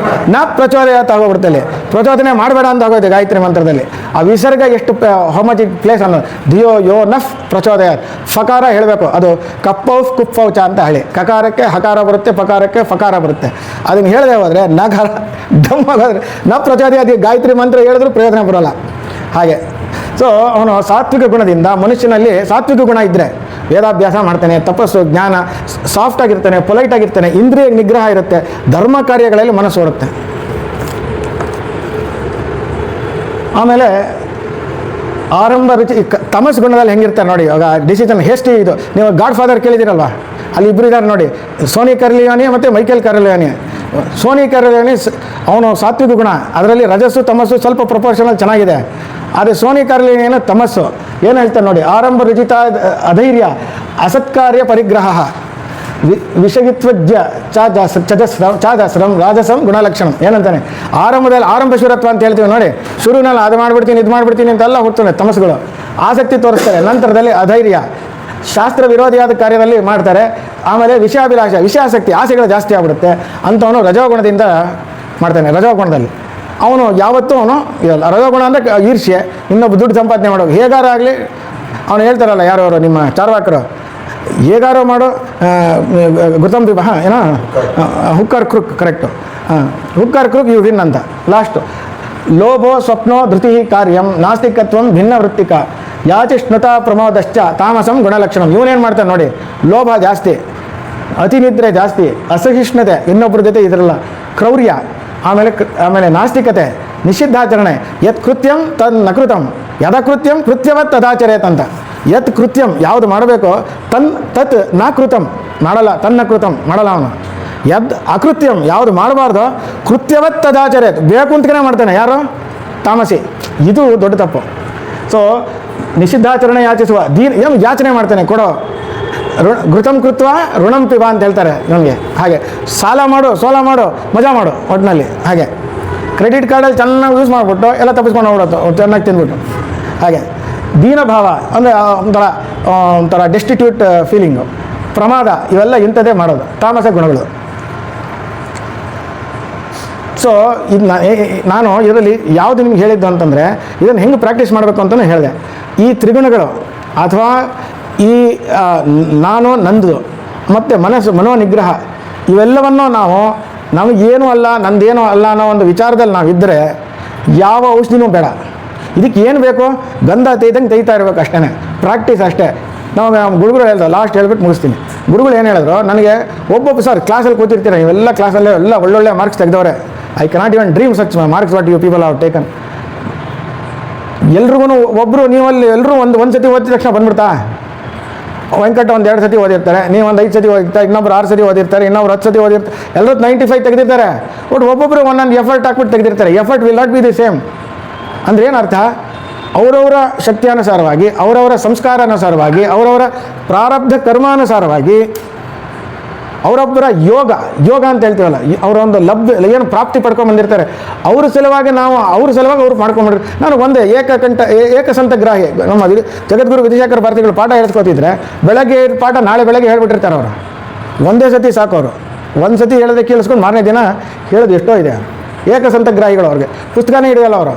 ನ ಪ್ರಚೋದಯಾತ್ ಆಗೋಗ್ಬಿಡ್ತಲ್ಲಿ ಪ್ರಚೋದನೆ ಮಾಡಬೇಡ ಅಂತ ಆಗೋಯ್ತು ಗಾಯತ್ರಿ ಮಂತ್ರದಲ್ಲಿ ಆ ವಿಸರ್ಗ ಎಷ್ಟು ಹೋಮಜಿ ಪ್ಲೇಸ್ ಅನ್ನೋದು ಧಿಯೋ ಯೋ ನಫ್ ಪ್ರಚೋದಯಾತ್ ಫಕಾರ ಹೇಳಬೇಕು ಅದು ಕಪ್ಪೌಫ್ ಕುಪ್ಪೌಚ ಅಂತ ಹೇಳಿ ಕಕಾರಕ್ಕೆ ಹಕಾರ ಬರುತ್ತೆ ಪಕಾರಕ್ಕೆ ಫಕಾರ ಬರುತ್ತೆ ಅದನ್ನು ಹೇಳದೆ ಹೋದರೆ ನಗರ ದಮ್ಮಾಗೋದ್ರೆ ನ ಪ್ರಚೋದಯಾತ್ ಗಾಯತ್ರಿ ಮಂತ್ರ ಹೇಳಿದ್ರೂ ಪ್ರಯೋಜನ ಬರೋಲ್ಲ ಹಾಗೆ ಸೊ ಅವನು ಸಾತ್ವಿಕ ಗುಣದಿಂದ ಮನುಷ್ಯನಲ್ಲಿ ಸಾತ್ವಿಕ ಗುಣ ಇದ್ದರೆ ವೇದಾಭ್ಯಾಸ ಮಾಡ್ತಾನೆ ತಪಸ್ಸು ಜ್ಞಾನ ಸಾಫ್ಟ್ ಆಗಿರ್ತಾನೆ ಪೊಲೈಟ್ ಆಗಿರ್ತಾನೆ ಇಂದ್ರಿಯ ನಿಗ್ರಹ ಇರುತ್ತೆ ಧರ್ಮ ಕಾರ್ಯಗಳಲ್ಲಿ ಮನಸ್ಸು ಓಡುತ್ತೆ ಆಮೇಲೆ ಆರಂಭ ರುಚಿ ತಮಸ್ ಗುಣದಲ್ಲಿ ಹೆಂಗಿರ್ತಾರೆ ನೋಡಿ ಇವಾಗ ಡಿಸಿಷನ್ ಹೇಸ್ಟಿ ಇದು ನೀವು ಗಾಡ್ ಫಾದರ್ ಕೇಳಿದಿರಲ್ವ ಅಲ್ಲಿ ಇಬ್ಬರು ಇದ್ದಾರೆ ನೋಡಿ ಸೋನಿ ಕರ್ಲಿಯಾನಿ ಮತ್ತು ಮೈಕೆಲ್ ಕರ್ಲಿಯಾನಿ ಸೋನಿ ಕರ್ಲಿಯಾನಿ ಅವನು ಸಾತ್ವಿಕ ಗುಣ ಅದರಲ್ಲಿ ರಜಸ್ಸು ತಮಸ್ಸು ಸ್ವಲ್ಪ ಪ್ರಪೋರ್ಷನಲ್ ಚೆನ್ನಾಗಿದೆ ಆದರೆ ಸೋನಿ ಕರ್ಲಿಯಾನಿ ತಮಸ್ಸು ಏನು ಹೇಳ್ತಾರೆ ನೋಡಿ ಆರಂಭ ರುಚಿತ ಅಧೈರ್ಯ ಅಸತ್ಕಾರ್ಯ ಪರಿಗ್ರಹ ವಿಷಯಿತ್ವಜ್ಯ ಚಾದಸ್ರಂ ರಾಜಸಂ ಗುಣಲಕ್ಷಣಂ ಏನಂತಾನೆ ಆರಂಭದಲ್ಲಿ ಆರಂಭ ಶೂರತ್ವ ಅಂತ ಹೇಳ್ತೀವಿ ನೋಡಿ ಶುರುವಿನಲ್ಲಿ ಅದು ಮಾಡ್ಬಿಡ್ತೀನಿ ಇದು ಮಾಡ್ಬಿಡ್ತೀನಿ ಅಂತೆಲ್ಲ ಹುಡ್ತಾನೆ ತಮಸ್ಸುಗಳು ಆಸಕ್ತಿ ತೋರಿಸ್ತಾರೆ ನಂತರದಲ್ಲಿ ಅಧೈರ್ಯ ಶಾಸ್ತ್ರ ವಿರೋಧಿಯಾದ ಕಾರ್ಯದಲ್ಲಿ ಮಾಡ್ತಾರೆ ಆಮೇಲೆ ವಿಷಯಾಭಿಲಾಷ ವಿಷಯಾಸಕ್ತಿ ಆಸೆಗಳು ಜಾಸ್ತಿ ಆಗ್ಬಿಡುತ್ತೆ ಅಂಥವನು ರಜೋಗುಣದಿಂದ ಮಾಡ್ತಾನೆ ರಜೋಗುಣದಲ್ಲಿ ಅವನು ಯಾವತ್ತೂ ಅವನು ಇರಲ್ಲ ರಜೋಗುಣ ಅಂದರೆ ಈರ್ಷ್ಯೆ ಇನ್ನೊಬ್ಬ ದುಡ್ಡು ಸಂಪಾದನೆ ಮಾಡೋದು ಹೇಗಾರ ಆಗಲಿ ಅವನು ಹೇಳ್ತಾರಲ್ಲ ಯಾರು ನಿಮ್ಮ ಚಾರ್ವಾಕರು ಹೇಗಾರೋ ಮಾಡು ಗುತಂಬಿ ಏನೋ hook or crook correct hook or crook you win ಅಂತ ಲಾಸ್ಟು ಲೋಭೋ ಸ್ವಪ್ನೋ ಧೃತಿ ಕಾರ್ಯಂ ನಾಸ್ತಿಕತ್ವಂ ಭಿನ್ನ ವೃತ್ತಿಕ ಯಾಚಿಷ್ಣುತ ಪ್ರಮೋದಶ್ಚ ತಾಮಸಂ ಗುಣಲಕ್ಷಣಂ ಇವನೇನು ಮಾಡ್ತಾನೆ ನೋಡಿ ಲೋಭ ಜಾಸ್ತಿ ಅತಿನಿದ್ರೆ ಜಾಸ್ತಿ ಅಸಹಿಷ್ಣುತೆ ಇನ್ನೊಬ್ಬರ ಜೊತೆ ಇದರಲ್ಲ ಕ್ರೌರ್ಯ ಆಮೇಲೆ ನಾಸ್ತಿಕತೆ ನಿಷಿದ್ಧಾಚರಣೆ ಯತ್ ಕೃತ್ಯಂ ತನ್ ನಕೃತಂ ಯದಕೃತ್ಯಂ ಕೃತ್ಯವತ್ ತದಾಚರೇತ್ ಅಂತ ಯತ್ ಕೃತ್ಯಂ ಯಾವುದು ಮಾಡಬೇಕೋ ತತ್ ನಾಕೃತಂ ಮಾಡಲ್ಲ ತನ್ನ ಕೃತಂ ಮಾಡಲ್ಲ ಅವನು ಯದ್ ಅಕೃತ್ಯಂ ಯಾವುದು ಮಾಡಬಾರ್ದು ಕೃತ್ಯವತ್ ತದಾಚರೇತ್ ಬೇಕು ಅಂತಲೇ ಮಾಡ್ತಾನೆ ಯಾರು ತಾಮಸಿ ಇದು ದೊಡ್ಡ ತಪ್ಪು ಸೊ ನಿಷಿದ್ಧಾಚರಣೆ ಯಾಚಿಸುವ ಏನು ಯಾಚನೆ ಮಾಡ್ತಾನೆ ಕೊಡೋ ಘೃತಂ ಕೃತ್ವ ಋಣಂ ಪಿಬ ಅಂತ ಹೇಳ್ತಾರೆ ಇವನಿಗೆ ಹಾಗೆ ಸಾಲ ಮಾಡು ಸೋಲ ಮಾಡು ಮಜಾ ಮಾಡು ಒಟ್ಟಿನಲ್ಲಿ ಹಾಗೆ ಕ್ರೆಡಿಟ್ ಕಾರ್ಡಲ್ಲಿ ಚೆನ್ನಾಗಿ ಯೂಸ್ ಮಾಡಿಬಿಟ್ಟು ಎಲ್ಲ ತಪ್ಪಿಸ್ಕೊಂಡು ಹೋಗ್ಬಿಡೋದು ಚೆನ್ನಾಗಿ ತಿಂದ್ಬಿಟ್ಟು ಹಾಗೆ ದೀನಭಾವ ಅಂದರೆ ಒಂಥರ ಡೆಸ್ಟಿಟ್ಯೂಟ್ ಫೀಲಿಂಗು ಪ್ರಮಾದ ಇವೆಲ್ಲ ಇಂಥದ್ದೇ ಮಾಡೋದು ತಾಮಸ ಗುಣಗಳು ಸೊ ಇದು ನಾನು ಇದರಲ್ಲಿ ಯಾವುದು ನಿಮ್ಗೆ ಹೇಳಿದ್ದು ಅಂತಂದರೆ ಇದನ್ನು ಹೆಂಗೆ ಪ್ರಾಕ್ಟೀಸ್ ಮಾಡಬೇಕು ಅಂತಲೂ ಹೇಳಿದೆ ಈ ತ್ರಿಗುಣಗಳು ಅಥವಾ ಈ ನಾನು ನಂದು ಮತ್ತು ಮನೋನಿಗ್ರಹ ಇವೆಲ್ಲವನ್ನು ನಾವು ನಮಗೇನೂ ಅಲ್ಲ ನಂದೇನೂ ಅಲ್ಲ ಅನ್ನೋ ಒಂದು ವಿಚಾರದಲ್ಲಿ ನಾವಿದ್ದರೆ ಯಾವ ಔಷಧಿನೂ ಬೇಡ ಇದಕ್ಕೆ ಏನು ಬೇಕು ಗಂಧ ತೈದಂಗೆ ತೆಗಿತಾ ಇರಬೇಕು ಅಷ್ಟೇ ಪ್ರಾಕ್ಟೀಸ್ ಅಷ್ಟೇ ನಾವು ಗುರುಗಳು ಹೇಳ್ದೆ ಲಾಸ್ಟ್ ಹೇಳ್ಬಿಟ್ಟು ಮುಗಿಸ್ತೀನಿ ಗುರುಗಳು ಏನು ಹೇಳಿದ್ರು ನನಗೆ ಒಬ್ಬೊಬ್ಬ ಸರ್ ಕ್ಲಾಸಲ್ಲಿ ಕೂತಿರ್ತೀರ ನೀವೆಲ್ಲ ಕ್ಲಾಸಲ್ಲೇ ಎಲ್ಲ ಒಳ್ಳೊಳ್ಳೆ ಮಾರ್ಕ್ಸ್ ತೆಗೆದವ್ರೆ I cannot even dream such marks what you people have taken ಎಲ್ರಿಗೂ ಒಬ್ಬರು ನೀವಲ್ಲಿ ಎಲ್ಲರೂ ಒಂದು ಸತಿ ಓದಿದ ತಕ್ಷಣ ಬಂದ್ಬಿಡ್ತಾ ವೆಂಕಟ ಒಂದು 2 ಸತಿ ಓದಿರ್ತಾರೆ ನೀವು ಒಂದು 5 ಸತಿ ಓದಿರ್ತಾರೆ ಇನ್ನೊಬ್ರು 6 ಸತಿ ಓದಿರ್ತಾರೆ ಇನ್ನೊಬ್ರು 10 ಸತಿ ಓದಿರ್ತಾರೆ ಎಲ್ಲರೂ 95 ತೆಗೆದಿರ್ತಾರೆ ಬಟ್ ಒಬ್ಬೊಬ್ಬರು ಒಂದೊಂದು ಎಫರ್ಟ್ ಹಾಕ್ಬಿಟ್ಟು ತೆಗೆದಿರ್ತಾರೆ effort will not be the same ಅಂದರೆ ಏನರ್ಥ ಅವರವರ ಶಕ್ತಿಯಾನುಸಾರವಾಗಿ ಅವರವರ ಸಂಸ್ಕಾರಾನುಸಾರವಾಗಿ ಅವರವರ ಪ್ರಾರಬ್ಧ ಕರ್ಮಾನುಸಾರವಾಗಿ ಅವರೊಬ್ಬರ ಯೋಗ ಅಂತ ಹೇಳ್ತೀವಲ್ಲ ಅವರ ಒಂದು ಏನು ಪ್ರಾಪ್ತಿ ಪಡ್ಕೊಂಡ್ಬಂದಿರ್ತಾರೆ ಅವ್ರ ಸಲುವಾಗಿ ಅವ್ರು ಮಾಡ್ಕೊಂಡ್ಬಿಡ್ರಿ ನಾನು ಒಂದೇ ಏಕಸಂತಗ್ರಾಹಿ ನಮ್ಮ ಜಗದ್ಗುರು ವಿದ್ಯಾಶೇಖರ ಭಾರತಿಗಳು ಪಾಠ ಹೇಳ್ಸ್ಕೊತಿದ್ರೆ ಬೆಳಗ್ಗೆ ಪಾಠ ನಾಳೆ ಬೆಳಗ್ಗೆ ಹೇಳ್ಬಿಟ್ಟಿರ್ತಾರೆ ಅವರು ಒಂದೇ ಸತಿ ಸಾಕು ಅವರು ಒಂದು ಸತಿ ಹೇಳೋದಕ್ಕೆ ಕೇಳಿಸ್ಕೊಂಡು ಮಾರನೇ ದಿನ ಹೇಳೋದು ಎಷ್ಟೋ ಇದೆ ಏಕಸಂತಗ್ರಾಹಿಗಳು ಅವ್ರಿಗೆ ಪುಸ್ತಕನೇ ಹಿಡಿಯಲ್ಲ ಅವರು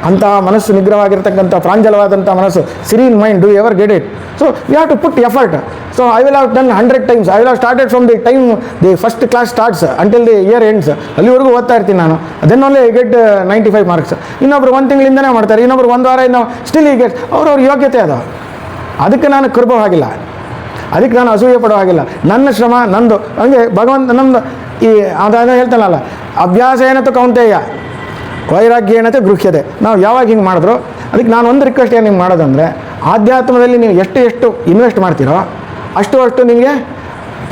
ಅಂತಹ ಮನಸ್ಸು ನಿಗ್ರಹವಾಗಿರ್ತಕ್ಕಂಥ ಪ್ರಾಂಜಲವಾದಂಥ ಮನಸ್ಸು serene mind do ever get it so we have to put effort so I will have done 100 times I will have started from the time the first class starts until the year ends ಅಲ್ಲಿವರೆಗೂ ಓದ್ತಾ ಇರ್ತೀನಿ ನಾನು ಅದೆನ್ ಓನ್ಲಿ ಗೆಟ್ 95 ಮಾರ್ಕ್ಸ್ ಇನ್ನೊಬ್ರು 1 ತಿಂಗಳಿಂದನೇ ಮಾಡ್ತಾರೆ ಇನ್ನೊಬ್ರು 1 ವಾರ ಇನ್ನು ಸ್ಟಿಲ್ ಈ ಗೆಟ್ ಅವ್ರವ್ರ ಯೋಗ್ಯತೆ ಅದು ಅದಕ್ಕೆ ನಾನು ಕೃಪವಾಗಿಲ್ಲ ಅದಕ್ಕೆ ನಾನು ಅಸೂಯೆ ಪಡೋ ಹಾಗಿಲ್ಲ ನನ್ನ ಶ್ರಮ ನಂದು ಹಂಗೆ ಭಗವಂತ ನಮ್ಮದು ಈ ಅದನ್ನು ಹೇಳ್ತಾನಲ್ಲ ಅಭ್ಯಾಸ ಏನತ್ತು ಕೌಂತೆಯ ವೈರಾಗ್ಯೇನತೆ ಗೃಹ್ಯತೆ ನಾವು ಯಾವಾಗ ಹಿಂಗೆ ಮಾಡಿದ್ರು ಅದಕ್ಕೆ ನಾನು ಒಂದು ರಿಕ್ವೆಸ್ಟ್ ಏನು ನಿಮ್ಗೆ ಮಾಡೋದಂದರೆ ಆಧ್ಯಾತ್ಮದಲ್ಲಿ ನೀವು ಎಷ್ಟು ಇನ್ವೆಸ್ಟ್ ಮಾಡ್ತೀರೋ ಅಷ್ಟು ನಿಮಗೆ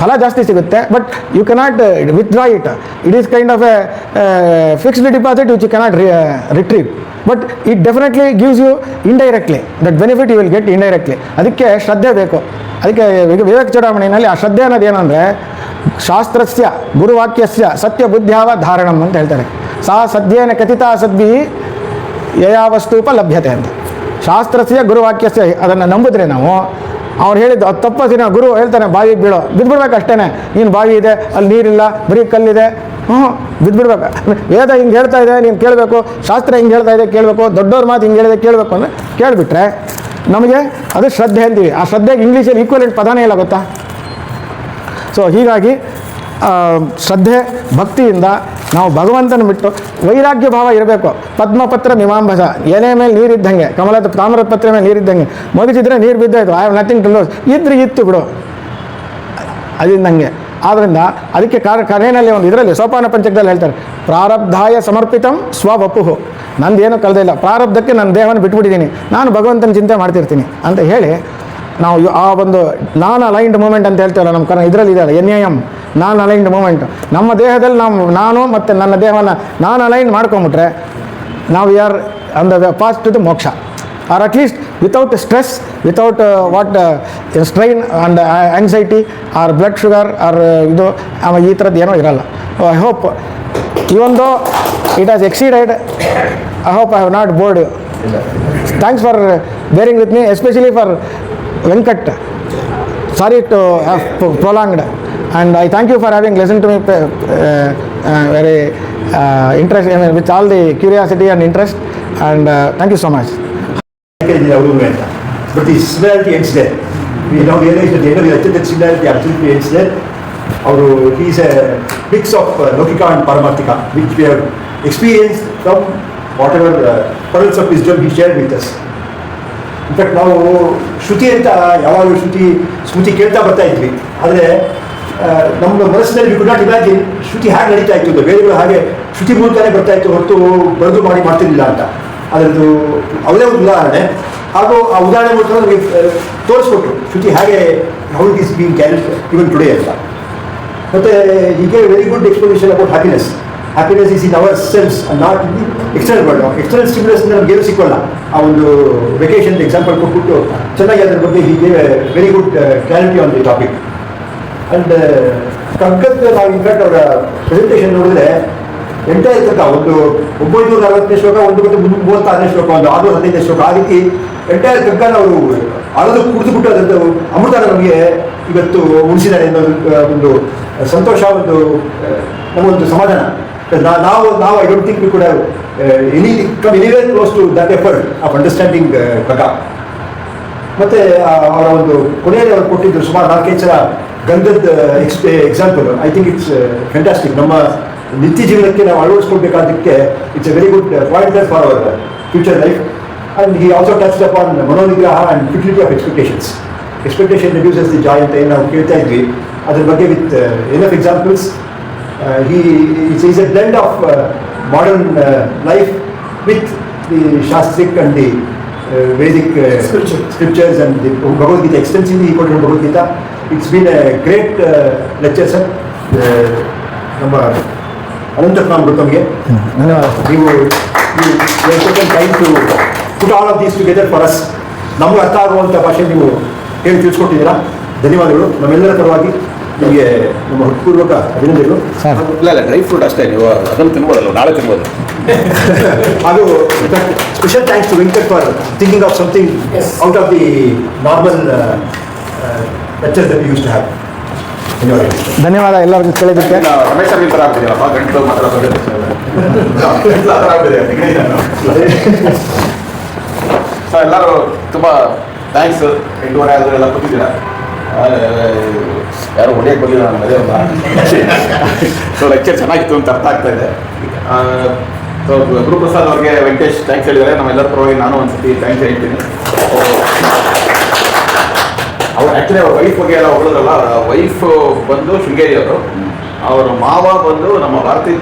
ಫಲ ಜಾಸ್ತಿ ಸಿಗುತ್ತೆ but you cannot withdraw it is kind of a fixed deposit which you cannot retrieve but it definitely gives you indirectly that benefit you will get indirectly ಅದಕ್ಕೆ ಶ್ರದ್ಧೆ ಬೇಕು ಅದಕ್ಕೆ ವಿವೇಕ ಚೂಡಾಮಣಿನಲ್ಲಿ ಆ ಶ್ರದ್ಧೆ ಅನ್ನೋದು ಏನಂದರೆ ಶಾಸ್ತ್ರಸ್ಯ ಗುರುವಾಕ್ಯಸ್ಯ ಸತ್ಯ ಬುದ್ಧ್ಯಾವ ಧಾರಣಂ ಅಂತ ಹೇಳ್ತಾರೆ ಸಾ ಸದ್ಯೇನ ಕಥಿತಾ ಸದ್ಭಿ ಯಯಾ ವಸ್ತೂಪ ಲಭ್ಯತೆ ಅಂತ. ಶಾಸ್ತ್ರಸ್ಯ ಗುರುವಾಕ್ಯಸ್ಯ ಅದನ್ನು ನಂಬಿದ್ರೆ ನಾವು, ಅವ್ರು ಹೇಳಿದ್ದು ಅದು ತಪ್ಪಸಿನ ಗುರು ಹೇಳ್ತಾನೆ ಬಾವಿಗೆ ಬೀಳೋ ಬಿದ್ದುಬಿಡ್ಬೇಕು ಅಷ್ಟೇ. ನೀನು ಬಾವಿ ಇದೆ, ಅಲ್ಲಿ ನೀರಿಲ್ಲ, ಬರೀ ಕಲ್ಲಿದೆ, ಬಿದ್ದುಬಿಡ್ಬೇಕು. ವೇದ ಹಿಂಗೆ ಹೇಳ್ತಾ ಇದೆ, ನೀನು ಕೇಳಬೇಕು, ಶಾಸ್ತ್ರ ಹಿಂಗೆ ಹೇಳ್ತಾ ಇದೆ ಕೇಳಬೇಕು, ದೊಡ್ಡವ್ರ ಮಾತು ಹಿಂಗೆ ಹೇಳಿದೆ ಕೇಳಬೇಕು ಅಂದರೆ ಕೇಳಿಬಿಟ್ರೆ ನಮಗೆ ಅದು ಶ್ರದ್ಧೆ ಅಂತೀವಿ. ಆ ಶ್ರದ್ಧೆಗೆ ಇಂಗ್ಲೀಷಲ್ಲಿ ಈಕ್ವಲೆಂಟ್ ಪದನೇ ಇಲ್ಲ ಗೊತ್ತಾ. ಸೊ ಹೀಗಾಗಿ ಶ್ರದ್ಧೆ ಭಕ್ತಿಯಿಂದ ನಾವು ಭಗವಂತನ ಬಿಟ್ಟು ವೈರಾಗ್ಯ ಭಾವ ಇರಬೇಕು. ಪದ್ಮಪತ್ರ ಮೀಮಾಂಬಸ, ಎಲೆ ಮೇಲೆ ನೀರಿದ್ದಂಗೆ, ಕಮಲದ ತಾಮ್ರದ ಪತ್ರ ಮೇಲೆ ನೀರಿದ್ದಂಗೆ, ಮಗುಚಿದ್ರೆ ನೀರು ಬಿದ್ದಾಯಿತು, I have nothing to lose, ಇದ್ರೆ ಇತ್ತು ಬಿಡು ಅದಿಂದಂಗೆ. ಆದ್ದರಿಂದ ಅದಕ್ಕೆ ಕರೆನಲ್ಲಿ ಒಂದು ಇದರಲ್ಲಿ ಸೋಪಾನ ಪಂಚಕದಲ್ಲಿ ಹೇಳ್ತಾರೆ, ಪ್ರಾರಬ್ಧಾಯ ಸಮರ್ಪಿತಂ ಸ್ವವಪುಹು, ನಂದೇನು ಕಳೆದಿಲ್ಲ, ಪ್ರಾರಬ್ಧಕ್ಕೆ ನನ್ನ ದೇಹವನ್ನು ಬಿಟ್ಬಿಟ್ಟಿದ್ದೀನಿ, ನಾನು ಭಗವಂತನ ಚಿಂತೆ ಮಾಡ್ತಿರ್ತೀನಿ ಅಂತ ಹೇಳಿ ನಾವು ಆ ಒಂದು ನಾನ್ ಅಲೈನ್ಡ್ ಮೂಮೆಂಟ್ ಅಂತ ಹೇಳ್ತೀವಲ್ಲ ನಮ್ಮ ಇದರಲ್ಲಿ ಇದೆ NAM, ನಾನ್ ಅಲೈನ್ಡ್ ಮೂಮೆಂಟ್. ನಮ್ಮ ದೇಹದಲ್ಲಿ ನಾನು ಮತ್ತು ನನ್ನ ದೇಹವನ್ನು ನಾನು ಅಲೈನ್ ಮಾಡ್ಕೊಂಬಿಟ್ರೆ ನಾವು are on the path to the moksha, or at least without stress, without strain and anxiety or blood sugar or ಇದು ಈ ಥರದ್ದು ಏನೋ ಇರಲ್ಲ. I hope even though it has exceeded, I hope I have not bored you. Thanks for bearing with me, especially for Venkat. Sorry to have prolonged, and I thank you for having listened to me very interest, with all the curiosity and interest, and thank you so much. But the similarity ends there. We now realize at the end of the lecture that similarity absolutely ends there. He is a mix of Lokika and Paramarthika, which we have experienced from whatever pearls of wisdom he shared with us. In fact ನಾವು ಶ್ರುತಿ ಅಂತ ಯಾವಾಗಲೂ ಸ್ಮೃತಿ ಕೇಳ್ತಾ ಬರ್ತಾ ಇದ್ವಿ, ಆದರೆ ನಮ್ಮ ಮನಸ್ಸಿನಲ್ಲಿ ವಿ ಕುಡ್ ನಾಟ್ ಇಮ್ಯಾಜಿನ್ ಶ್ರುತಿ ಹೇಗೆ ನಡೀತಾ ಇತ್ತು ಅಂತ. ಬೇರೆಗಳು ಹಾಗೆ ಶ್ರುತಿ ಮೂಲಕನೇ ಬರ್ತಾ ಇತ್ತು ಹೊರತು ಬರೆದು ಮಾಡ್ತಿರ್ಲಿಲ್ಲ ಅಂತ. ಅದರದ್ದು ಅವರೇ ಒಂದು ಉದಾಹರಣೆ, ಹಾಗೂ ಆ ಉದಾಹರಣೆ ಮೂಲಕ ನಮಗೆ ತೋರಿಸ್ಕೊಟ್ರು ಶ್ರುತಿ ಹೇಗೆ how it is being carried even today ಅಂತ. ಮತ್ತು ಹೀಗೆ very good explanation about happiness. Happiness is in our selves and not in the external world. External stimulus ನಮಗೇನು ಸಿಕ್ಕೋಲ್ಲ. ಆ ಒಂದು ವೆಕೇಷನ್ ಎಕ್ಸಾಂಪಲ್ ಕೊಟ್ಬಿಟ್ಟು ಚೆನ್ನಾಗಿ ಅದರ ಬಗ್ಗೆ ಹೀಗೆ very good clarity on the topic. And ಕಗ್ಗದ ನಾವು ಇನ್ಫ್ಯಾಕ್ಟ್ ಅವರ ಪ್ರೆಸೆಂಟೇಷನ್ ನೋಡಿದ್ರೆ ಎಂಟೈರ್ ಕಗ್ಗ ಒಂದು 940ನೇ ಶ್ಲೋಕ, ಒಂದು ಮತ್ತು 36ನೇ ಶ್ಲೋಕ, ಒಂದು 615ನೇ ಶ್ಲೋಕ, ಆ ರೀತಿ ಎಂಟೈರ್ ಕಗ್ಗನ ಅವರು ಅಳದು ಕುಡಿದುಬಿಟ್ಟು ಅದರದ್ದು ಅಮೃತನ ನಮಗೆ ಇವತ್ತು ಉಳಿಸಿದ್ದಾರೆ ಅನ್ನೋದು ಒಂದು ಸಂತೋಷ, ಒಂದು ನಮಗೊಂದು ಸಮಾಧಾನ. ನಾವು I don't think we could have come anywhere close to that effort of understanding Kagga. ಮತ್ತು ಅವರ ಒಂದು ಕೊನೆಯಲ್ಲಿ ಅವರು ಕೊಟ್ಟಿದ್ದು ಸುಮಾರು 4-5 ಸಲ ಗಂಧದ example. I think it's fantastic. ನಮ್ಮ ನಿತ್ಯ ಜೀವನಕ್ಕೆ ನಾವು ಅಳವಡಿಸ್ಕೊಳ್ಬೇಕಾದಕ್ಕೆ it's a very good pointer for our future life. And he also touched upon manonigraha and futility of expectations. Expectation reduces the joy ಅಂತ ಏನು ನಾವು ಕೇಳ್ತಾ ಇದ್ವಿ, ಅದ್ರ ಬಗ್ಗೆ with enough examples. He is a blend of modern life with the Shastric and the Vedic scriptures and the Bhagavad Gita. Extensively he quoted Bhagavad Gita. It's been a great lecture, sir. ನಮ್ಮ ಅನಂತನಾಮ ಮೃತಮ್ಗೆ ನೀವು taken time to put all of these together for us. ನಮ್ಗೆ ಅರ್ಥ ಆಗುವಂಥ ಭಾಷೆ ನೀವು ಹೇಳಿ ತಿಳಿಸ್ಕೊಟ್ಟಿದ್ದೀರಾ. ಧನ್ಯವಾದಗಳು. ನಮ್ಮೆಲ್ಲರ ಪರವಾಗಿ ನಿಮಗೆ ನಮ್ಮ ಹೃತ್ಪೂರ್ವಕ ಅಭಿನಂದನೆಗಳು. ಇಲ್ಲ ಡ್ರೈ ಫ್ರೂಟ್ ಅಷ್ಟೇ, ನೀವು ಅದನ್ನು ತಿನ್ಬೋದಲ್ಲ, ನಾಳೆ ತಿನ್ಬೋದು. ಹಾಗೂ special thanks to Venkat for thinking of something out of the normal lecture that use to have. ಧನ್ಯವಾದ ಎಲ್ಲರಿಗೂ ಕೇಳಿದ್ದಕ್ಕೆ. ರಮೇಶ್ ಅವ್ರಿಗೆ ಥರ ಆಗ್ತಿದೆಯಲ್ಲಪ್ಪ, ಗಂಟಲು ಮಾತ್ರ ಸೊ ಎಲ್ಲರೂ ತುಂಬ ಥ್ಯಾಂಕ್ಸ್. 8:30 ಆದರೂ ಎಲ್ಲ ಕೂತಿದ್ದೀರಾ, ಯಾರು ಹೊಡೆಯಕ್ಕೆ ಬರಲಿಲ್ಲ ನಾನು ಅದೇ ಸೊ ಲೆಕ್ಚರ್ ಚೆನ್ನಾಗಿತ್ತು ಅಂತ ಅರ್ಥ ಆಗ್ತಾ ಇದೆ. ಸೊ ಗುರುಪ್ರಸಾದ್ ಅವ್ರಿಗೆ ವೆಂಕಟೇಶ್ ಥ್ಯಾಂಕ್ಸ್ ಹೇಳಿದ್ದಾರೆ. ನಮ್ಮೆಲ್ಲರ ಪರವಾಗಿ ನಾನು ಒಂದ್ಸತಿ ಥ್ಯಾಂಕ್ಸ್ ಹೇಳ್ತೀನಿ. ಅವ್ರು ಆ್ಯಕ್ಚುಲಿ ಅವ್ರ ವೈಫ್ ಬಗ್ಗೆ ಎಲ್ಲ ಹೊಗಳಿದ್ರಲ್ಲ, ವೈಫ್ ಬಂದು ಶೃಂಗೇರಿ ಅವರು, ಅವ್ರ ಮಾವ ಬಂದು ನಮ್ಮ ಭಾರತೀಯ